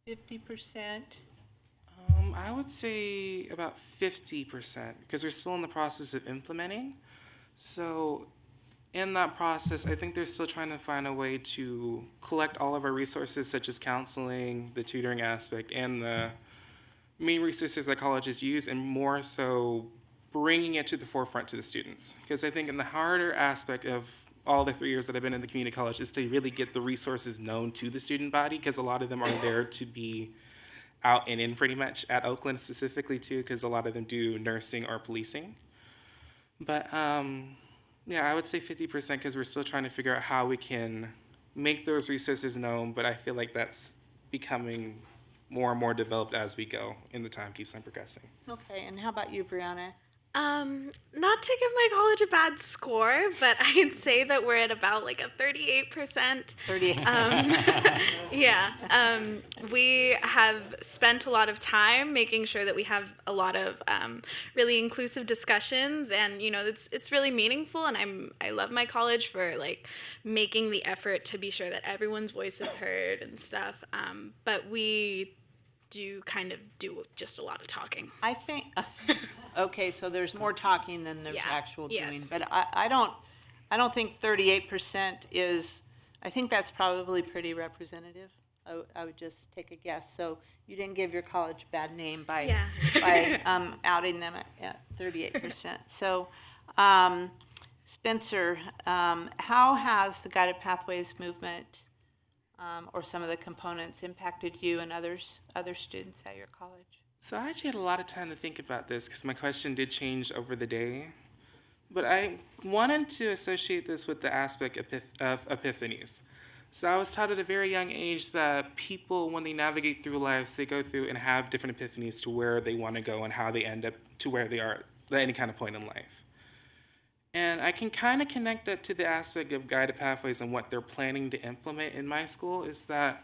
50%? I would say about 50%, because we're still in the process of implementing. So in that process, I think they're still trying to find a way to collect all of our resources, such as counseling, the tutoring aspect, and the main resources that colleges use, and more so bringing it to the forefront to the students. Because I think in the harder aspect of all the 3 years that I've been in the community college is to really get the resources known to the student body, because a lot of them are there to be out and in pretty much at Oakland specifically too, because a lot of them do nursing or policing. But yeah, I would say 50% because we're still trying to figure out how we can make those resources known, but I feel like that's becoming more and more developed as we go and the time keeps on progressing. Okay, and how about you, Brianna? Not to give my college a bad score, but I'd say that we're at about like a 38%. 38. Yeah. We have spent a lot of time making sure that we have a lot of really inclusive discussions, and you know, it's really meaningful, and I love my college for like making the effort to be sure that everyone's voice is heard and stuff. But we do kind of do just a lot of talking. I think, okay, so there's more talking than there's actual yes. doing. But I don't, I don't think 38% is, I think that's probably pretty representative. I would just take a guess. So you didn't give your college a bad name by outing them at 38%. So, Spencer, how has the Guided Pathways movement or some of the components impacted you and other students at your college? So I actually had a lot of time to think about this because my question did change over the day. But I wanted to associate this with the aspect of epiphanies. So I was taught at a very young age that people, when they navigate through lives, they go through and have different epiphanies to where they want to go and how they end up to where they are at any kind of point in life. And I can kind of connect that to the aspect of guided pathways and what they're planning to implement in my school is that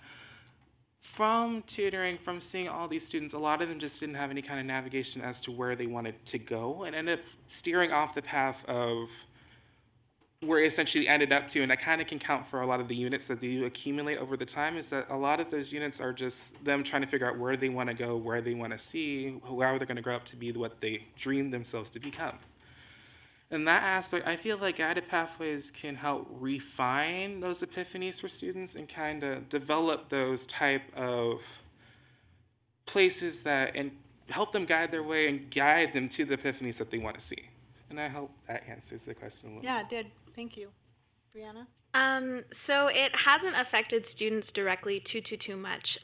from tutoring, from seeing all these students, a lot of them just didn't have any kind of navigation as to where they wanted to go and ended up steering off the path of where it essentially ended up to. And I kind of can count for a lot of the units that they accumulate over the time is that a lot of those units are just them trying to figure out where they want to go, where they want to see, how they're going to grow up to be what they dream themselves to become. In that aspect, I feel like guided pathways can help refine those epiphanies for students and kind of develop those type of places that and help them guide their way and guide them to the epiphanies that they want to see. And I hope that answers the question a little Yeah, it did. Thank you. Brianna? So it hasn't affected students directly too much.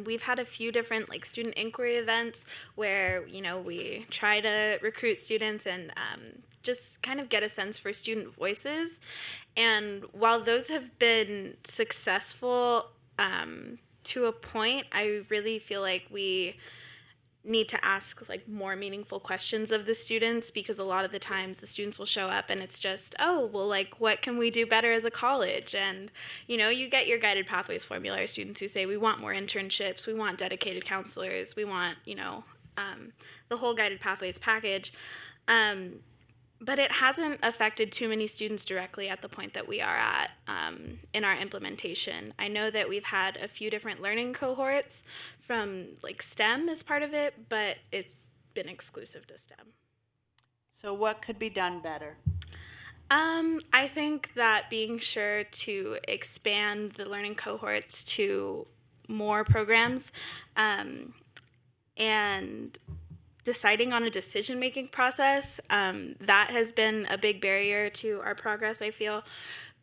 We've had a few different student inquiry events where, we try to recruit students and just kind of get a sense for student voices. And while those have been successful to a point, I really feel like we need to ask more meaningful questions of the students, because a lot of the times the students will show up and it's just, what can we do better as a college? And you get your guided pathways formula students who say we want more internships, we want dedicated counselors, we want the whole guided pathways package, but it hasn't affected too many students directly at the point that we are at in our implementation. I know that we've had a few different learning cohorts from STEM as part of it, but it's been exclusive to STEM. So what could be done better? I think that being sure to expand the learning cohorts to more programs and deciding on a decision-making process, that has been a big barrier to our progress, I feel,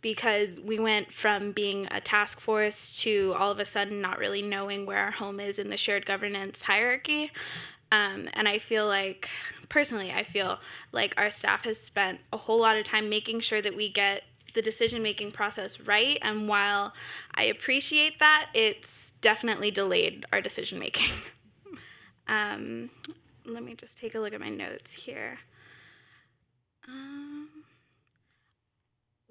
because we went from being a task force to all of a sudden not really knowing where our home is in the shared governance hierarchy. And I feel like, personally, our staff has spent a whole lot of time making sure that we get the decision-making process right. And while I appreciate that, it's definitely delayed our decision-making. Let me just take a look at my notes here.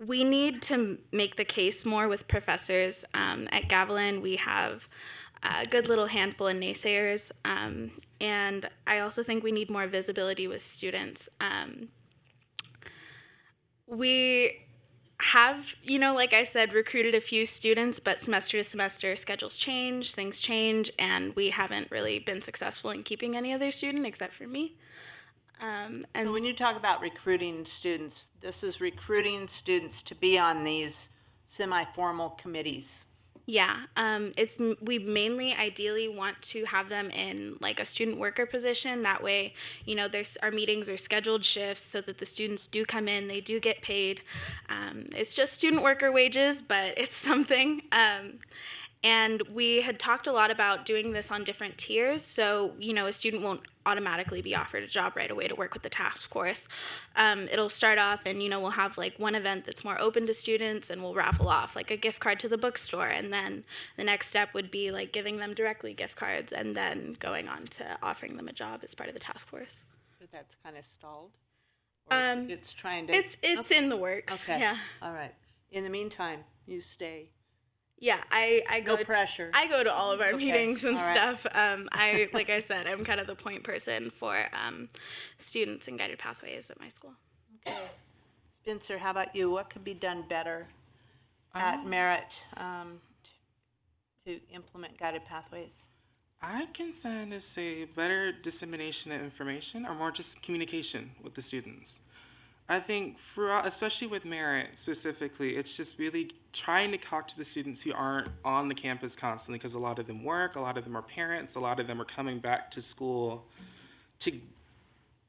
We need to make the case more with professors. At Gavilan, we have a good little handful of naysayers, and I also think we need more visibility with students. We have, like I said, recruited a few students, but semester to semester schedules change, things change, and we haven't really been successful in keeping any other student except for me. And so when you talk about recruiting students, this is recruiting students to be on these semi-formal committees. Yeah, we mainly ideally want to have them in a student worker position. That way, our meetings are scheduled shifts so that the students do come in, they do get paid. It's just student worker wages, but it's something. And we had talked a lot about doing this on different tiers, so a student won't automatically be offered a job right away to work with the task force. It'll start off and we'll have one event that's more open to students, and we'll raffle off a gift card to the bookstore, and then the next step would be giving them directly gift cards and then going on to offering them a job as part of the task force. But that's kind of stalled? Or it's trying to... It's in the works. Okay. Yeah. All right. In the meantime, you stay. Yeah, I go. No pressure. I go to all of our meetings and all right. stuff. Like I said, I'm kind of the point person for students and guided pathways at my school. Okay. Spencer, how about you? What could be done better at Merit to implement guided pathways? I can kind of say better dissemination of information or more just communication with the students. I think throughout, especially with merit specifically, it's just really trying to talk to the students who aren't on the campus constantly, because a lot of them work, a lot of them are parents, a lot of them are coming back to school to,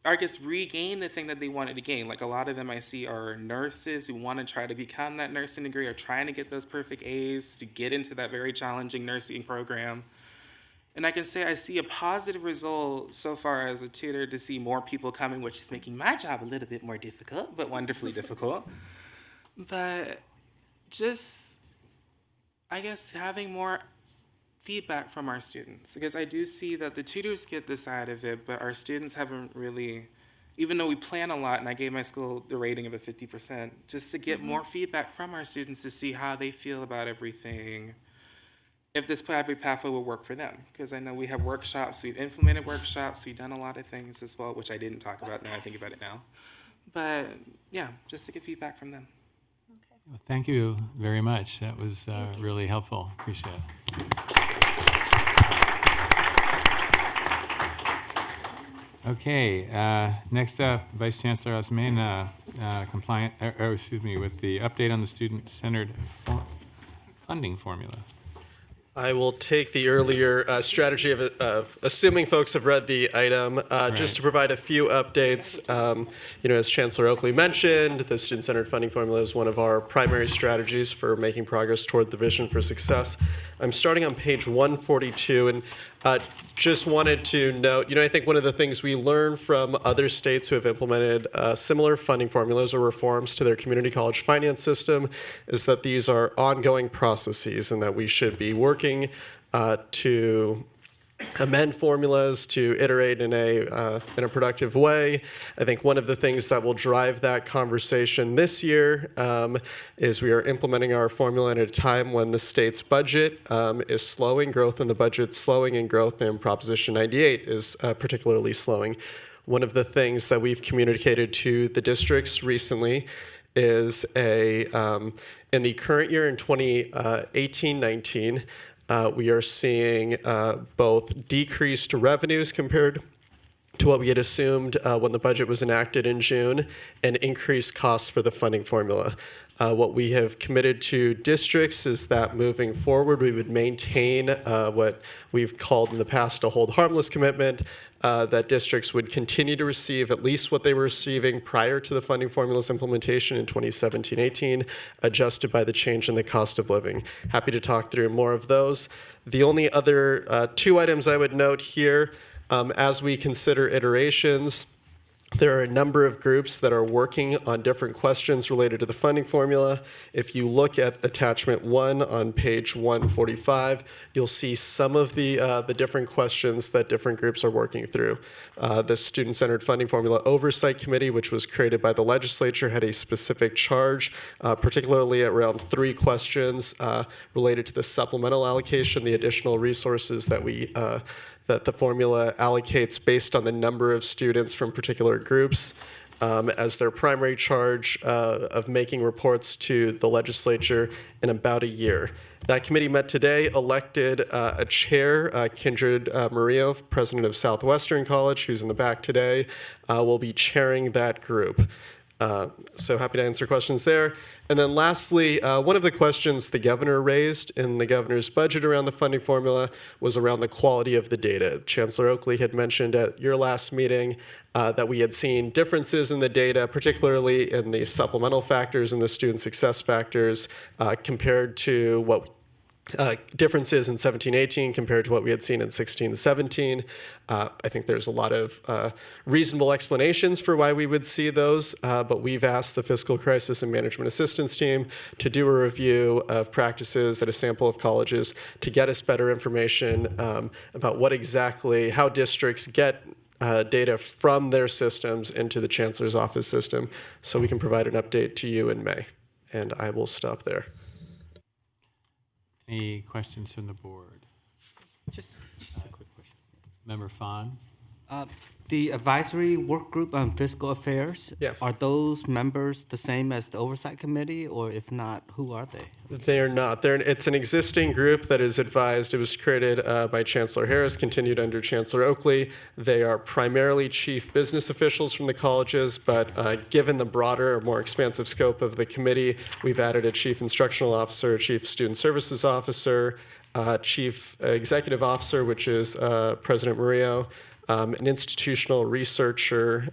I guess, regain the thing that they wanted to gain. Like a lot of them I see are nurses who want to try to become that nursing degree, or trying to get those perfect A's to get into that very challenging nursing program. And I can say I see a positive result so far as a tutor to see more people coming, which is making my job a little bit more difficult, but wonderfully difficult. But just, I guess, having more feedback from our students, because I do see that the tutors get this side of it, but our students haven't really, even though we plan a lot, and I gave my school the rating of a 50%, just to get more feedback from our students to see how they feel about everything, if this collaborative pathway will work for them. Because I know we have workshops, we've implemented workshops, we've done a lot of things as well, which I didn't talk about, now I think about it now. But yeah, just to get feedback from them. Well, thank you very much. That was really helpful. Appreciate it. Okay, next up, Vice Chancellor Osmena, with the update on the student-centered funding formula. I will take the earlier strategy of assuming folks have read the item, just to provide a few updates. As Chancellor Oakley mentioned, the student-centered funding formula is one of our primary strategies for making progress toward the vision for success. I'm starting on page 142, and just wanted to note, I think one of the things we learn from other states who have implemented similar funding formulas or reforms to their community college finance system is that these are ongoing processes, and that we should be working to amend formulas, to iterate in a productive way. I think one of the things that will drive that conversation this year is we are implementing our formula at a time when the state's budget is slowing, growth in the budget slowing, and growth in Proposition 98 is particularly slowing. One of the things that we've communicated to the districts recently is in the current year, in 2018-19, we are seeing both decreased revenues compared to what we had assumed when the budget was enacted in June, and increased costs for the funding formula. What we have committed to districts is that moving forward, we would maintain what we've called in the past a hold harmless commitment, that districts would continue to receive at least what they were receiving prior to the funding formula's implementation in 2017-18, adjusted by the change in the cost of living. Happy to talk through more of those. The only other two items I would note here, as we consider iterations, there are a number of groups that are working on different questions related to the funding formula. If you look at attachment 1 on page 145, you'll see some of the different questions that different groups are working through. The Student-Centered Funding Formula Oversight Committee, which was created by the legislature, had a specific charge, particularly around 3 questions related to the supplemental allocation, the additional resources that that the formula allocates based on the number of students from particular groups, as their primary charge of making reports to the legislature in about a year. That committee met today, elected a chair, Kindred Murillo, president of Southwestern College, who's in the back today, will be chairing that group. So happy to answer questions there. And then lastly, one of the questions the governor raised in the governor's budget around the funding formula was around the quality of the data. Chancellor Oakley had mentioned at your last meeting that we had seen differences in the data, particularly in the supplemental factors and the student success factors, compared to what differences in 17-18 compared to what we had seen in 16-17. I think there's a lot of reasonable explanations for why we would see those, but we've asked the Fiscal Crisis and Management Assistance Team to do a review of practices at a sample of colleges to get us better information about how districts get data from their systems into the Chancellor's office system, so we can provide an update to you in May. And I will stop there. Any questions from the board? Just a quick question. Member Fawn? The advisory work group on fiscal affairs, Yeah. are those members the same as the oversight committee, or if not, who are they? They're not. It's an existing group that is advised. It was created by Chancellor Harris, continued under Chancellor Oakley. They are primarily chief business officials from the colleges, but given the broader, more expansive scope of the committee, we've added a chief instructional officer, chief student services officer, chief executive officer, which is President Murillo, an institutional researcher,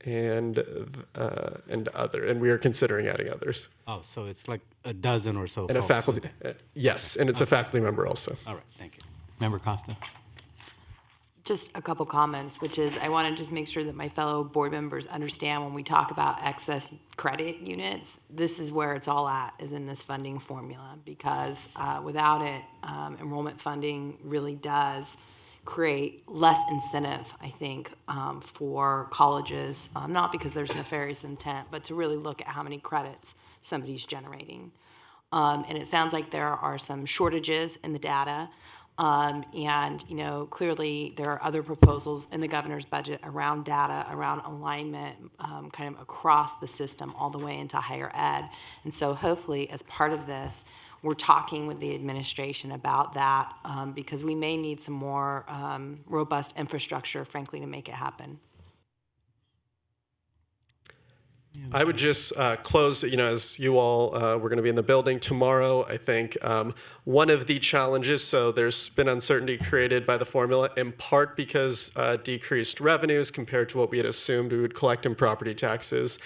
and we are considering adding others. Oh, so it's like a dozen or so And a folks. faculty, yes, and it's a faculty member also. All right, thank you. Member Costa. Just a couple comments, which is I want to just make sure that my fellow board members understand when we talk about excess credit units, this is where it's all at, is in this funding formula, because without it, enrollment funding really does create less incentive, I think, for colleges, not because there's nefarious intent, but to really look at how many credits somebody's generating. And it sounds like there are some shortages in the data. And, clearly there are other proposals in the governor's budget around data, around alignment, kind of across the system all the way into higher ed. And so hopefully as part of this, we're talking with the administration about that because we may need some more robust infrastructure, frankly, to make it happen. I would just close, as you all, we're going to be in the building tomorrow. I think one of the challenges, so there's been uncertainty created by the formula, in part because decreased revenues compared to what we had assumed we would collect in property taxes.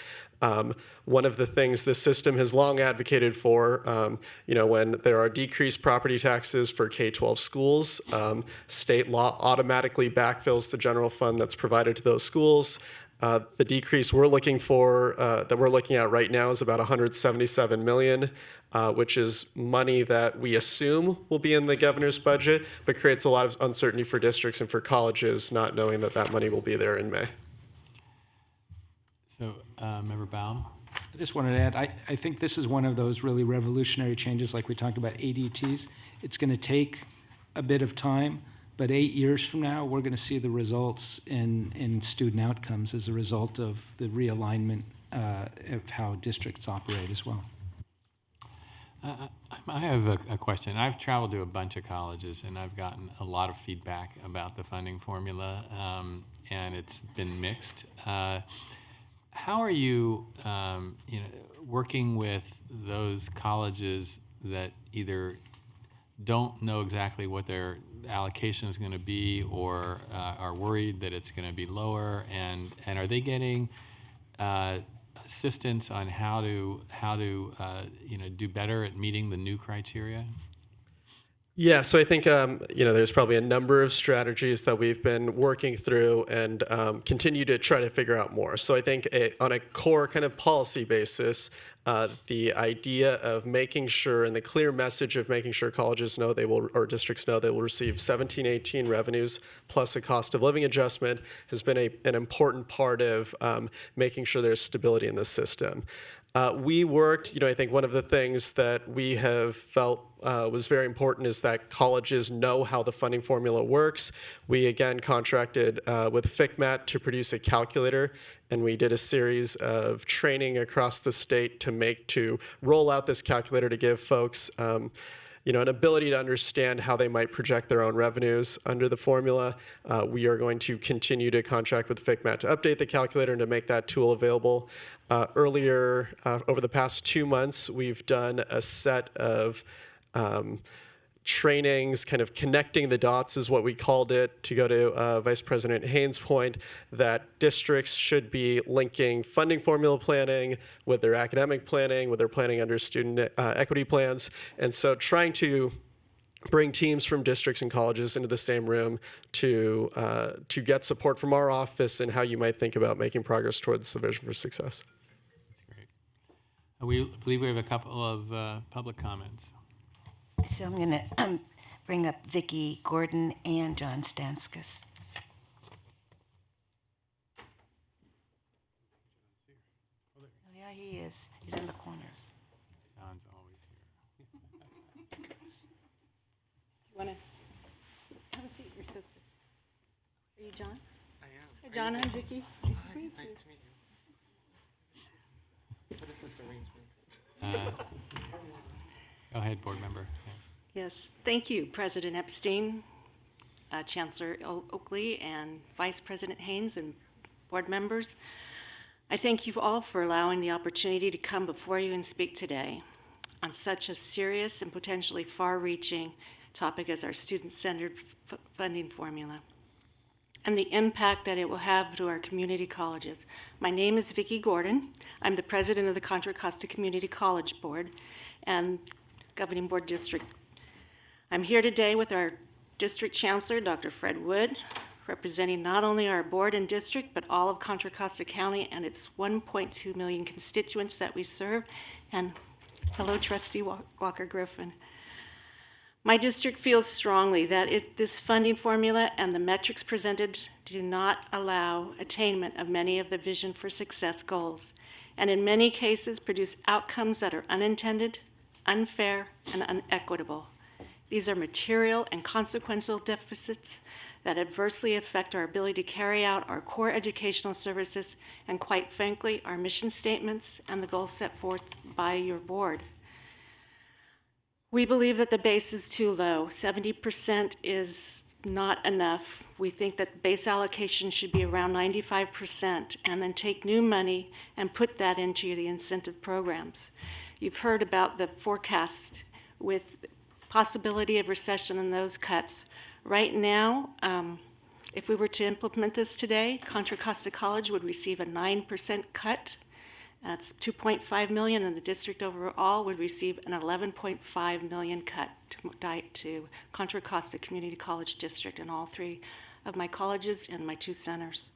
One of the things the system has long advocated for, when there are decreased property taxes for K-12 schools, state law automatically backfills the general fund that's provided to those schools. The decrease we're looking for, that we're looking at right now, is about $177 million, which is money that we assume will be in the governor's budget, but creates a lot of uncertainty for districts and for colleges, not knowing that that money will be there in May. So, Member Baum? I just wanted to add, I think this is one of those really revolutionary changes, like we talked about ADTs. It's going to take a bit of time, but 8 years from now, we're going to see the results in student outcomes as a result of the realignment of how districts operate as well. I have a question. I've traveled to a bunch of colleges, and I've gotten a lot of feedback about the funding formula, and it's been mixed. How are you, working with those colleges that either don't know exactly what their allocation is going to be, or are worried that it's going to be lower, and are they getting assistance on how to do better at meeting the new criteria? Yeah, so I think there's probably a number of strategies that we've been working through and continue to try to figure out more. So I think on a core kind of policy basis, the idea of making sure, and the clear message of making sure colleges know they will, or districts know they will receive 17-18 revenues plus a cost of living adjustment, has been an important part of making sure there's stability in the system. We worked, I think one of the things that we have felt was very important is that colleges know how the funding formula works. We again contracted with FCMAT to produce a calculator, and we did a series of training across the state to roll out this calculator to give folks an ability to understand how they might project their own revenues under the formula. We are going to continue to contract with FCMAT to update the calculator and to make that tool available. Earlier, over the past 2 months, we've done a set of trainings, kind of connecting the dots is what we called it, to go to Vice President Haynes' point, that districts should be linking funding formula planning with their academic planning, with their planning under student equity plans. And so trying to bring teams from districts and colleges into the same room to get support from our office and how you might think about making progress towards the vision for success. That's great. We believe we have a couple of public comments. So I'm going to bring up Vicki Gordon and John Stanskus. Oh, yeah, he is. He's in the corner. John's always here. You want to have a seat, your sister? you John? I am. Hey, John, I'm Vicky. Nice to meet you. Nice to meet you. What is this arrangement? Go ahead, board member. Yes, thank you, President Epstein, Chancellor Oakley, and Vice President Haynes, and board members. I thank you all for allowing the opportunity to come before you and speak today on such a serious and potentially far-reaching topic as our student-centered funding formula and the impact that it will have to our community colleges. My name is Vicki Gordon. I'm the president of the Contra Costa Community College Board and Governing Board District. I'm here today with our district chancellor, Dr. Fred Wood, representing not only our board and district, but all of Contra Costa County and its 1.2 million constituents that we serve. And hello, Trustee Walker Griffin. My district feels strongly that this funding formula and the metrics presented do not allow attainment of many of the Vision for Success goals, and in many cases produce outcomes that are unintended, unfair, and unequitable. These are material and consequential deficits that adversely affect our ability to carry out our core educational services and, quite frankly, our mission statements and the goals set forth by your board. We believe that the base is too low. 70% is not enough. We think that base allocation should be around 95%, and then take new money and put that into the incentive programs. You've heard about the forecast with possibility of recession and those cuts. Right now, if we were to implement this today, Contra Costa College would receive a 9% cut. That's $2.5 million, and the district overall would receive an $11.5 million cut to Contra Costa Community College District and all three of my colleges and my two centers.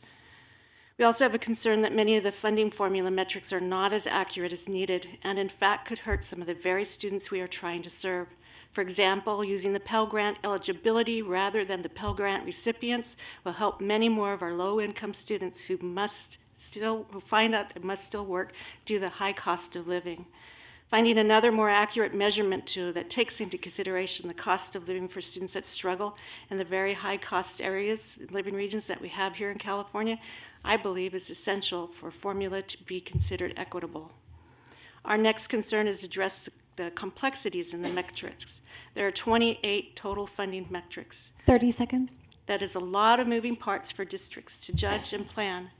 We also have a concern that many of the funding formula metrics are not as accurate as needed, and in fact could hurt some of the very students we are trying to serve. For example, using the Pell Grant eligibility rather than the Pell Grant recipients will help many more of our low-income students who find out they must still work due to the high cost of living. Finding another more accurate measurement tool that takes into consideration the cost of living for students that struggle in the very high-cost areas, living regions that we have here in California, I believe is essential for formula to be considered equitable. Our next concern is address the complexities in the metrics. There are 28 total funding metrics. 30 seconds. That is a lot of moving parts for districts to judge and plan.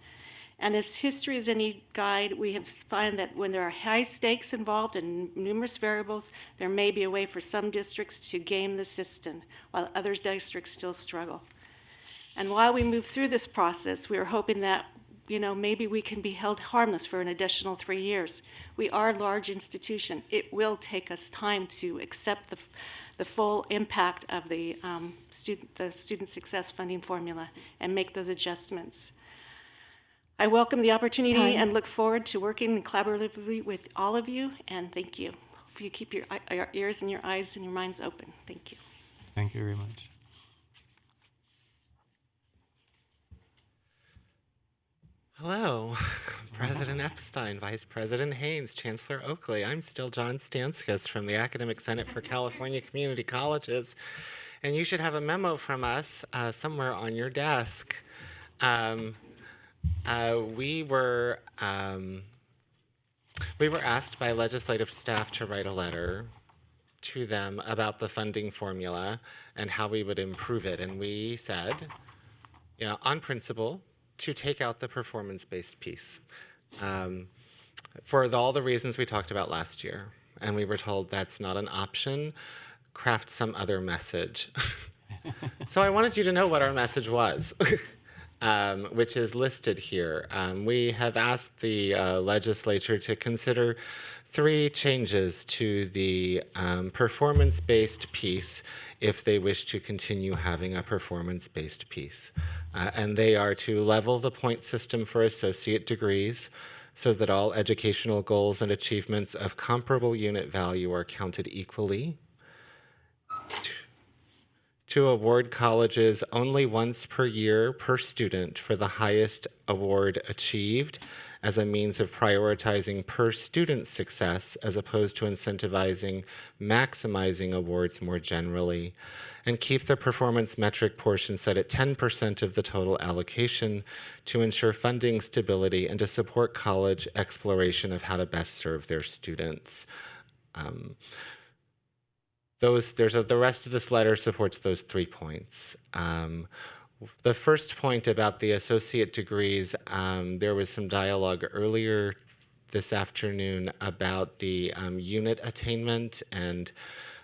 And if history is any guide, we have found that when there are high stakes involved and numerous variables, there may be a way for some districts to game the system, while other districts still struggle. And while we move through this process, we are hoping that maybe we can be held harmless for an additional 3 years. We are a large institution. It will take us time to accept the full impact of the student success funding formula and make those adjustments. I welcome the opportunity and look forward to working collaboratively with all of you, and thank you. Hope you keep your ears and your eyes and your minds open. Thank you. Thank you very much. Hello, President Epstein, Vice President Haynes, Chancellor Oakley. I'm still John Stanskis from the Academic Senate for California Community Colleges, and you should have a memo from us somewhere on your desk. We were asked by legislative staff to write a letter to them about the funding formula and how we would improve it, and we said, on principle, to take out the performance-based piece for all the reasons we talked about last year. And we were told that's not an option, craft some other message. So I wanted you to know what our message was, which is listed here. We have asked the legislature to consider 3 changes to the performance-based piece if they wish to continue having a performance-based piece. And they are to level the point system for associate degrees so that all educational goals and achievements of comparable unit value are counted equally. to award colleges only once per year per student for the highest award achieved as a means of prioritizing per student success as opposed to incentivizing maximizing awards more generally, and keep the performance metric portion set at 10% of the total allocation to ensure funding stability and to support college exploration of how to best serve their students. The rest of this letter supports those 3 points. The first point about the associate degrees, there was some dialogue earlier this afternoon about the unit attainment, and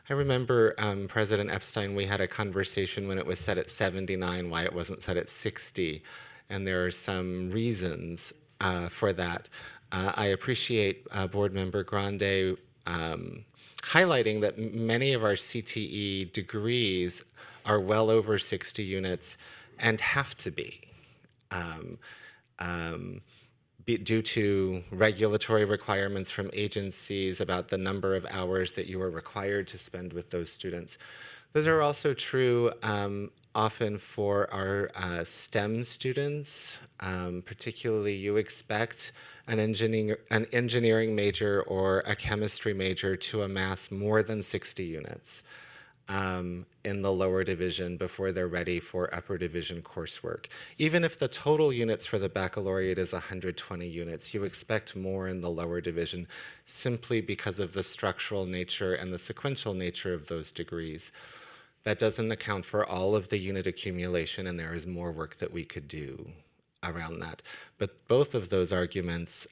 I remember President Epstein, we had a conversation when it was set at 79, why it wasn't set at 60, and there are some reasons for that. I appreciate Board Member Grande highlighting that many of our CTE degrees are well over 60 units and have to be, due to regulatory requirements from agencies about the number of hours that you are required to spend with those students. Those are also true often for our STEM students. Particularly, you expect an engineering major or a chemistry major to amass more than 60 units in the lower division before they're ready for upper division coursework. Even if the total units for the baccalaureate is 120 units, you expect more in the lower division simply because of the structural nature and the sequential nature of those degrees. That doesn't account for all of the unit accumulation, and there is more work that we could do around that. But both of those arguments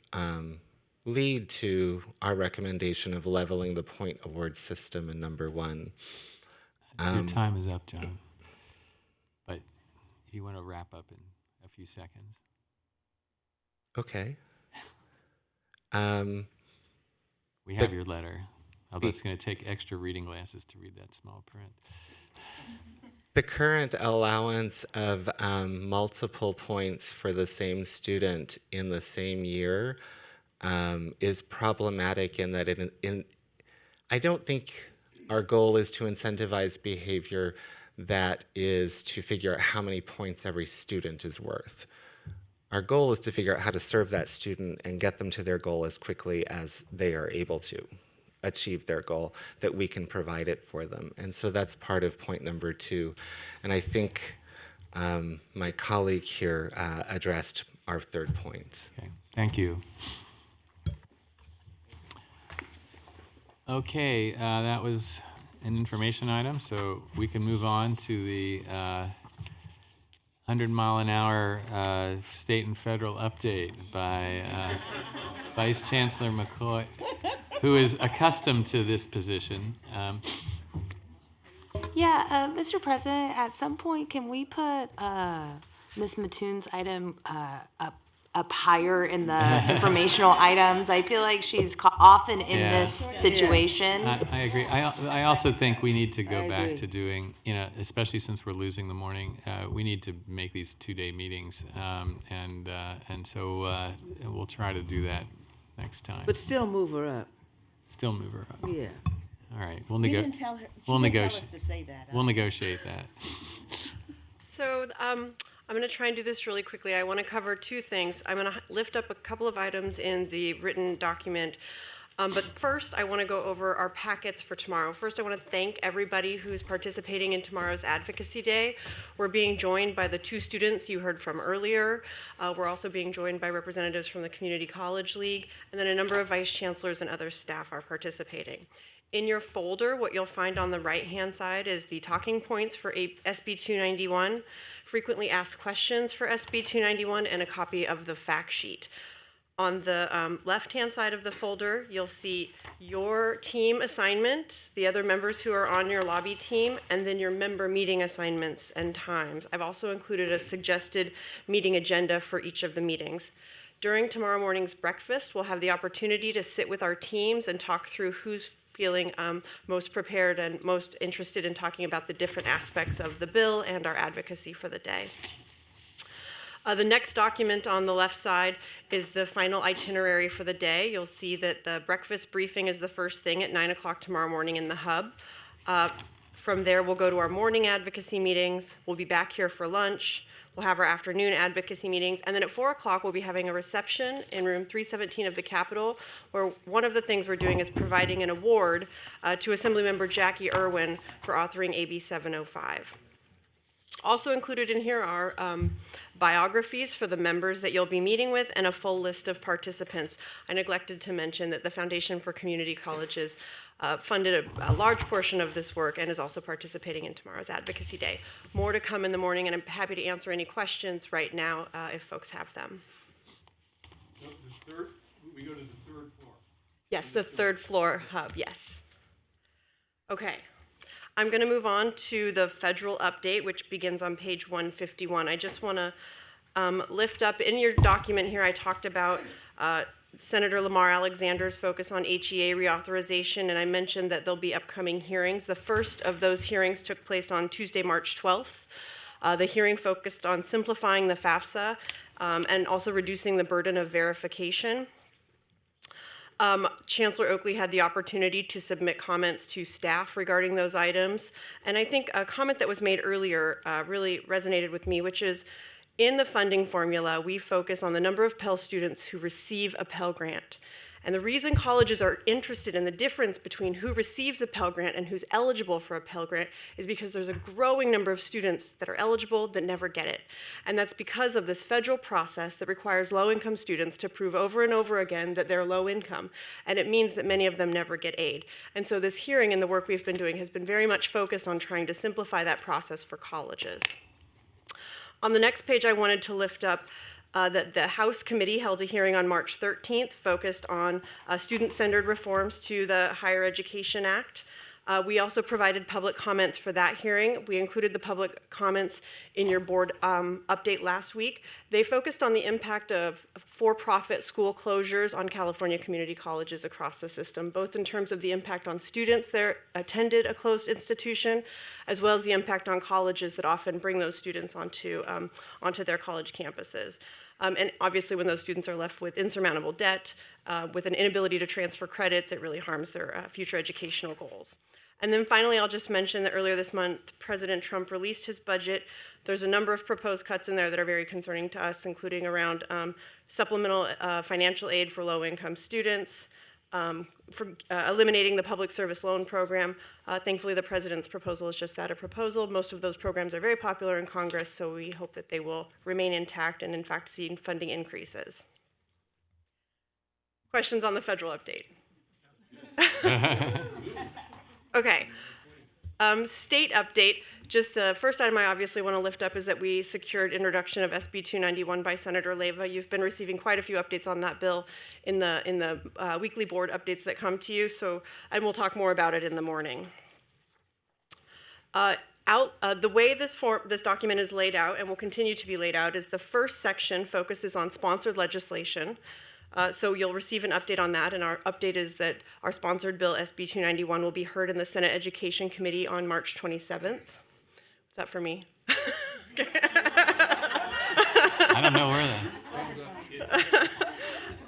lead to our recommendation of leveling the point award system in number 1. Your time is up, John. But if you want to wrap up in a few seconds. Okay. We have your letter, although it's going to take extra reading glasses to read that small print. The current allowance of multiple points for the same student in the same year is problematic in that I don't think our goal is to incentivize behavior that is to figure out how many points every student is worth. Our goal is to figure out how to serve that student and get them to their goal as quickly as they are able to achieve their goal, that we can provide it for them. And so that's part of point number 2. And I think my colleague here addressed our third point. Okay, thank you. Okay, that was an information item, so we can move on to the 100-mile-an-hour state and federal update by Vice Chancellor McCoy, who is accustomed to this position. Mr. President, at some point, can we put Ms. Mattoon's item up higher in the informational items? I feel like she's often in this situation. I agree. I also think we need to go back to doing, especially since we're losing the morning, we need to make these 2-day meetings. And so we'll try to do that next time. But still move her up. Still move her up. Yeah. All right. We'll We negotiate. didn't tell her. She We'll didn't tell negotiate. us to say that. We'll negotiate that. So I'm going to try and do this really quickly. I want to cover 2 things. I'm going to lift up a couple of items in the written document. But first, I want to go over our packets for tomorrow. First, I want to thank everybody who's participating in tomorrow's Advocacy Day. We're being joined by the 2 students you heard from earlier. We're also being joined by representatives from the Community College League, and then a number of vice chancellors and other staff are participating. In your folder, what you'll find on the right-hand side is the talking points for SB 291, frequently asked questions for SB 291, and a copy of the fact sheet. On the left-hand side of the folder, you'll see your team assignment, the other members who are on your lobby team, and then your member meeting assignments and times. I've also included a suggested meeting agenda for each of the meetings. During tomorrow morning's breakfast, we'll have the opportunity to sit with our teams and talk through who's feeling most prepared and most interested in talking about the different aspects of the bill and our advocacy for the day. The next document on the left side is the final itinerary for the day. You'll see that the breakfast briefing is the first thing at 9 o'clock tomorrow morning in the hub. From there, we'll go to our morning advocacy meetings. We'll be back here for lunch. We'll have our afternoon advocacy meetings. And then at 4 o'clock, we'll be having a reception in room 317 of the Capitol, where one of the things we're doing is providing an award to Assemblymember Jackie Irwin for authoring AB 705. Also included in here are biographies for the members that you'll be meeting with and a full list of participants. I neglected to mention that the Foundation for Community Colleges funded a large portion of this work and is also participating in tomorrow's Advocacy Day. More to come in the morning, and I'm happy to answer any questions right now if folks have them. So we go to the third floor. Yes, the third floor hub, yes. Okay. I'm going to move on to the federal update, which begins on page 151. I just want to lift up, in your document here, I talked about Senator Lamar Alexander's focus on HEA reauthorization, and I mentioned that there'll be upcoming hearings. The first of those hearings took place on Tuesday, March 12th. The hearing focused on simplifying the FAFSA and also reducing the burden of verification. Chancellor Oakley had the opportunity to submit comments to staff regarding those items. And I think a comment that was made earlier really resonated with me, which is in the funding formula, we focus on the number of Pell students who receive a Pell Grant. And the reason colleges are interested in the difference between who receives a Pell Grant and who's eligible for a Pell Grant is because there's a growing number of students that are eligible that never get it. And that's because of this federal process that requires low-income students to prove over and over again that they're low income. And it means that many of them never get aid. And so this hearing and the work we've been doing has been very much focused on trying to simplify that process for colleges. On the next page, I wanted to lift up that the House committee held a hearing on March 13th focused on student-centered reforms to the Higher Education Act. We also provided public comments for that hearing. We included the public comments in your board update last week. They focused on the impact of for-profit school closures on California community colleges across the system, both in terms of the impact on students that attended a closed institution, as well as the impact on colleges that often bring those students onto their college campuses. And obviously, when those students are left with insurmountable debt, with an inability to transfer credits, it really harms their future educational goals. And then finally, I'll just mention that earlier this month, President Trump released his budget. There's a number of proposed cuts in there that are very concerning to us, including around supplemental financial aid for low-income students, for eliminating the public service loan program. Thankfully, the president's proposal is just that, a proposal. Most of those programs are very popular in Congress, so we hope that they will remain intact and, in fact, see funding increases. Questions on the federal update? Okay. State update. Just the first item I obviously want to lift up is that we secured introduction of SB 291 by Senator Leyva. You've been receiving quite a few updates on that bill in the weekly board updates that come to you. And we'll talk more about it in the morning. The way this document is laid out and will continue to be laid out is the first section focuses on sponsored legislation. So you'll receive an update on that, and our update is that our sponsored bill, SB 291, will be heard in the Senate Education Committee on March 27th. Is that for me? I don't know where that.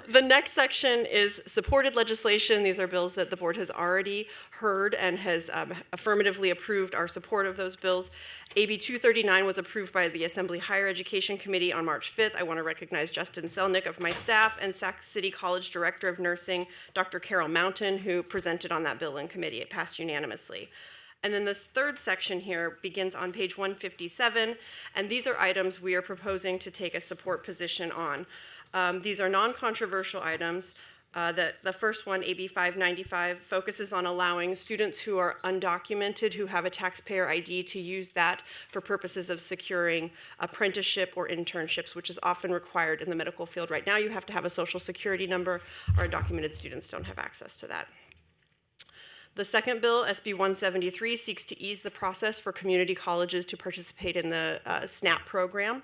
The next section is supported legislation. These are bills that the board has already heard and has affirmatively approved our support of those bills. AB 239 was approved by the Assembly Higher Education Committee on March 5th. I want to recognize Justin Selnick of my staff and Sac City College Director of Nursing, Dr. Carol Mountain, who presented on that bill in committee. It passed unanimously. And then this third section here begins on page 157, and these are items we are proposing to take a support position on. These are non-controversial items. The first one, AB 595, focuses on allowing students who are undocumented, who have a taxpayer ID, to use that for purposes of securing apprenticeship or internships, which is often required in the medical field. Right now, you have to have a social security number. Our undocumented students don't have access to that. The second bill, SB 173, seeks to ease the process for community colleges to participate in the SNAP program.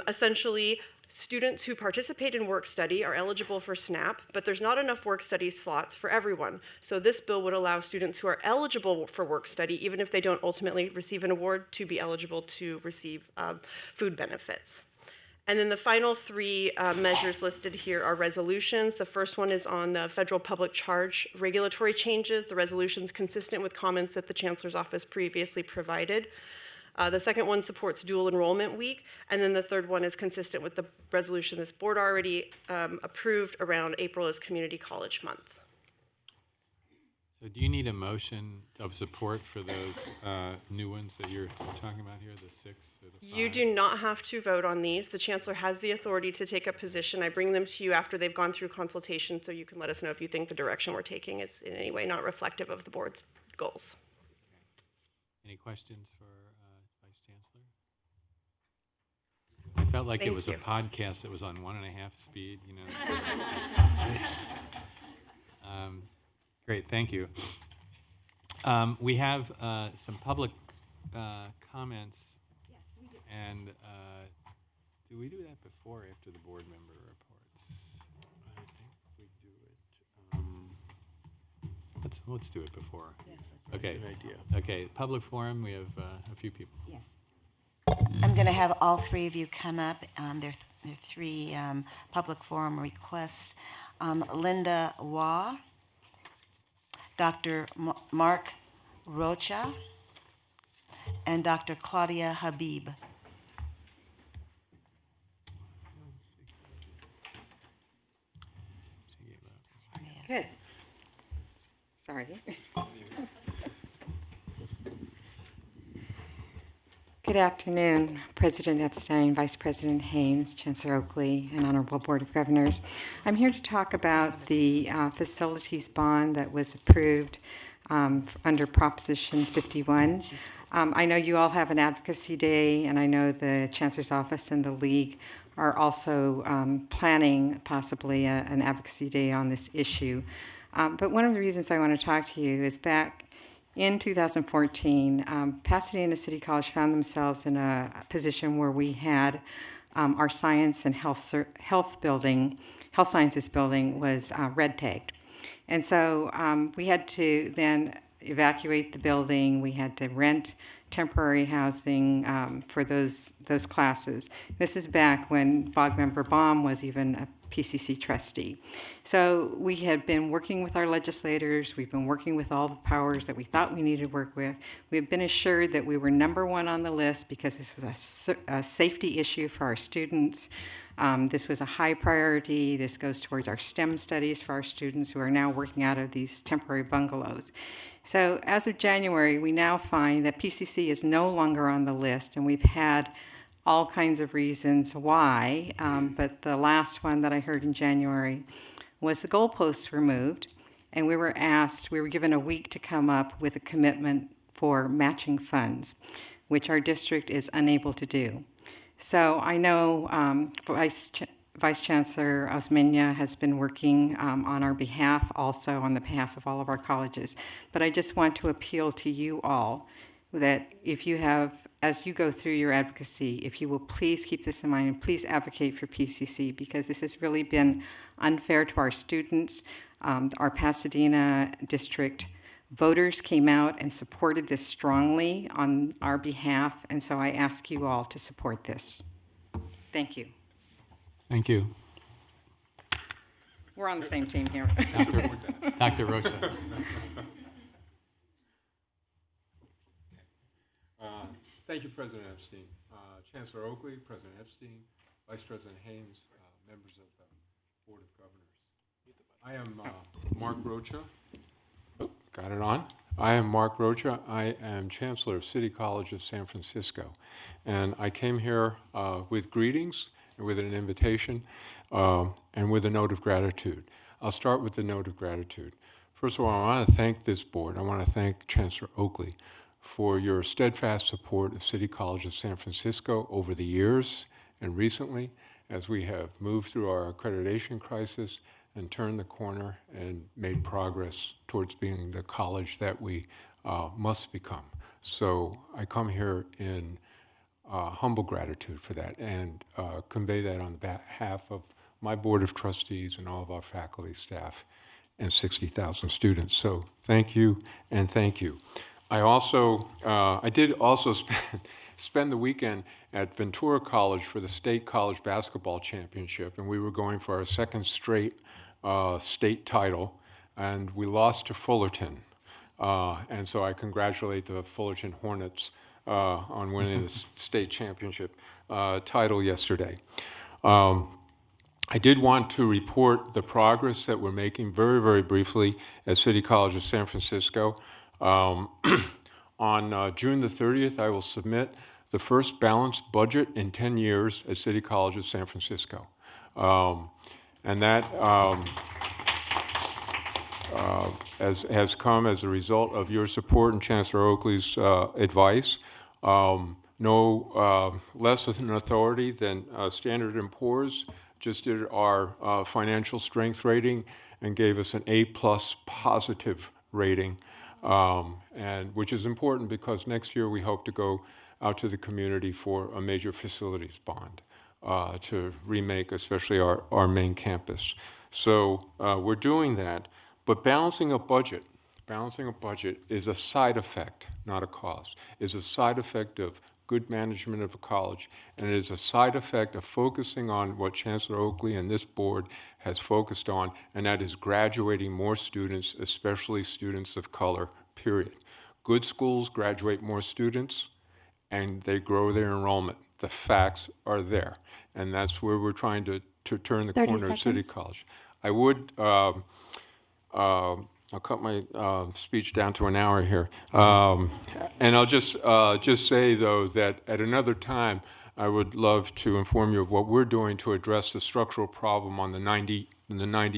Essentially, students who participate in work study are eligible for SNAP, but there's not enough work study slots for everyone. So this bill would allow students who are eligible for work study, even if they don't ultimately receive an award, to be eligible to receive food benefits. And then the final three measures listed here are resolutions. The first one is on the federal public charge regulatory changes. The resolution's consistent with comments that the Chancellor's Office previously provided. The second one supports dual enrollment week. And then the third one is consistent with the resolution this board already approved around April as Community College Month. So do you need a motion of support for those new ones that you're talking about here, the 6 or the 5? You do not have to vote on these. The Chancellor has the authority to take a position. I bring them to you after they've gone through consultation, so you can let us know if you think the direction we're taking is in any way not reflective of the board's goals. Any questions for Vice Chancellor? I felt like it was a podcast that was on 1.5 speed, you know. Great, thank you. We have some public comments. Yes, we do. And do we do that before or after the board member reports? I think we do it. Let's do it before. Yes, that's okay. Good idea. Okay, public forum. We have a few people. Yes. I'm going to have all three of you come up. There are three public forum requests. Linda Waugh, Dr. Mark Rocha, and Dr. Claudia Habib. Good. Sorry. Good afternoon, President Epstein, Vice President Haynes, Chancellor Oakley, and Honorable Board of Governors. I'm here to talk about the facilities bond that was approved under Proposition 51. I know you all have an advocacy day, and I know the Chancellor's Office and the League are also planning possibly an advocacy day on this issue. But one of the reasons I want to talk to you is back in 2014, Pasadena City College found themselves in a position where we had our science and health sciences building was red tagged. And so we had to then evacuate the building. We had to rent temporary housing for those classes. This is back when Board Member Baum was even a PCC trustee. So we had been working with our legislators. We've been working with all the powers that we thought we needed to work with. We've been assured that we were #1 on the list because this was a safety issue for our students. This was a high priority. This goes towards our STEM studies for our students who are now working out of these temporary bungalows. So as of January, we now find that PCC is no longer on the list, and we've had all kinds of reasons why, but the last one that I heard in January was the goalposts were moved, and we were given a week to come up with a commitment for matching funds, which our district is unable to do. So I know Vice Chancellor Osmeña has been working on our behalf, also on the behalf of all of our colleges, but I just want to appeal to you all that if you have, as you go through your advocacy, if you will please keep this in mind and please advocate for PCC, because this has really been unfair to our students. Our Pasadena district voters came out and supported this strongly on our behalf, and so I ask you all to support this. Thank you. Thank you. We're on the same team here. Dr. Rocha. Thank you, President Epstein. Chancellor Oakley, President Epstein, Vice President Haynes, members of the Board of Governors. I am Mark Rocha. Oh, got it on. I am Mark Rocha. I am Chancellor of City College of San Francisco. And I came here with greetings and with an invitation and with a note of gratitude. I'll start with the note of gratitude. First of all, I want to thank this board. I want to thank Chancellor Oakley for your steadfast support of City College of San Francisco over the years and recently as we have moved through our accreditation crisis and turned the corner and made progress towards being the college that we must become. So I come here in humble gratitude for that and convey that on behalf of my Board of Trustees and all of our faculty, staff, and 60,000 students. So thank you and thank you. I did also spend spend the weekend at Ventura College for the state college basketball championship, and we were going for our second straight state title, and we lost to Fullerton. And so I congratulate the Fullerton Hornets on winning the state championship title yesterday. I did want to report the progress that we're making very, very briefly at City College of San Francisco. On June the 30th, I will submit the first balanced budget in 10 years at City College of San Francisco. And that has come as a result of your support and Chancellor Oakley's advice. No less an authority than Standard & Poor's just did our financial strength rating and gave us an A+ positive rating, and which is important because next year we hope to go out to the community for a major facilities bond to remake especially our main campus. So we're doing that, but balancing a budget is a side effect, not a cause, is a side effect of good management of a college, and it is a side effect of focusing on what Chancellor Oakley and this board has focused on, and that is graduating more students, especially students of color, period. Good schools graduate more students, and they grow their enrollment. The facts are there, and that's where we're trying to turn the corner at City College. I would, I'll cut my speech down to an hour here. And I'll just say, though, that at another time, I would love to inform you of what we're doing to address the structural problem on the 90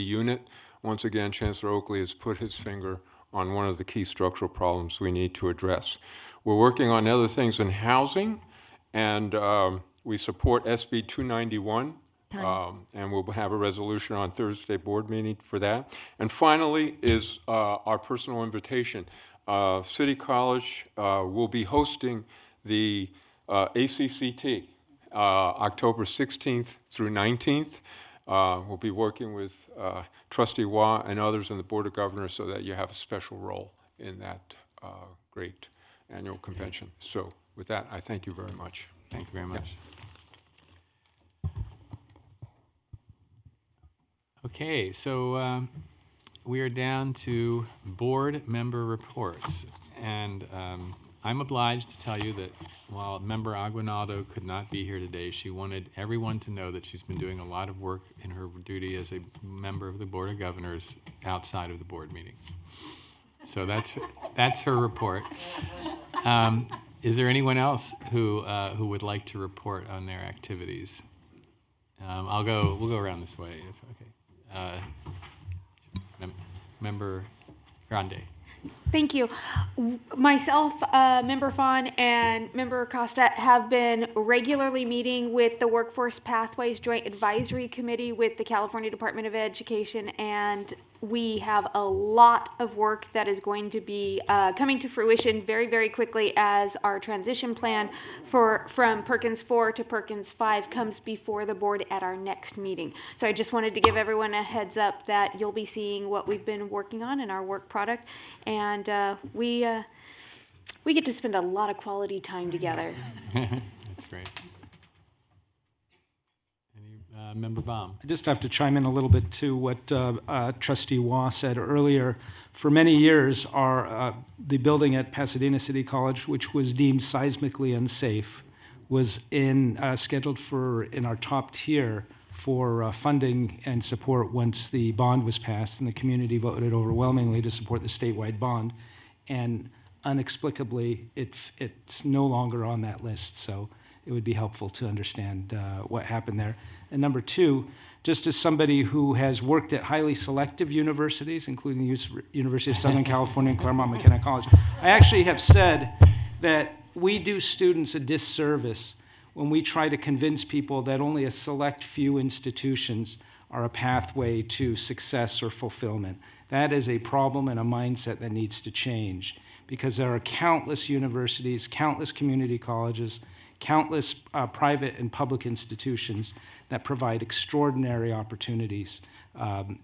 unit. Once again, Chancellor Oakley has put his finger on one of the key structural problems we need to address. We're working on other things in housing, and we support SB 291. And we'll have a resolution on Thursday board meeting for that. And finally is our personal invitation. City College will be hosting the ACCT October 16th through 19th. We'll be working with Trustee Wah and others in the Board of Governors so that you have a special role in that great annual convention. So with that, I thank you very much. Thank you very much. Okay, so we are down to board member reports, and I'm obliged to tell you that while Member Aguinaldo could not be here today, she wanted everyone to know that she's been doing a lot of work in her duty as a member of the Board of Governors outside of the board meetings. So that's her report. Is there anyone else who would like to report on their activities? We'll go around this way. Okay. Member Grande. Thank you. Myself, Member Fawn, and Member Costa have been regularly meeting with the Workforce Pathways Joint Advisory Committee with the California Department of Education, and we have a lot of work that is going to be coming to fruition very, very quickly as our transition plan from Perkins 4 to Perkins 5 comes before the board at our next meeting. So I just wanted to give everyone a heads up that you'll be seeing what we've been working on in our work product, and we get to spend a lot of quality time together. That's great. Member Baum. I just have to chime in a little bit to what Trustee Wah said earlier. For many years, the building at Pasadena City College, which was deemed seismically unsafe, was scheduled in our top tier for funding and support once the bond was passed, and the community voted overwhelmingly to support the statewide bond. And inexplicably, it's no longer on that list. So it would be helpful to understand what happened there. And number two, just as somebody who has worked at highly selective universities, including the University of Southern California and Claremont McKenna College, I actually have said that we do students a disservice when we try to convince people that only a select few institutions are a pathway to success or fulfillment. That is a problem and a mindset that needs to change, because there are countless universities, countless community colleges, countless private and public institutions that provide extraordinary opportunities.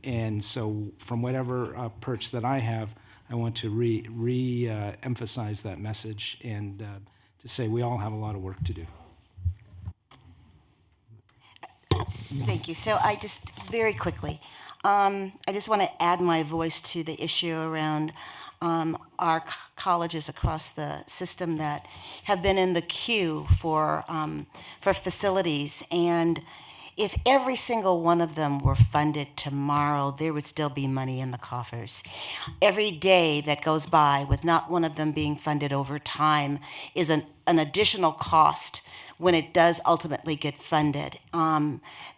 And so from whatever perch that I have, I want to re-emphasize that message and to say we all have a lot of work to do. Thank you. So I just, very quickly, I just want to add my voice to the issue around our colleges across the system that have been in the queue for facilities. And if every single one of them were funded tomorrow, there would still be money in the coffers. Every day that goes by with not one of them being funded over time is an additional cost when it does ultimately get funded.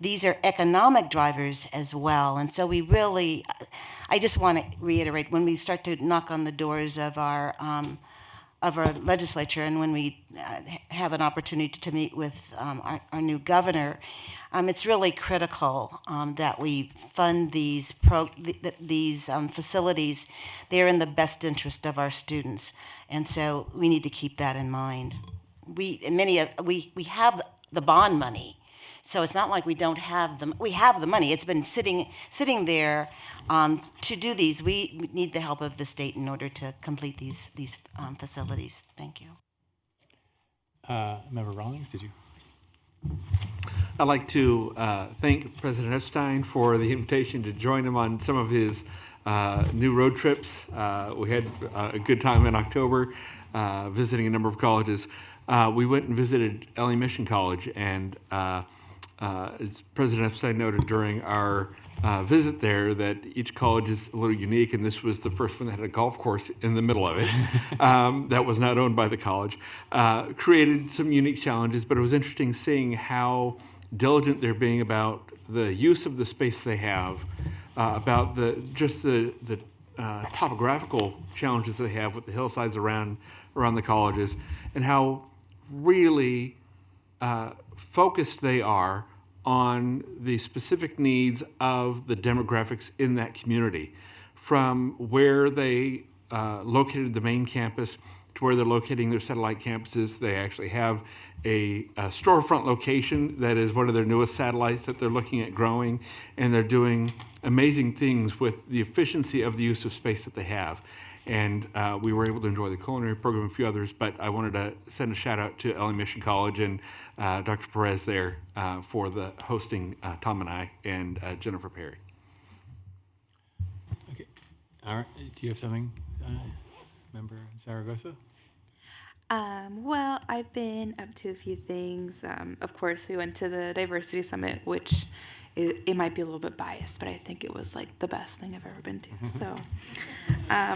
These are economic drivers as well. And so we really, I just want to reiterate, when we start to knock on the doors of our legislature and when we have an opportunity to meet with our new governor, it's really critical that we fund these facilities. They're in the best interest of our students, and so we need to keep that in mind. We have the bond money, so it's not like we don't have them. We have the money. It's been sitting there to do these. We need the help of the state in order to complete these facilities. Thank you. Member Rawlings, did you? I'd like to thank President Epstein for the invitation to join him on some of his new road trips. We had a good time in October visiting a number of colleges. We went and visited LA Mission College, and as President Epstein noted during our visit there, that each college is a little unique, and this was the first one that had a golf course in the middle of it that was not owned by the college. Created some unique challenges, but it was interesting seeing how diligent they're being about the use of the space they have, about the topographical challenges they have with the hillsides around the colleges, and how really focused they are on the specific needs of the demographics in that community, from where they located the main campus to where they're locating their satellite campuses. They actually have a storefront location that is one of their newest satellites that they're looking at growing, and they're doing amazing things with the efficiency of the use of space that they have. And we were able to enjoy the culinary program and a few others, but I wanted to send a shout out to LA Mission College and Dr. Perez there for the hosting Tom and I and Jennifer Perry. Okay. All right. Do you have something, Member Zaragoza? Well, I've been up to a few things. Of course, we went to the Diversity Summit, which it might be a little bit biased, but I think it was like the best thing I've ever been to. So,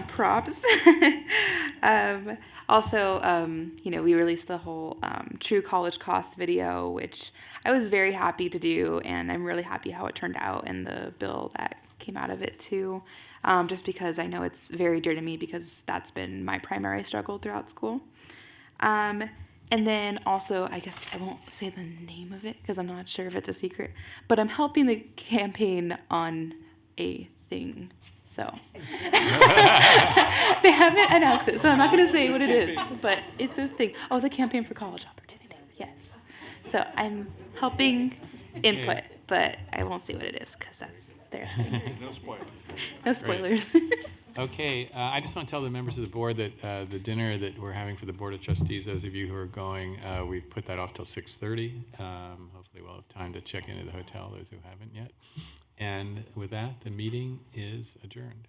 props. Also, we released the whole True College Cost video, which I was very happy to do, and I'm really happy how it turned out and the bill that came out of it too. Just because I know it's very dear to me because that's been my primary struggle throughout school. And then also, I guess I won't say the name of it because I'm not sure if it's a secret, but I'm helping the campaign on a thing. So they haven't announced it, so I'm not going to say what it is, but it's a thing. Oh, the Campaign for College Opportunity. Yes. So I'm helping input, but I won't say what it is because that's their thing. No spoilers. No spoilers. Okay, I just want to tell the members of the board that the dinner that we're having for the Board of Trustees, those of you who are going, we've put that off till 6:30. Hopefully we'll have time to check into the hotel, those who haven't yet. And with that, the meeting is adjourned.